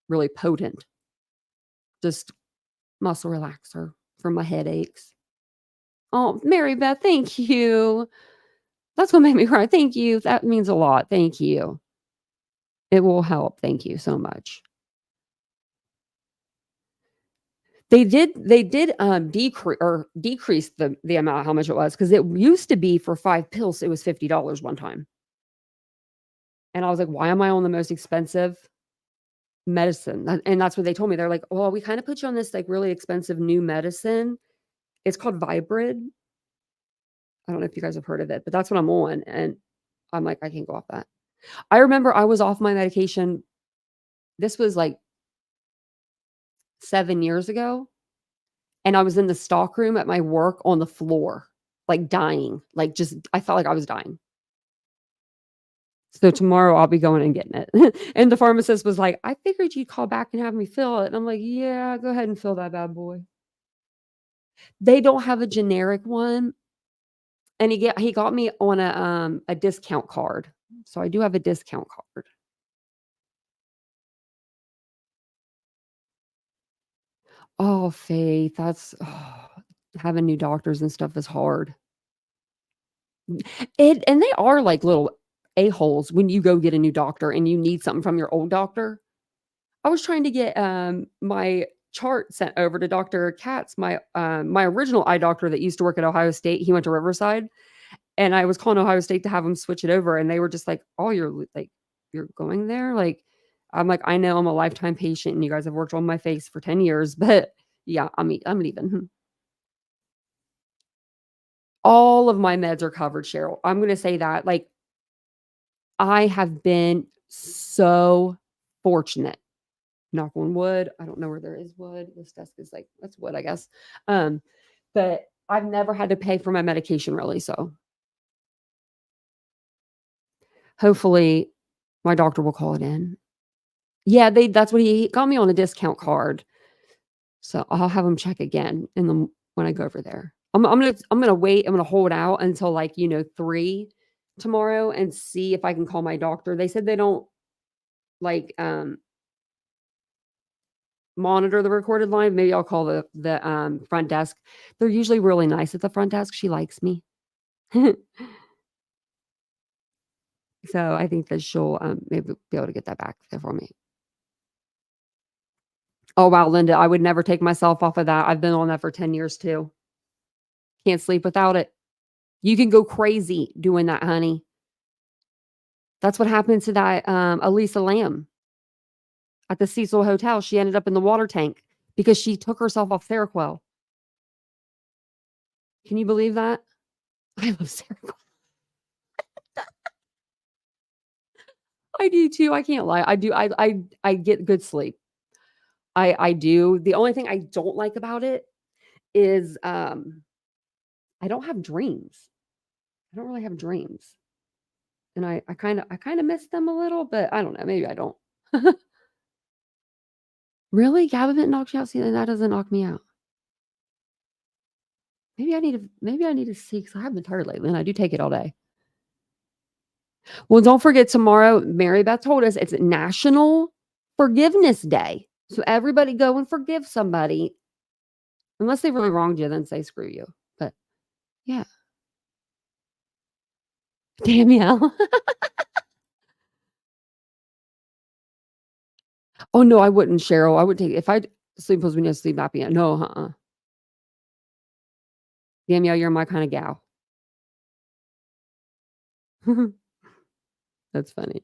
really potent. Just muscle relaxer for my headaches. Oh, Mary Beth, thank you. That's what made me cry. Thank you. That means a lot. Thank you. It will help. Thank you so much. They did decrease the amount, how much it was, because it used to be for 5 pills, it was $50 one time. And I was like, why am I on the most expensive medicine? And that's what they told me. They're like, well, we kind of put you on this like really expensive new medicine. It's called Vibrid. I don't know if you guys have heard of it, but that's what I'm on. And I'm like, I can't go off that. I remember I was off my medication. This was like 7 years ago. And I was in the stock room at my work on the floor, like dying. Like I felt like I was dying. So tomorrow I'll be going and getting it. And the pharmacist was like, I figured you'd call back and have me fill it. And I'm like, yeah, go ahead and fill that bad boy. They don't have a generic one. And he got me on a discount card. So I do have a discount card. Oh, Faith, having new doctors and stuff is hard. And they are like little a-holes when you go get a new doctor and you need something from your old doctor. I was trying to get my chart sent over to Dr. Katz, my original eye doctor that used to work at Ohio State. He went to Riverside, and I was calling Ohio State to have him switch it over, and they were just like, "Oh, you're going there?" Like, I'm like, "I know I'm a lifetime patient, and you guys have worked on my face for 10 years, but yeah, I'm leaving." All of my meds are covered, Cheryl. I'm going to say that. Like, I have been so fortunate. Knock on wood. I don't know where there is wood. This desk is like, that's wood, I guess. But I've never had to pay for my medication really. So hopefully my doctor will call it in. Yeah, that's what he got me on a discount card. So I'll have him check again when I go over there. I'm gonna wait. I'm gonna hold out until 3 tomorrow and see if I can call my doctor. They said they don't monitor the recorded line. Maybe I'll call the front desk. They're usually really nice at the front desk. She likes me. So I think that she'll maybe be able to get that back there for me. Oh, wow, Linda, I would never take myself off of that. I've been on that for 10 years too. Can't sleep without it. You can go crazy doing that, honey. That's what happened to that Elisa Lamb at the Cecil Hotel. She ended up in the water tank because she took herself off Seroquel. Can you believe that? I love Seroquel. I do too. I can't lie. I do. I get good sleep. I do. The only thing I don't like about it is I don't have dreams. I don't really have dreams. And I kind of miss them a little, but I don't know. Maybe I don't. Really? Gabavant knocks you out? See, that doesn't knock me out. Maybe I need to see, because I have been tired lately and I do take it all day. Well, don't forget tomorrow, Mary Beth told us it's National Forgiveness Day. So everybody go and forgive somebody. Unless they really wronged you, then say screw you. But yeah. Danielle. Oh, no, I wouldn't, Cheryl. I would take, if I sleep supposed to be sleep apnea. No, Danielle, you're my kind of gal. That's funny.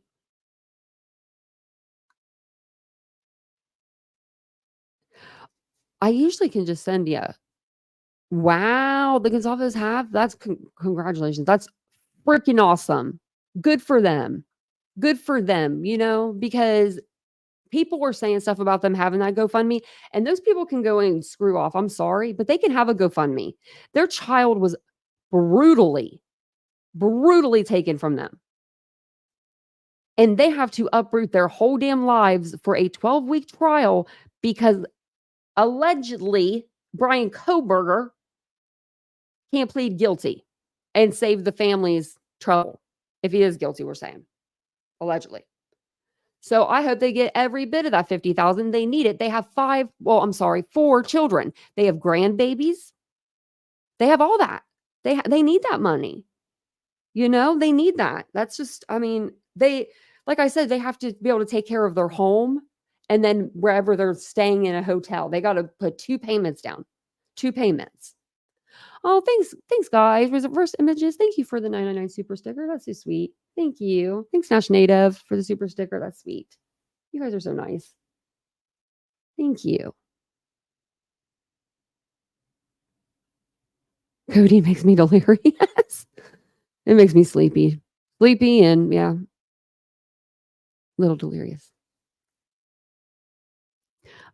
I usually can just send you. Wow, the Gonzalez have? That's congratulations. That's freaking awesome. Good for them. Good for them, because people were saying stuff about them having that GoFundMe, and those people can go and screw off. I'm sorry, but they can have a GoFundMe. Their child was brutally taken from them. And they have to uproot their whole damn lives for a 12-week trial because allegedly Brian Koberger can't plead guilty and save the family's trouble. If he is guilty, we're saying. Allegedly. So I hope they get every bit of that $50,000. They need it. They have 4 children. They have grandbabies. They have all that. They need that money. They need that. That's just, like I said, they have to be able to take care of their home, and then wherever they're staying in a hotel, they got to put 2 payments down. 2 payments. Oh, thanks, guys. Reverse Images, thank you for the 999 super sticker. That's so sweet. Thank you. Thanks, Nash Native, for the super sticker. That's sweet. You guys are so nice. Thank you. Cody makes me delirious. It makes me sleepy. Sleepy and, yeah, little delirious.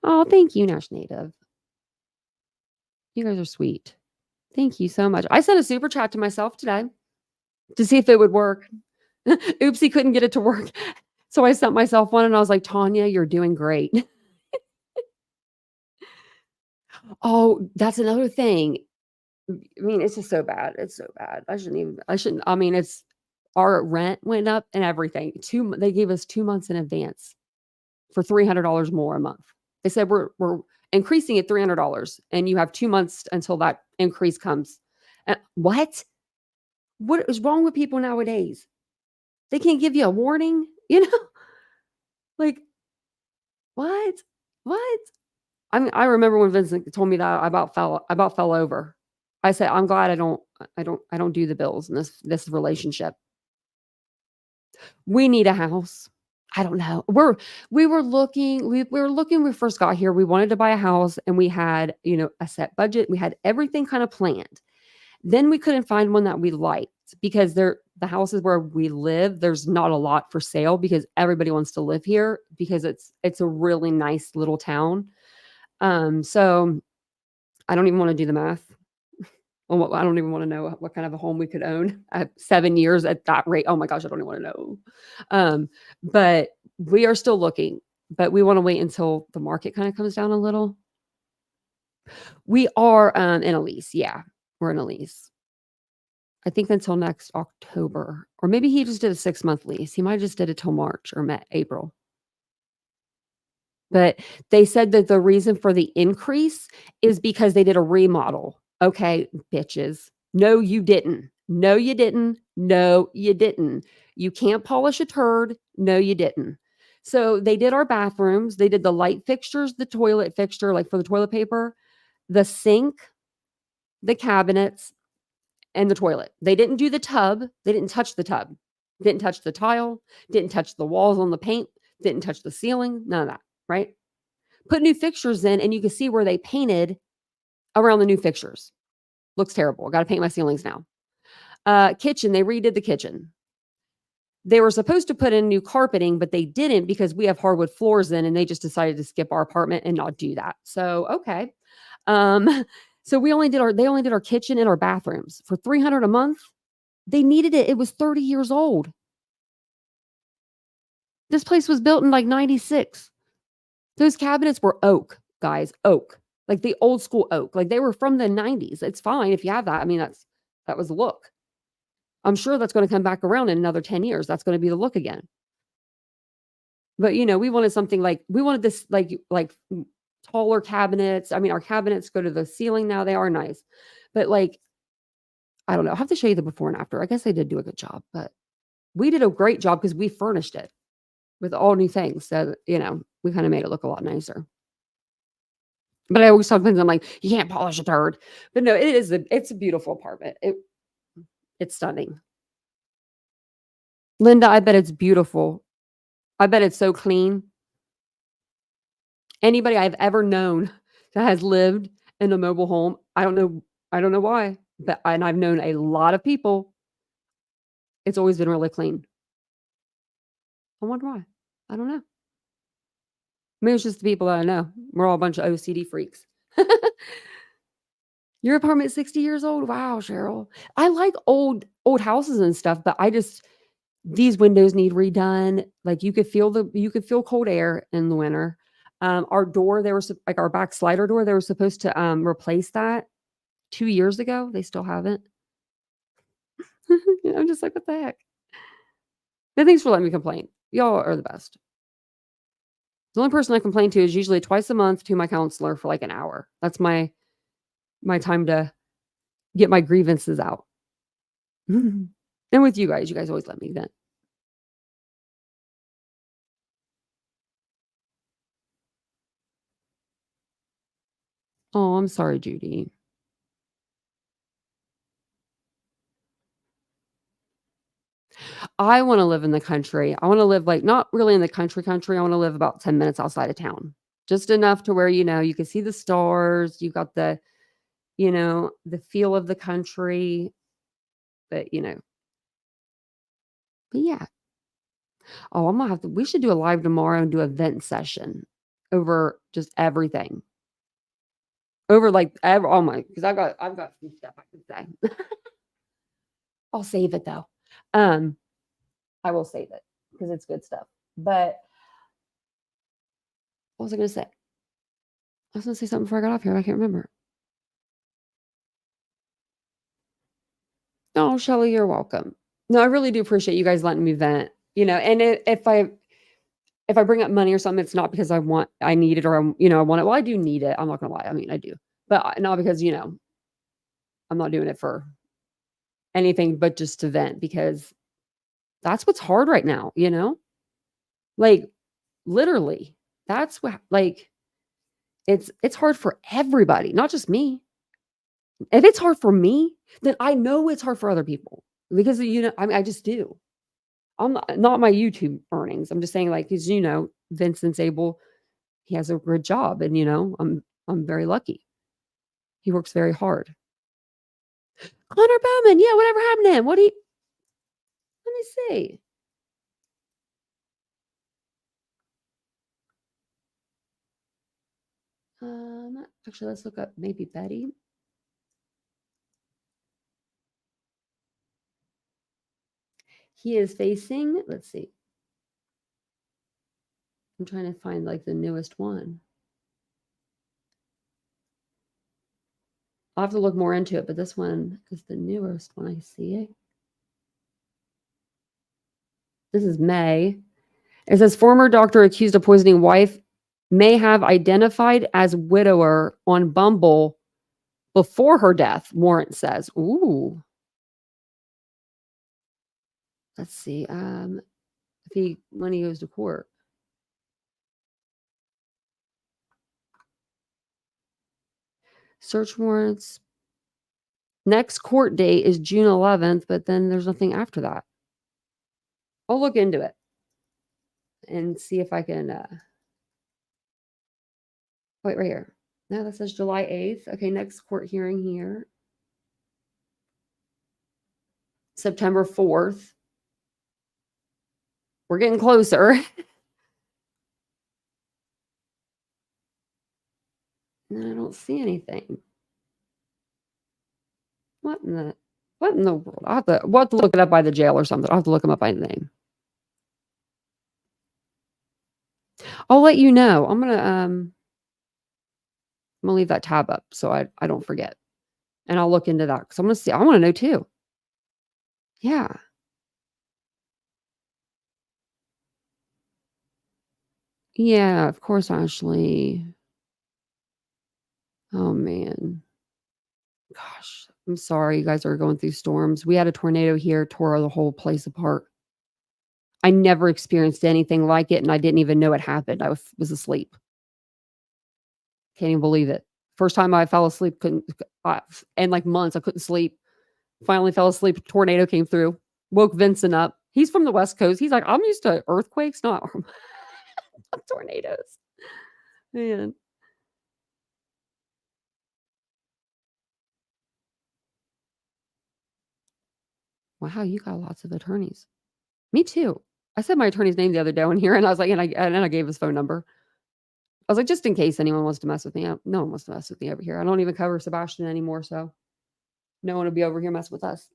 Oh, thank you, Nash Native. You guys are sweet. Thank you so much. I sent a super chat to myself today to see if it would work. Oopsie, couldn't get it to work. So I sent myself one and I was like, Tanya, you're doing great. Oh, that's another thing. I mean, it's just so bad. It's so bad. I mean, it's our rent went up and everything. They gave us 2 months in advance for $300 more a month. They said we're increasing it $300 and you have 2 months until that increase comes. What? What is wrong with people nowadays? They can't give you a warning, you know? Like, what? What? I mean, I remember when Vincent told me that I about fell over. I said, I'm glad I don't do the bills in this relationship. We need a house. I don't know. We were looking when we first got here. We wanted to buy a house and we had, a set budget. We had everything kind of planned. Then we couldn't find one that we liked because the houses where we live, there's not a lot for sale because everybody wants to live here because it's a really nice little town. So I don't even want to do the math. Well, I don't even want to know what kind of a home we could own at 7 years at that rate. Oh my gosh, I don't even want to know. But we are still looking, but we want to wait until the market kind of comes down a little. We are in a lease. Yeah, we're in a lease. I think until next October, or maybe he just did a 6-month lease. He might have just did it till March or April. But they said that the reason for the increase is because they did a remodel. Okay, bitches. No, you didn't. No, you didn't. No, you didn't. You can't polish a turd. No, you didn't. So they did our bathrooms. They did the light fixtures, the toilet fixture, like for the toilet paper, the sink, the cabinets, and the toilet. They didn't do the tub. They didn't touch the tub. Didn't touch the tile. Didn't touch the walls on the paint. Didn't touch the ceiling. None of that, right? Put new fixtures in, and you can see where they painted around the new fixtures. Looks terrible. Got to paint my ceilings now. Kitchen, they redid the kitchen. They were supposed to put in new carpeting, but they didn't because we have hardwood floors in, and they just decided to skip our apartment and not do that. So, okay. So they only did our kitchen and our bathrooms for $300 a month. They needed it. It was 30 years old. This place was built in like 96. Those cabinets were oak, guys, oak. Like the old school oak. Like they were from the 90s. It's fine if you have that. I mean, that was the look. I'm sure that's going to come back around in another 10 years. That's going to be the look again. But we wanted something we wanted this like taller cabinets. I mean, our cabinets go to the ceiling now. They are nice. But I don't know. I'll have to show you the before and after. I guess they did do a good job, but we did a great job because we furnished it with all new things. So, we kind of made it look a lot nicer. But I always sometimes I'm like, you can't polish a turd. But no, it's a beautiful apartment. It's stunning. Linda, I bet it's beautiful. I bet it's so clean. Anybody I've ever known that has lived in a mobile home, I don't know why, and I've known a lot of people. It's always been really clean. I wonder why. I don't know. Maybe it's just the people that I know. We're all a bunch of OCD freaks. Your apartment's 60 years old? Wow, Cheryl. I like old houses and stuff, but these windows need redone. Like you could feel cold air in the winter. Our door, our back slider door, they were supposed to replace that 2 years ago. They still haven't. I'm just like, what the heck? And thanks for letting me complain. Y'all are the best. The only person I complain to is usually twice a month to my counselor for like an hour. That's my time to get my grievances out. And with you guys always let me vent. Oh, I'm sorry, Judy. I want to live in the country. I want to live not really in the country. I want to live about 10 minutes outside of town. Just enough to where, you can see the stars. You got the feel of the country. But yeah. Oh, I'm gonna we should do a live tomorrow and do a vent session over just everything. Over because I've got some stuff I can say. I'll save it though. I will save it because it's good stuff. But what was I going to say? I was going to say something before I got off here. I can't remember. Oh, Shelly, you're welcome. No, I really do appreciate you guys letting me vent. And if I bring up money or something, it's not because I need it or I want it. Well, I do need it. I'm not gonna lie. I mean, I do, but not because I'm not doing it for anything but just to vent because that's what's hard right now. Like literally, that's what it's hard for everybody, not just me. If it's hard for me, then I know it's hard for other people because I mean, I just do. I'm not my YouTube earnings. I'm just saying, like, because Vincent's able, he has a good job, and I'm very lucky. He works very hard. Connor Bowman, yeah, whatever happened to him? Let me see. Actually, let's look up maybe Betty. He is facing, let's see. I'm trying to find like the newest one. I'll have to look more into it, but this one is the newest one I see. This is May. It says former doctor accused of poisoning wife may have identified as widower on Bumble before her death, warrant says. Ooh. Let's see. When he goes to court. Search warrants. Next court date is June 11th, but then there's nothing after that. I'll look into it and see if I can wait right here. No, that says July 8th. Okay, next court hearing here. September 4th. We're getting closer. And I don't see anything. What in the world? We'll have to look it up by the jail or something. I'll have to look him up by the name. I'll let you know. I'm gonna leave that tab up so I don't forget. And I'll look into that because I'm gonna see. I want to know too. Yeah. Yeah, of course, Ashley. Oh man. Gosh, I'm sorry you guys are going through storms. We had a tornado here, tore the whole place apart. I never experienced anything like it, and I didn't even know it happened. I was asleep. Can't even believe it. First time I fell asleep, and like months, I couldn't sleep. Finally fell asleep. Tornado came through. Woke Vincent up. He's from the West Coast. He's like, I'm used to earthquakes, not tornadoes. Man. Wow, you got lots of attorneys. Me too. I said my attorney's name the other day on here, and I was like, and I gave his phone number. I was like, just in case anyone wants to mess with me. No one wants to mess with me over here. I don't even cover Sebastian anymore, so no one will be over here messing with us.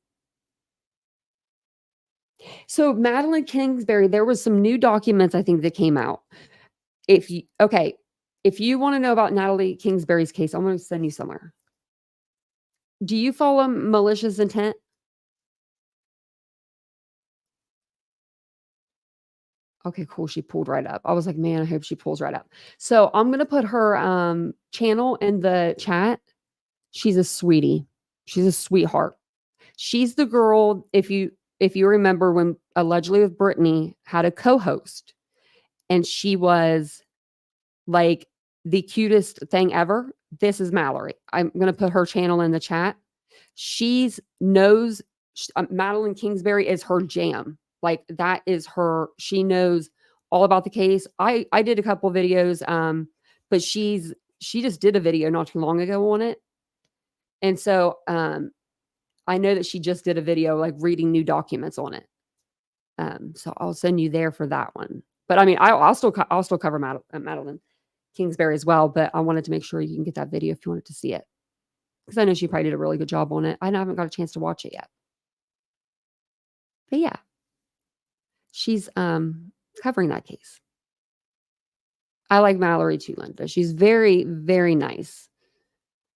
So Madeline Kingsbury, there was some new documents I think that came out. If you want to know about Natalie Kingsbury's case, I'm going to send you somewhere. Do you follow malicious intent? Okay, cool. She pulled right up. I was like, man, I hope she pulls right up. So I'm going to put her channel in the chat. She's a sweetie. She's a sweetheart. She's the girl, if you remember when allegedly with Brittany had a co-host and she was like the cutest thing ever. This is Mallory. I'm going to put her channel in the chat. Madeline Kingsbury is her jam. Like that is her. She knows all about the case. I did a couple videos, but she just did a video not too long ago on it. And so I know that she just did a video like reading new documents on it. So I'll send you there for that one. But I mean, I'll still cover Madeline Kingsbury as well. But I wanted to make sure you can get that video if you wanted to see it, because I know she probably did a really good job on it. I haven't got a chance to watch it yet. But yeah. she's covering that case. I like Mallory too, Linda. She's very, very nice.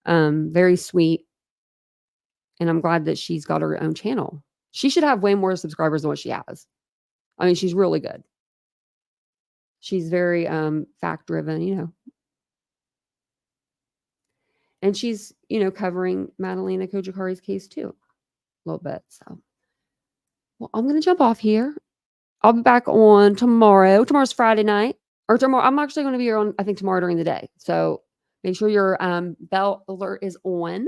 Very sweet. And I'm glad that she's got her own channel. She should have way more subscribers than what she has. I mean, she's really good. She's very fact driven, you know. And she's, you know, covering Madalena Kojikari's case too, a little bit. So, well, I'm going to jump off here. I'll be back on tomorrow. Tomorrow's Friday night. Or tomorrow, I'm actually going to be here on, I think, tomorrow during the day. So make sure your bell alert is on.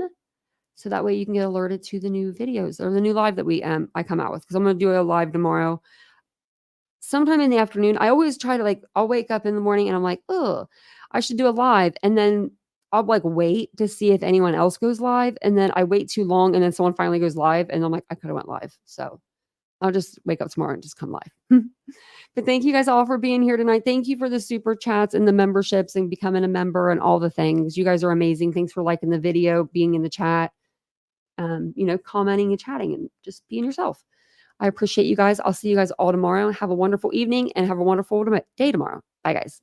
So that way you can get alerted to the new videos or the new live that I come out with. Because I'm going to do a live tomorrow. Sometime in the afternoon. I always try to like, I'll wake up in the morning and I'm like, oh, I should do a live. And then I'll like wait to see if anyone else goes live. And then I wait too long and then someone finally goes live. And I'm like, I could have went live. So I'll just wake up tomorrow and just come live. But thank you guys all for being here tonight. Thank you for the super chats and the memberships and becoming a member and all the things. You guys are amazing. Thanks for liking the video, being in the chat, you know, commenting and chatting and just being yourself. I appreciate you guys. I'll see you guys all tomorrow. Have a wonderful evening and have a wonderful day tomorrow. Bye, guys.